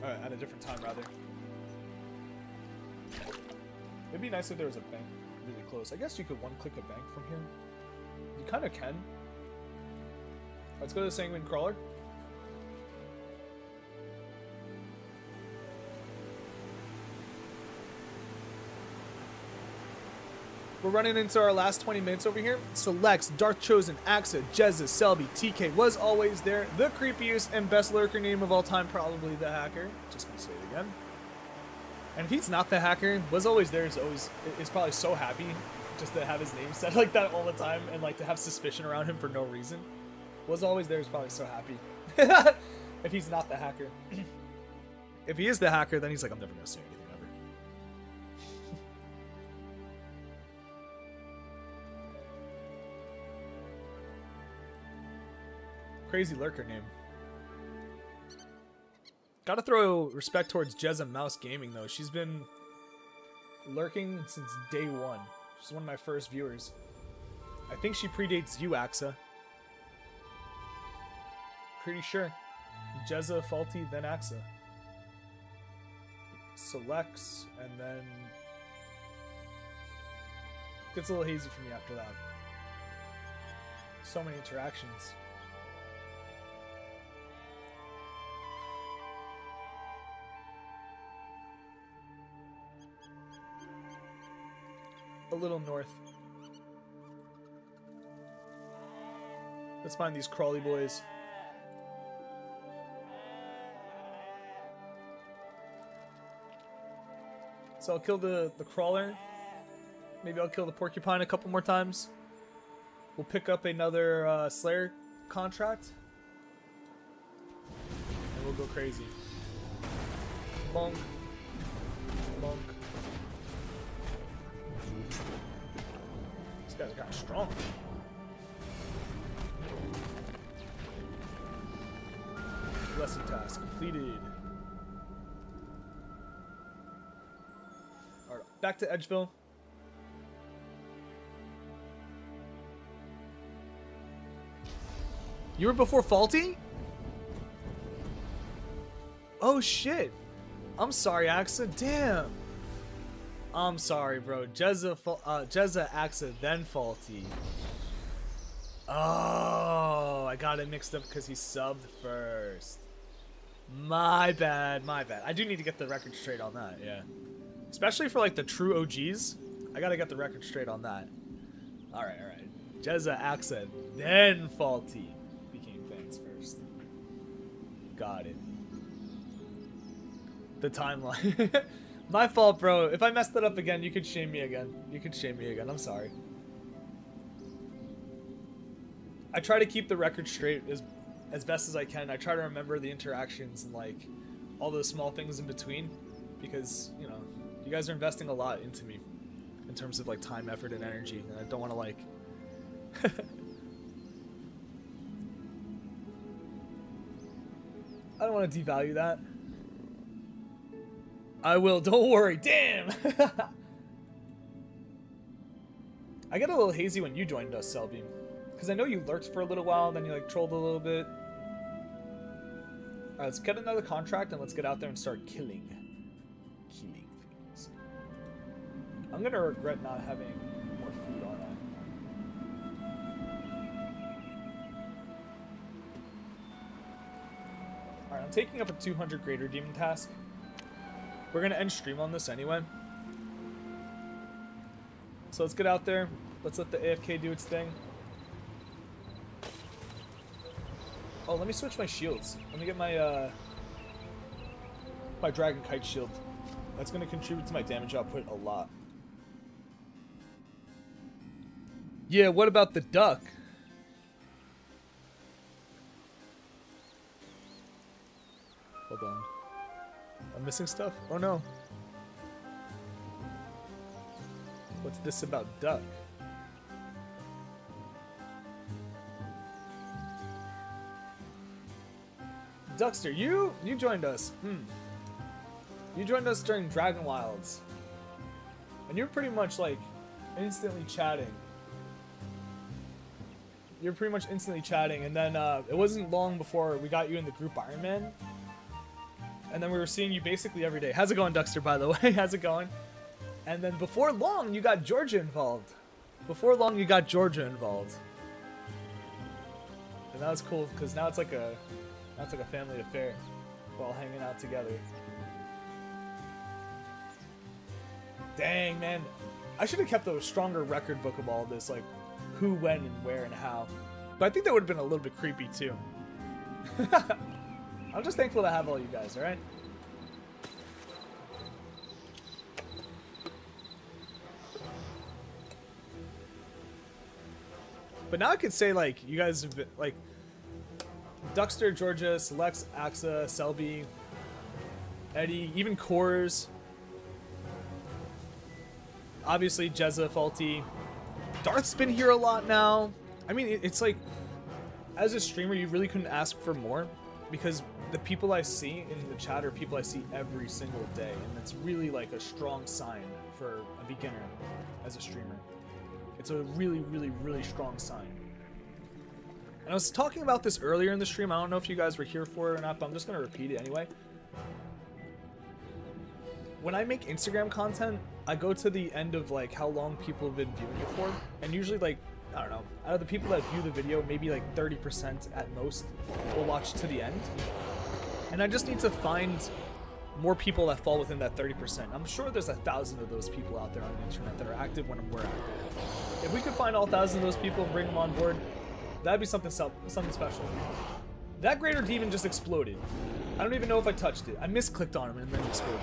At a different time, rather. It'd be nice if there was a bank really close. I guess you could one-click a bank from here. You kind of can. Let's go to the Sanguine Crawler. We're running into our last 20 minutes over here. So Lex, Darth Chosen, Axa, Jezza, Selby, TK was always there. The creepiest and best lurker name of all time, probably the hacker. Just gonna say it again. And if he's not the hacker, was always there is probably so happy just to have his name said like that all the time and like to have suspicion around him for no reason. Was always there is probably so happy. If he's not the hacker. If he is the hacker, then he's like, I'm never gonna say anything ever. Crazy lurker name. Gotta throw respect towards Jezza Mouse Gaming though. She's been lurking since day one. She's one of my first viewers. I think she predates you, Axa. Pretty sure. Jezza, Faulty, then Axa. Selects, and then gets a little hazy for me after that. So many interactions. A little north. Let's find these crawly boys. So I'll kill the crawler. Maybe I'll kill the porcupine a couple more times. We'll pick up another Slayer contract. And we'll go crazy. Bonk. Bonk. These guys are kind of strong. Lesson task completed. Alright, back to Edgeville. You were before Faulty? Oh shit. I'm sorry, Axa. Damn. I'm sorry, bro. Jezza, Axa, then Faulty. Oh, I got it mixed up because he subbed first. My bad, my bad. I do need to get the record straight on that, yeah. Especially for like the true OGs. I gotta get the record straight on that. Alright, alright. Jezza, Axa, then Faulty became fans first. Got it. The timeline. My fault, bro. If I messed that up again, you could shame me again. You could shame me again. I'm sorry. I try to keep the record straight as best as I can. I try to remember the interactions and like all those small things in between because, you know, you guys are investing a lot into me in terms of like time, effort, and energy, and I don't want to like I don't want to devalue that. I will, don't worry. Damn. I get a little hazy when you joined us, Selby. Because I know you lurked for a little while, then you like trolled a little bit. Alright, let's get another contract and let's get out there and start killing things. I'm gonna regret not having more food on that. Alright, I'm taking up a 200 Greater Demon task. We're gonna end stream on this anyway. So let's get out there. Let's let the AFK do its thing. Oh, let me switch my shields. Let me get my my Dragon Kite shield. That's gonna contribute to my damage output a lot. Yeah, what about the duck? Hold on. I'm missing stuff? Oh no. What's this about duck? Duckster, you joined us. You joined us during Dragon Wilds. And you're pretty much like instantly chatting. You're pretty much instantly chatting, and then it wasn't long before we got you in the group Iron Man. And then we were seeing you basically every day. How's it going, Duckster, by the way? How's it going? And then before long, you got Georgia involved. Before long, you got Georgia involved. And that was cool, because now it's like a family affair. We're all hanging out together. Dang, man. I should have kept a stronger record book of all this, like who, when, and where, and how. But I think that would have been a little bit creepy, too. I'm just thankful to have all you guys, alright? But now I could say, like, you guys have been, like, Duckster, Georgia, Selects, Axa, Selby, Eddie, even Cores. Obviously, Jezza, Faulty. Darth's been here a lot now. I mean, it's like, as a streamer, you really couldn't ask for more, because the people I see in the chat are people I see every single day, and it's really like a strong sign for a beginner as a streamer. It's a really, really, really strong sign. And I was talking about this earlier in the stream. I don't know if you guys were here for it or not, but I'm just gonna repeat it anyway. When I make Instagram content, I go to the end of like how long people have been viewing it for, and usually like, I don't know, out of the people that view the video, maybe like 30% at most will watch to the end. And I just need to find more people that fall within that 30%. I'm sure there's 1,000 of those people out there on the internet that are active when we're active. If we could find all 1,000 of those people and bring them on board, that'd be something special. That greater demon just exploded. I don't even know if I touched it. I misclicked on him and then it exploded.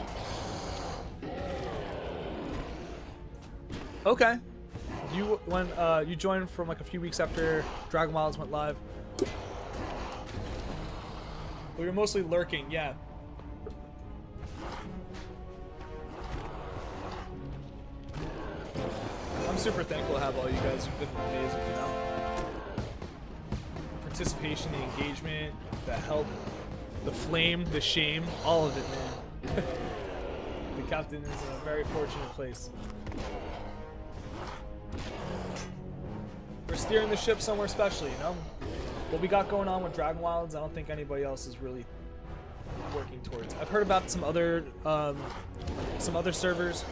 Okay. You joined from like a few weeks after Dragon Wilds went live. We were mostly lurking, yeah. I'm super thankful to have all you guys. You've been amazing, you know. Participation, the engagement, the help, the flame, the shame, all of it, man. The captain is in a very fortunate place. We're steering the ship somewhere special, you know? What we got going on with Dragon Wilds, I don't think anybody else is really working towards. I've heard about some other servers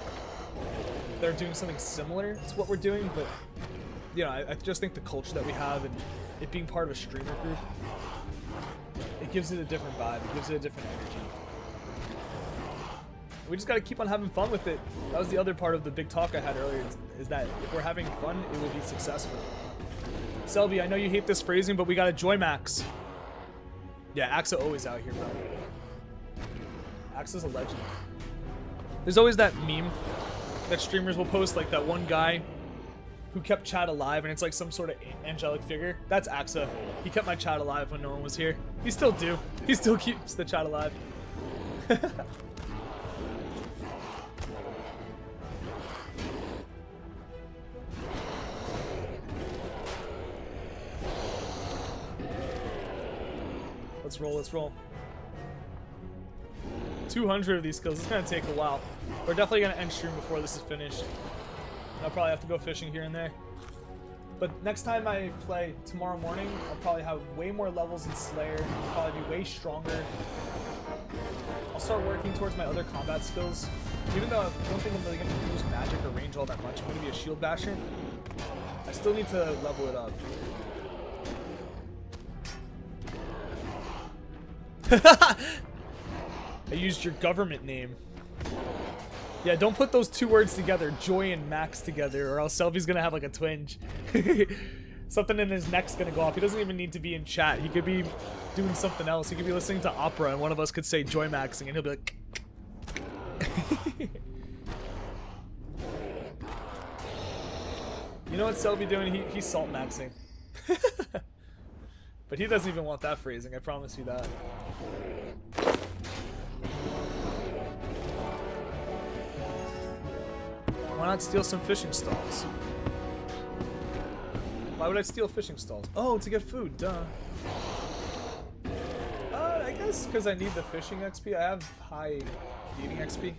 that are doing something similar to what we're doing, but you know, I just think the culture that we have and it being part of a streamer group, it gives it a different vibe, it gives it a different energy. We just gotta keep on having fun with it. That was the other part of the big talk I had earlier, is that if we're having fun, it will be successful. Selby, I know you hate this phrasing, but we got a Joy Max. Yeah, Axa always out here, bro. Axa's a legend. There's always that meme that streamers will post, like that one guy who kept chat alive, and it's like some sort of angelic figure. That's Axa. He kept my chat alive when no one was here. He still do. He still keeps the chat alive. Let's roll, let's roll. 200 of these skills. It's gonna take a while. We're definitely gonna end stream before this is finished. I'll probably have to go fishing here and there. But next time I play tomorrow morning, I'll probably have way more levels in Slayer. I'll probably be way stronger. I'll start working towards my other combat skills. Even though I don't think I'm really gonna use magic or range all that much, I'm gonna be a shield basher. I still need to level it up. I used your government name. Yeah, don't put those two words together, Joy and Max together, or else Selby's gonna have like a twinge. Something in his neck's gonna go off. He doesn't even need to be in chat. He could be doing something else. He could be listening to opera and one of us could say Joy Maxing and he'll be like... You know what Selby doing? He's salt maxing. But he doesn't even want that phrasing, I promise you that. Why not steal some fishing stalls? Why would I steal fishing stalls? Oh, to get food, duh. I guess because I need the fishing XP. I have high eating XP.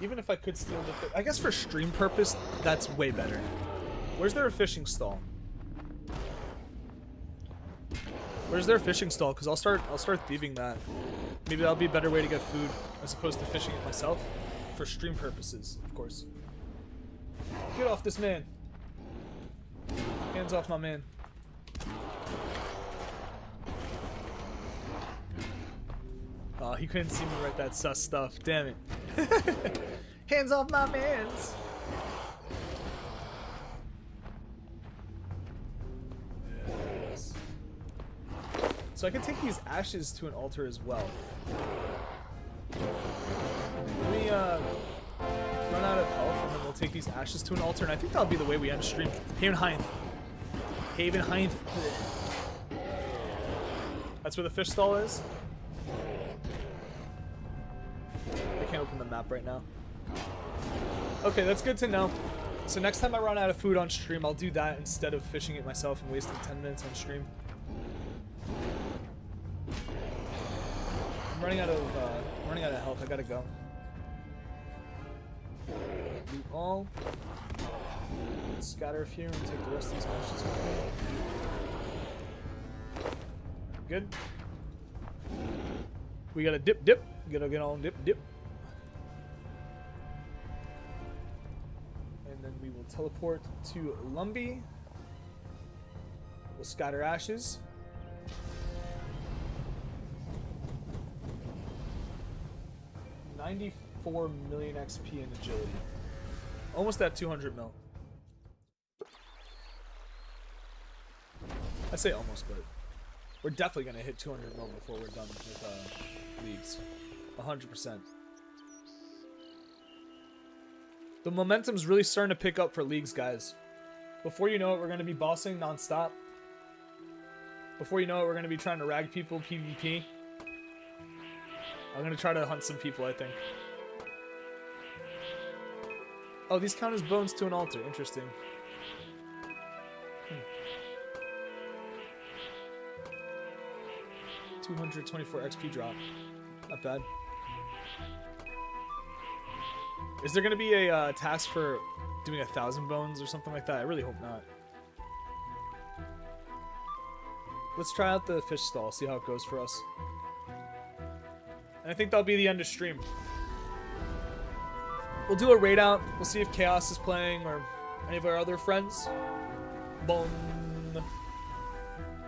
Even if I could steal the I guess for stream purpose, that's way better. Where's there a fishing stall? Where's their fishing stall? Because I'll start thieving that. Maybe that'll be a better way to get food as opposed to fishing it myself. For stream purposes, of course. Get off this man. Hands off my man. Oh, he couldn't see me write that sus stuff. Damn it. Hands off my mans. So I can take these ashes to an altar as well. Let me run out of health and then we'll take these ashes to an altar, and I think that'll be the way we end stream. Haven Heinth. Haven Heinth. That's where the fish stall is? I can't open the map right now. Okay, that's good to know. So next time I run out of food on stream, I'll do that instead of fishing it myself and wasting 10 minutes on stream. running out of health. I gotta go. Loot all. Scatter a few and take the rest of these matches with me. Good. We gotta dip. We gotta get on dip. And then we will teleport to Lumbee. We'll scatter ashes. $94 million XP in agility. Almost at 200 mil. I say almost, but we're definitely going to hit 200 mil before we're done with leagues. 100%. The momentum's really starting to pick up for leagues, guys. Before you know it, we're going to be bossing non-stop. Before you know it, we're going to be trying to rag people PvP. I'm going to try to hunt some people, I think. Oh, these count as bones to an altar. Interesting. 224 XP drop. Not bad. Is there going to be a task for doing 1,000 bones or something like that? I really hope not. Let's try out the fish stall, see how it goes for us. And I think that'll be the end of stream. We'll do a raid out. We'll see if Chaos is playing or any of our other friends. Boom.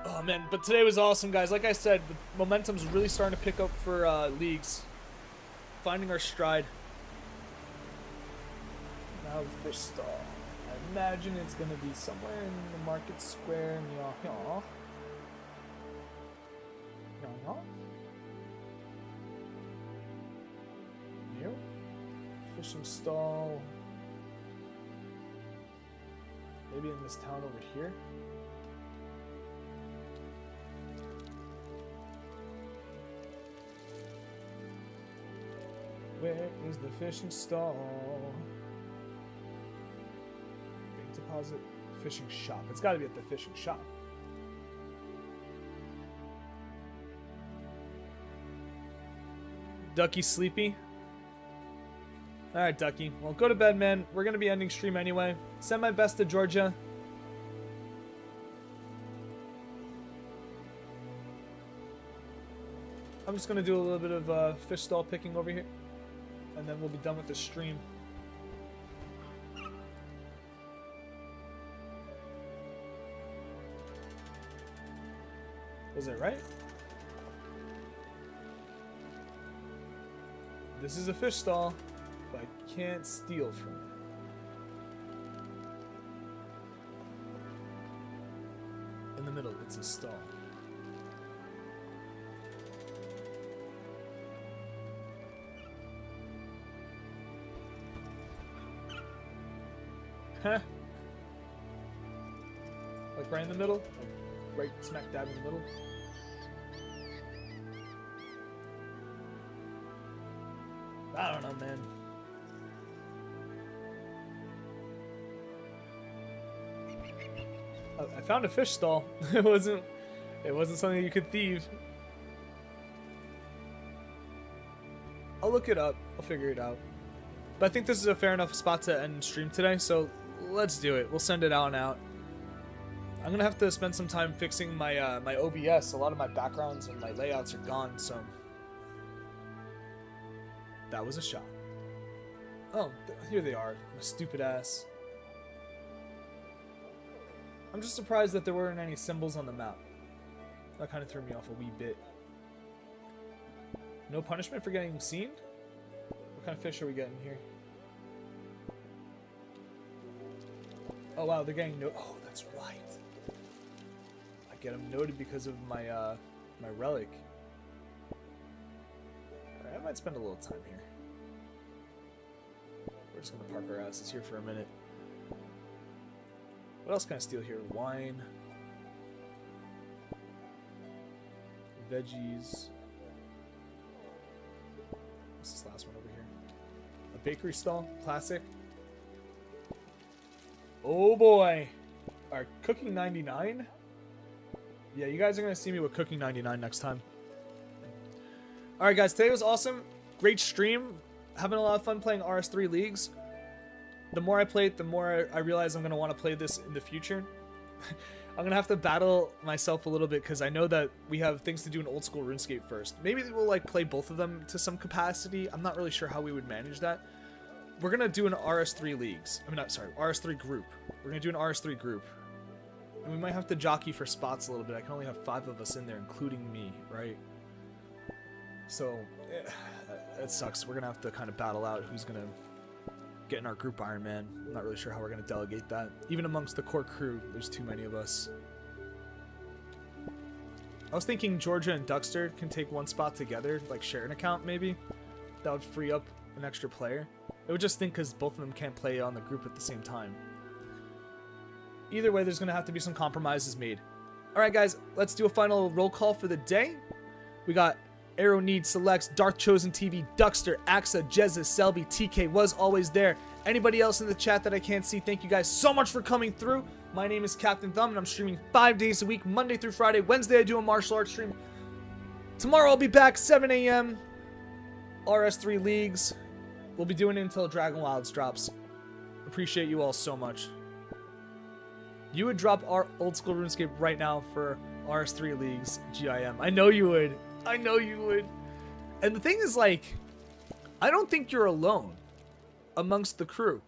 Oh man, but today was awesome, guys. Like I said, the momentum's really starting to pick up for leagues. Finding our stride. Now the fish stall. I imagine it's going to be somewhere in the market square. Here. Fishing stall. Maybe in this town over here. Where is the fishing stall? Bank deposit. Fishing shop. It's got to be at the fishing shop. Ducky sleepy? Alright, Ducky. Well, go to bed, man. We're going to be ending stream anyway. Send my best to Georgia. I'm just going to do a little bit of fish stall picking over here. And then we'll be done with the stream. Was it right? This is a fish stall, but I can't steal from it. In the middle, it's a stall. Huh? Like right in the middle? Like right smack dab in the middle? I don't know, man. Oh, I found a fish stall. It wasn't something you could thieve. I'll look it up. I'll figure it out. But I think this is a fair enough spot to end stream today, so let's do it. We'll send it out and out. I'm gonna have to spend some time fixing my my OBS. A lot of my backgrounds and my layouts are gone, so that was a shot. Oh, here they are. My stupid ass. I'm just surprised that there weren't any symbols on the map. That kind of threw me off a wee bit. No punishment for getting seen? What kind of fish are we getting here? Oh wow, they're getting oh, that's right. I get them noted because of my my relic. Alright, I might spend a little time here. We're just gonna park our asses here for a minute. What else can I steal here? Wine. Veggies. What's this last one over here? A bakery stall? Classic. Oh boy. Our cooking 99? Yeah, you guys are going to see me with cooking 99 next time. All right, guys, today was awesome. Great stream. Having a lot of fun playing RS3 Leagues. The more I play it, the more I realize I'm going to want to play this in the future. I'm going to have to battle myself a little bit because I know that we have things to do in old school RuneScape first. Maybe we'll like play both of them to some capacity. I'm not really sure how we would manage that. We're going to do an RS3 Leagues. I mean, not, sorry, RS3 group. We're going to do an RS3 group. And we might have to jockey for spots a little bit. I can only have 5 of us in there, including me, right? So, it sucks. We're going to have to kind of battle out who's going to get in our group Iron Man. I'm not really sure how we're going to delegate that. Even amongst the core crew, there's too many of us. I was thinking Georgia and Duckster can take one spot together, like share an account maybe. That would free up an extra player. I would just think because both of them can't play on the group at the same time. Either way, there's going to have to be some compromises made. Alright guys, let's do a final roll call for the day. We got Arrow Need Selects, Darth Chosen TV, Duckster, Axa, Jezza, Selby, TK was always there. Anybody else in the chat that I can't see, thank you guys so much for coming through. My name is Captain Thumb and I'm streaming 5 days a week, Monday through Friday. Wednesday I do a martial arts stream. Tomorrow I'll be back 7 a.m. RS3 Leagues. We'll be doing it until Dragon Wilds drops. Appreciate you all so much. You would drop our old school RuneScape right now for RS3 Leagues GIM. I know you would. I know you would. And the thing is, like, I don't think you're alone amongst the crew.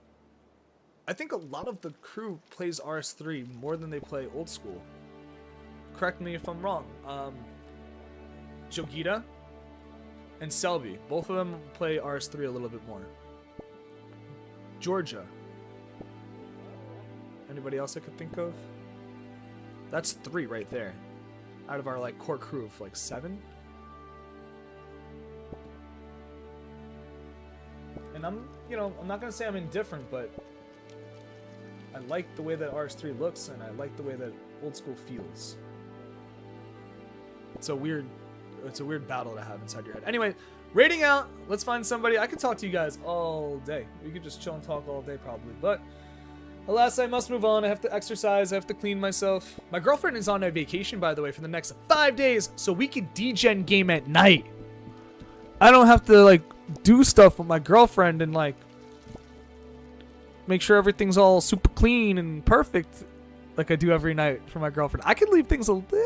I think a lot of the crew plays RS3 more than they play old school. Correct me if I'm wrong. Jogita and Selby, both of them play RS3 a little bit more. Georgia. Anybody else I could think of? That's 3 right there. Out of our like core crew of like 7. And I'm not gonna say I'm indifferent, but I like the way that RS3 looks and I like the way that old school feels. It's a weird battle to have inside your head. Anyway, rating out. Let's find somebody. I could talk to you guys all day. We could just chill and talk all day probably, but alas, I must move on. I have to exercise. I have to clean myself. My girlfriend is on a vacation, by the way, for the next 5 days, so we can degen game at night. I don't have to, like, do stuff with my girlfriend and, like, make sure everything's all super clean and perfect like I do every night for my girlfriend. I could leave things a little bit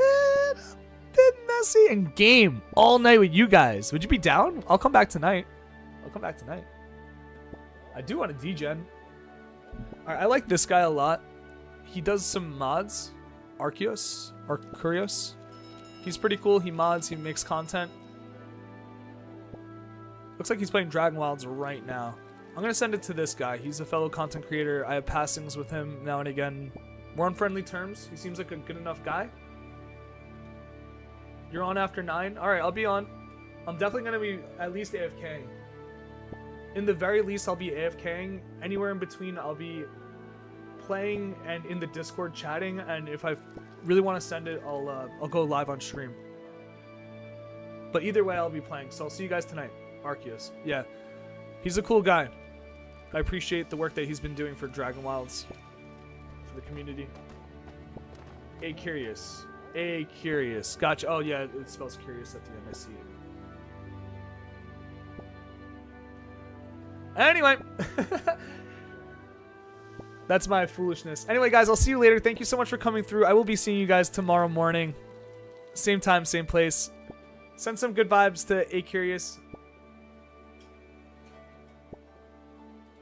messy and game all night with you guys. Would you be down? I'll come back tonight. I do want to degen. I like this guy a lot. He does some mods. Arcurios. He's pretty cool. He mods. He makes content. Looks like he's playing Dragon Wilds right now. I'm going to send it to this guy. He's a fellow content creator. I have passings with him now and again. We're on friendly terms. He seems like a good enough guy. You're on after 9? Alright, I'll be on. I'm definitely going to be at least AFKing. In the very least, I'll be AFKing. Anywhere in between, I'll be playing and in the Discord chatting. And if I really want to send it, I'll go live on stream. But either way, I'll be playing. So I'll see you guys tonight. Arceus. Yeah. He's a cool guy. I appreciate the work that he's been doing for Dragon Wilds. For the community. Curious. Curious. Gotcha. Oh, yeah. It spells curious at the end. I see it. Anyway. That's my foolishness. Anyway, guys, I'll see you later. Thank you so much for coming through. I will be seeing you guys tomorrow morning. Same time, same place. Send some good vibes to Curious.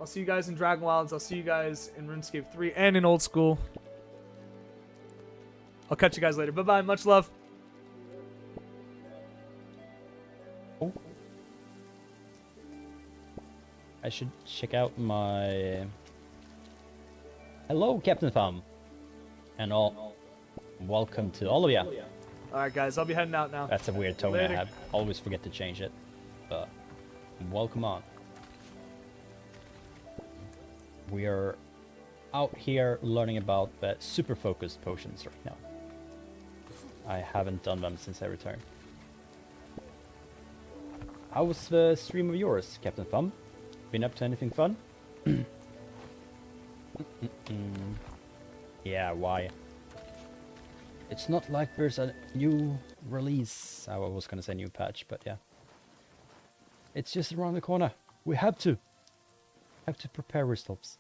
I'll see you guys in Dragon Wilds. I'll see you guys in RuneScape 3 and in Old School. I'll catch you guys later. Bye-bye. Much love. I should check out my... Hello, Captain Thumb. And all. Welcome to all of you. Alright, guys. I'll be heading out now. That's a weird tone Later. I have. Always forget to change it. But welcome on. We are out here learning about the super focused potions right now. I haven't done them since I returned. How was the stream of yours, Captain Thumb? Been up to anything fun? Yeah, why? It's not like there's a new release. I was gonna say new patch, but yeah. It's just around the corner. We have to prepare ourselves.